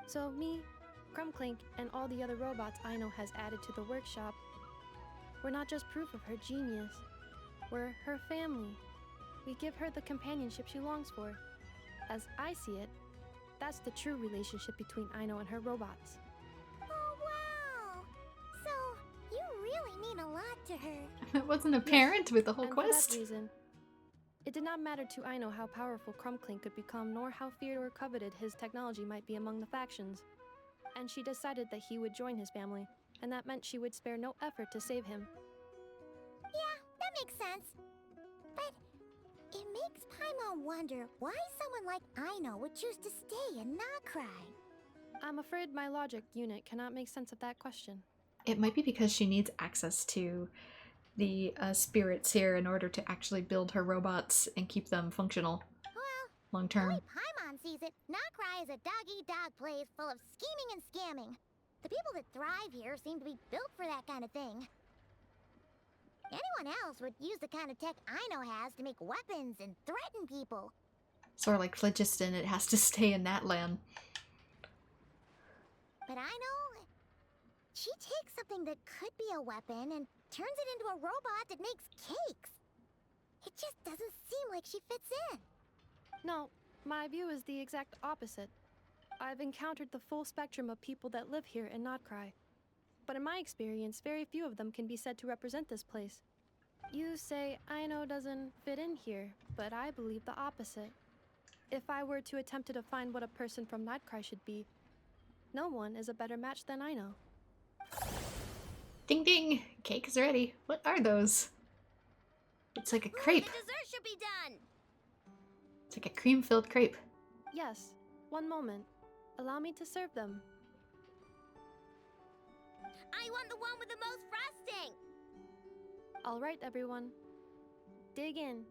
So me, Clink, and all the other robots Aino has added to the workshop, we're not just proof of her genius. We're her family. We give her the companionship she longs for. As I see it, that's the true relationship between Aino and her robots. Oh, wow! So, you really mean a lot to her. It wasn't apparent with the whole quest. For that reason, it did not matter to Aino how powerful Clink could become, nor how feared or coveted his technology might be among the factions. And she decided that he would join his family, and that meant she would spare no effort to save him. Yeah, that makes sense. But it makes Paimon wonder why someone like Aino would choose to stay in nod-krai. I'm afraid my logic unit cannot make sense of that question. It might be because she needs access to the spirits here in order to actually build her robots and keep them functional long term. The way Paimon sees it, nod-krai is a dog-eat-dog place full of scheming and scamming. The people that thrive here seem to be built for that kind of thing. Anyone else would use the kind of tech Aino has to make weapons and threaten people. Sort of like phlogiston, it has to stay in that land. But Aino, she takes something that could be a weapon and turns it into a robot that makes cakes. It just doesn't seem like she fits in. No, my view is the exact opposite. I've encountered the full spectrum of people that live here in nod-krai. But in my experience, very few of them can be said to represent this place. You say Aino doesn't fit in here, but I believe the opposite. If I were to attempt to define what a person from nod-krai should be, no one is a better match than Aino. Ding ding! Cake is ready. What are those? It's like a crepe. The dessert should be done! It's like a cream-filled crepe. Yes, one moment. Allow me to serve them. I want the one with the most frosting! All right, everyone. Dig in.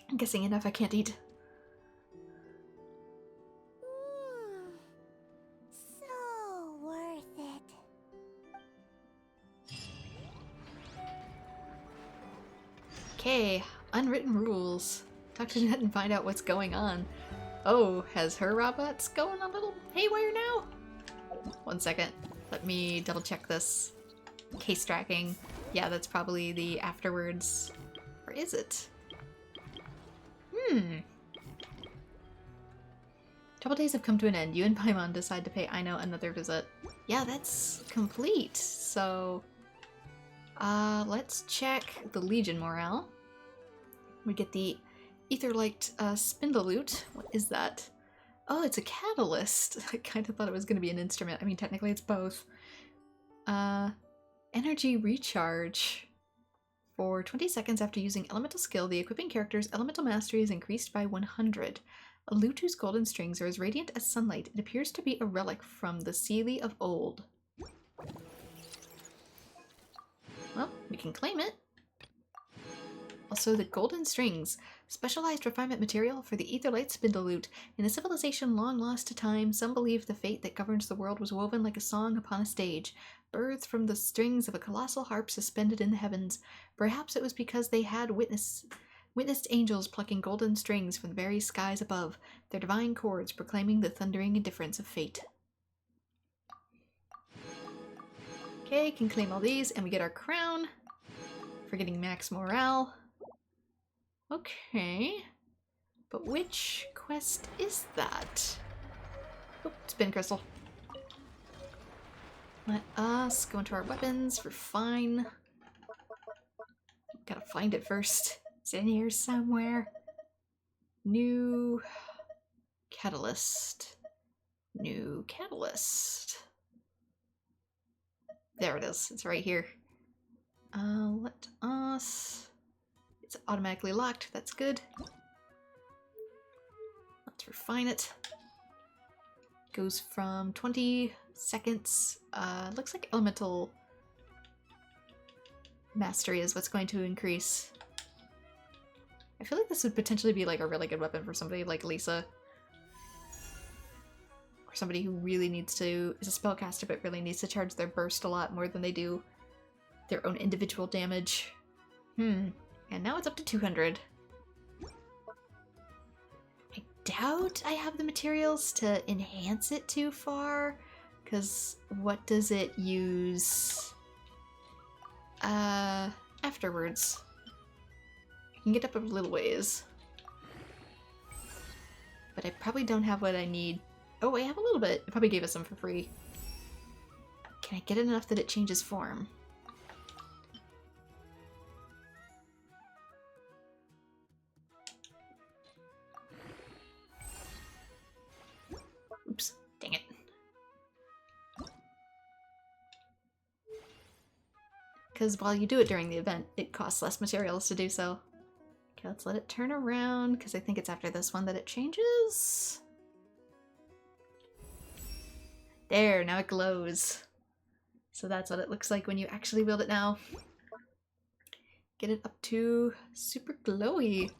I'm guessing enough I can't eat. So worth it. Okay, unwritten rules. Talk to Net and find out what's going on. Oh, has her robots going a little haywire now? 1 second. Let me double check this. Case tracking. Yeah, that's probably the afterwards. Or is it? Trouble days have come to an end. You and Paimon decide to pay Aino another visit. Yeah, that's complete. So, let's check the Legion morale. We get the Etherlight spindle loot. What is that? Oh, it's a catalyst. I kind of thought it was going to be an instrument. I mean, technically it's both. Energy recharge. For 20 seconds after using elemental skill, the equipping character's elemental mastery is increased by 100. A lute whose golden strings are as radiant as sunlight. It appears to be a relic from the Seelie of old. Well, we can claim it. Also, the golden strings. Specialized refinement material for the Aetherlight spindle loot. In a civilization long lost to time, some believe the fate that governs the world was woven like a song upon a stage, birthed from the strings of a colossal harp suspended in the heavens. Perhaps it was because they had witnessed angels plucking golden strings from the very skies above, their divine chords proclaiming the thundering indifference of fate. Okay, can claim all these, and we get our crown for getting max morale. Okay, but which quest is that? Oh, spin crystal. Let us go into our weapons for fine. Gotta find it first. It's in here somewhere. New catalyst. New catalyst. There it is. It's right here. Let us... It's automatically locked. That's good. Let's refine it. Goes from 20 seconds. Looks like elemental mastery is what's going to increase. I feel like this would potentially be like a really good weapon for somebody like Lisa. Or somebody who really needs to, is a spellcaster but really needs to charge their burst a lot more than they do their own individual damage. And now it's up to 200. I doubt I have the materials to enhance it too far, because what does it use afterwards? I can get up a little ways. But I probably don't have what I need. Oh, I have a little bit. It probably gave us some for free. Can I get it enough that it changes form? Oops, dang it. Because while you do it during the event, it costs less materials to do so. Okay, let's let it turn around, because I think it's after this one that it changes. There, now it glows. So that's what it looks like when you actually wield it now. Get it up to super glowy.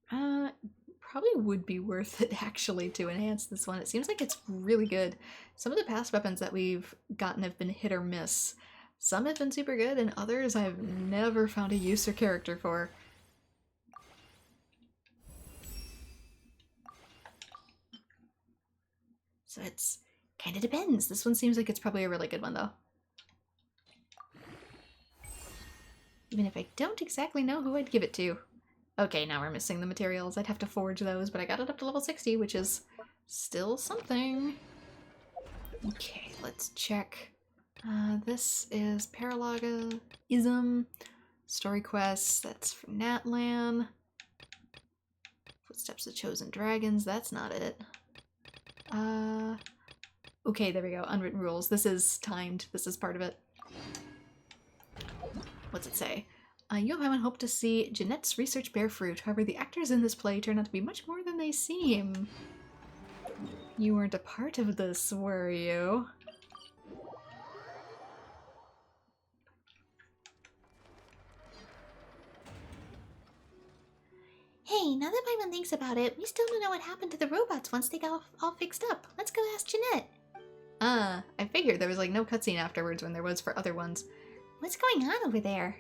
Probably would be worth it actually to enhance this one. It seems like it's really good. Some of the past weapons that we've gotten have been hit or miss. Some have been super good and others I've never found a use or character for. So it's kind of depends. This one seems like it's probably a really good one though. Even if I don't exactly know who I'd give it to. Okay, now we're missing the materials. I'd have to forge those, but I got it up to level 60, which is still something. Okay, let's check. This is Paralogism. Story quests, that's for Natlan. Footsteps of Chosen Dragons, that's not it. Okay, there we go. Unwritten rules. This is timed. This is part of it. What's it say? You haven't hoped to see Jeanette's research bear fruit. However, the actors in this play turn out to be much more than they seem. You weren't a part of this, were you? Hey, now that Paimon thinks about it, we still don't know what happened to the robots once they got all fixed up. Let's go ask Jeanette. I figured there was like no cutscene afterwards when there was for other ones. What's going on over there?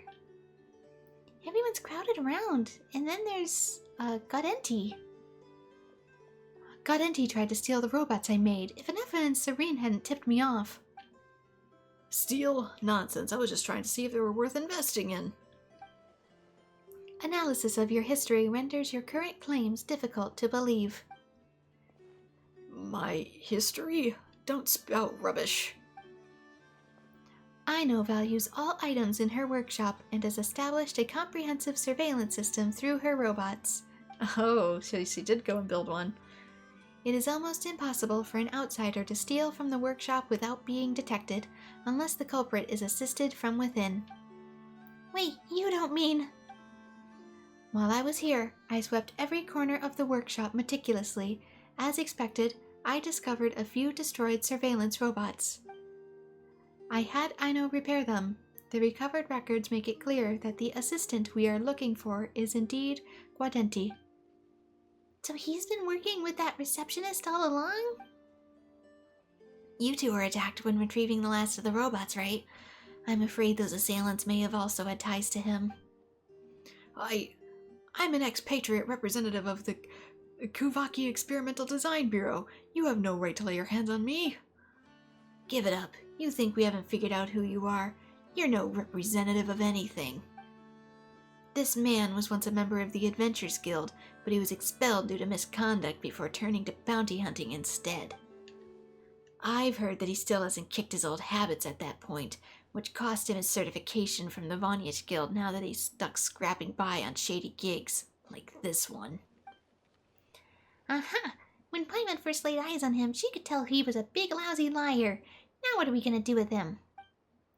Everyone's crowded around, and then there's, Godenti. Godenti tried to steal the robots I made. If enough and Serene hadn't tipped me off. Steal? Nonsense. I was just trying to see if they were worth investing in. Analysis of your history renders your current claims difficult to believe. My history? Don't spout rubbish. Aino values all items in her workshop and has established a comprehensive surveillance system through her robots. Oh, so she did go and build one. It is almost impossible for an outsider to steal from the workshop without being detected, unless the culprit is assisted from within. Wait, you don't mean... While I was here, I swept every corner of the workshop meticulously. As expected, I discovered a few destroyed surveillance robots. I had Aino repair them. The recovered records make it clear that the assistant we are looking for is indeed Guadenti. So he's been working with that receptionist all along? You two were attacked when retrieving the last of the robots, right? I'm afraid those assailants may have also had ties to him. I'm an expatriate representative of the Kuvaki Experimental Design Bureau. You have no right to lay your hands on me. Give it up. You think we haven't figured out who you are. You're no representative of anything. This man was once a member of the Adventures Guild, but he was expelled due to misconduct before turning to bounty hunting instead. I've heard that he still hasn't kicked his old habits at that point, which cost him his certification from the Voynich Guild now that he's stuck scrapping by on shady gigs, like this one. Aha! When Paimon first laid eyes on him, she could tell he was a big lousy liar. Now what are we gonna do with him?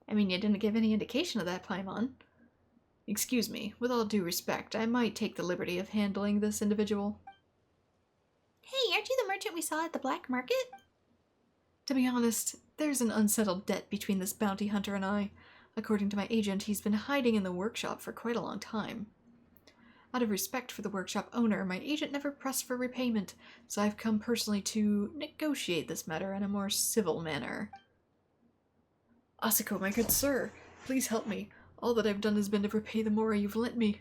I mean, you didn't give any indication of that, Paimon. Excuse me, with all due respect, I might take the liberty of handling this individual. Hey, aren't you the merchant we saw at the black market? To be honest, there's an unsettled debt between this bounty hunter and I. According to my agent, he's been hiding in the workshop for quite a long time. Out of respect for the workshop owner, my agent never pressed for repayment, so I've come personally to negotiate this matter in a more civil manner. Asako, my good sir, please help me. All that I've done has been to repay the mora you've lent me.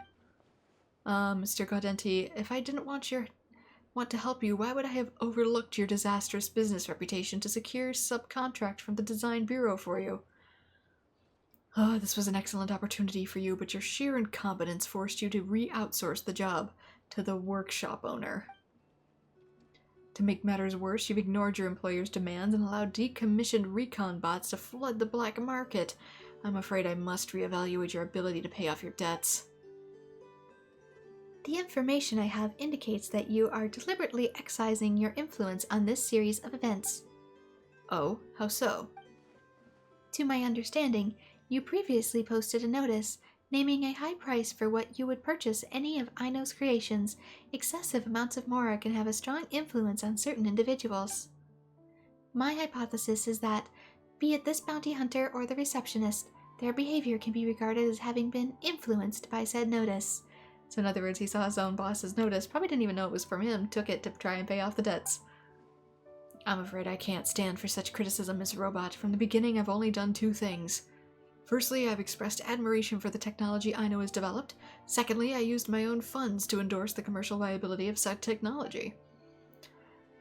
Mr. Gaudenti, if I didn't want to help you, why would I have overlooked your disastrous business reputation to secure subcontract from the design bureau for you? This was an excellent opportunity for you, but your sheer incompetence forced you to re-outsource the job to the workshop owner. To make matters worse, you've ignored your employer's demands and allowed decommissioned recon bots to flood the black market. I'm afraid I must reevaluate your ability to pay off your debts. The information I have indicates that you are deliberately excising your influence on this series of events. Oh, how so? To my understanding, you previously posted a notice naming a high price for what you would purchase any of Aino's creations. Excessive amounts of mora can have a strong influence on certain individuals. My hypothesis is that, be it this bounty hunter or the receptionist, their behavior can be regarded as having been influenced by said notice. So in other words, he saw his own boss's notice, probably didn't even know it was from him, took it to try and pay off the debts. I'm afraid I can't stand for such criticism, Miss Robot. From the beginning, I've only done two things. Firstly, I've expressed admiration for the technology Aino has developed. Secondly, I used my own funds to endorse the commercial viability of said technology.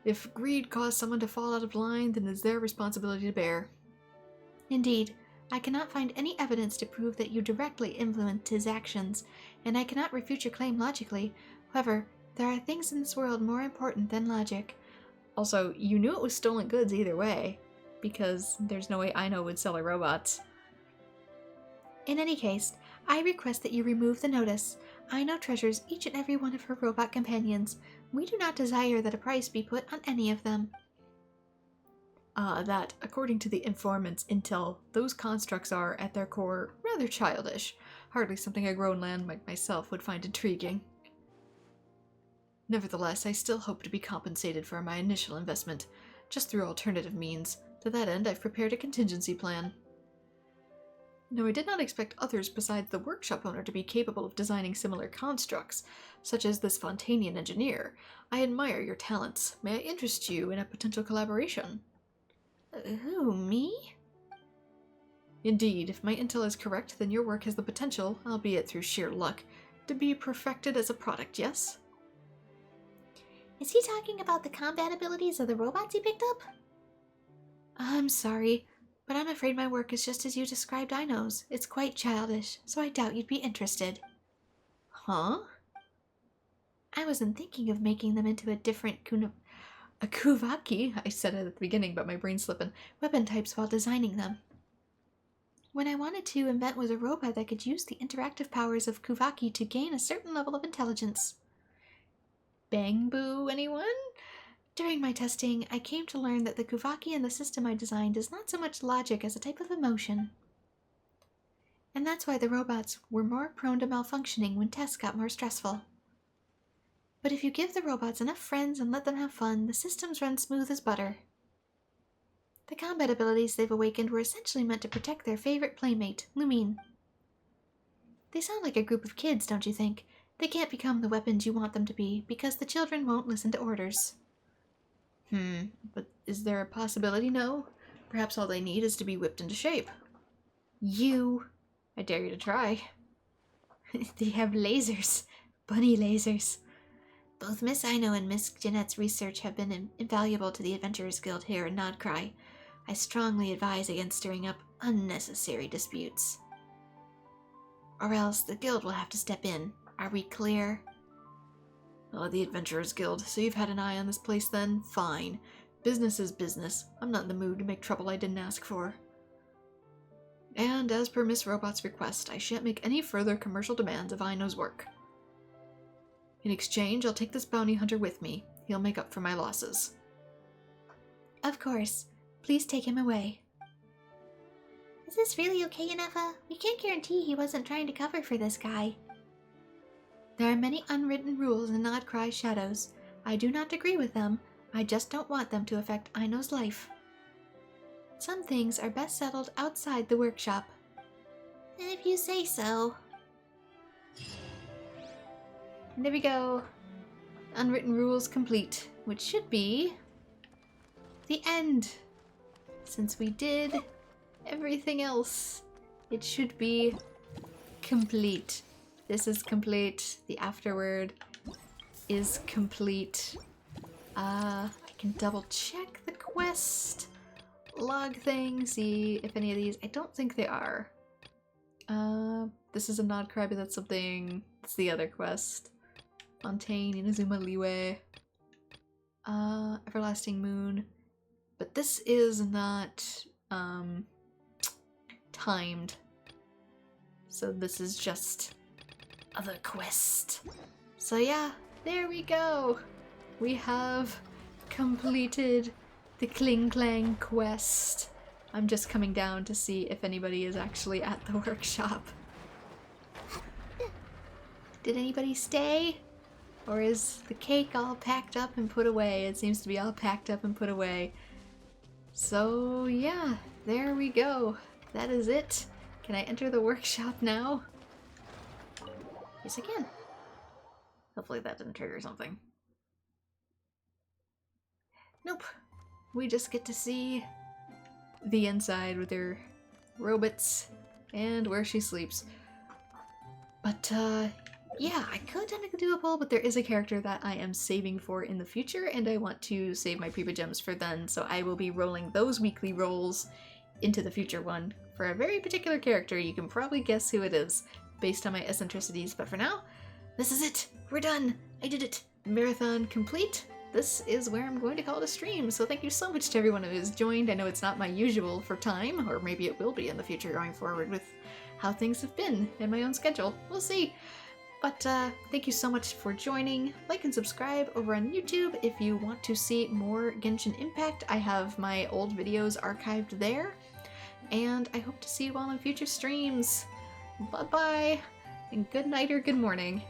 If greed caused someone to fall out of line, then it's their responsibility to bear. Indeed, I cannot find any evidence to prove that you directly influenced his actions, and I cannot refute your claim logically. However, there are things in this world more important than logic. Also, you knew it was stolen goods either way, because there's no way Aino would sell her robots. In any case, I request that you remove the notice. Aino treasures each and every one of her robot companions. We do not desire that a price be put on any of them. That, according to the informant's intel, those constructs are, at their core, rather childish. Hardly something a grown man like myself would find intriguing. Nevertheless, I still hope to be compensated for my initial investment, just through alternative means. To that end, I've prepared a contingency plan. No, I did not expect others besides the workshop owner to be capable of designing similar constructs, such as this Fontanian engineer. I admire your talents. May I interest you in a potential collaboration? Who, me? Indeed, if my intel is correct, then your work has the potential, albeit through sheer luck, to be perfected as a product, yes? Is he talking about the combat abilities of the robots he picked up? I'm sorry, but I'm afraid my work is just as you described Aino's. It's quite childish, so I doubt you'd be interested. Huh? I wasn't thinking of making them into a different a Kuvaki, I said it at the beginning, but my brain's slipping, weapon types while designing them. What I wanted to invent was a robot that could use the interactive powers of Kuvaki to gain a certain level of intelligence. Bang boo, anyone? During my testing, I came to learn that the Kuvaki in the system I designed is not so much logic as a type of emotion. And that's why the robots were more prone to malfunctioning when tests got more stressful. But if you give the robots enough friends and let them have fun, the systems run smooth as butter. The combat abilities they've awakened were essentially meant to protect their favorite playmate, Lumine. They sound like a group of kids, don't you think? They can't become the weapons you want them to be, because the children won't listen to orders. But is there a possibility no? Perhaps all they need is to be whipped into shape. You! I dare you to try. They have lasers. Bunny lasers. Both Miss Aino and Miss Jeanette's research have been invaluable to the Adventurers Guild here in nod-krai. I strongly advise against stirring up unnecessary disputes. Or else the guild will have to step in. Are we clear? Oh, the Adventurers Guild. So you've had an eye on this place then? Fine. Business is business. I'm not in the mood to make trouble I didn't ask for. And as per Miss Robot's request, I shan't make any further commercial demands of Aino's work. In exchange, I'll take this bounty hunter with me. He'll make up for my losses. Of course. Please take him away. Is this really okay, Inefa? We can't guarantee he wasn't trying to cover for this guy. There are many unwritten rules in nod-krai shadows. I do not agree with them. I just don't want them to affect Aino's life. Some things are best settled outside the workshop. If you say so. And there we go. Unwritten rules complete, which should be the end. Since we did everything else, it should be complete. This is complete. The afterward is complete. I can double check the quest log thing, see if any of these, I don't think they are. This is a nod-krai, but that's something, it's the other quest. Fontaine, Inazuma Liwe, Everlasting Moon, but this is not timed, so this is just other quest. So yeah, there we go. We have completed the Clink Clank quest. I'm just coming down to see if anybody is actually at the workshop. Did anybody stay? Or is the cake all packed up and put away? It seems to be all packed up and put away. So yeah, there we go. That is it. Can I enter the workshop now? Yes, I can. Hopefully that didn't trigger something. Nope. We just get to see the inside with her robots and where she sleeps. But yeah, I could technically do a poll, but there is a character that I am saving for in the future, and I want to save my Preba Gems for then, so I will be rolling those weekly rolls into the future one for a very particular character. You can probably guess who it is based on my eccentricities, but for now, this is it. We're done. I did it. Marathon complete. This is where I'm going to call it a stream, so thank you so much to everyone who has joined. I know it's not my usual for time, or maybe it will be in the future going forward with how things have been in my own schedule. We'll see. But thank you so much for joining. Like and subscribe over on YouTube if you want to see more Genshin Impact. I have my old videos archived there. And I hope to see you all in future streams. Bye-bye, and good night or good morning.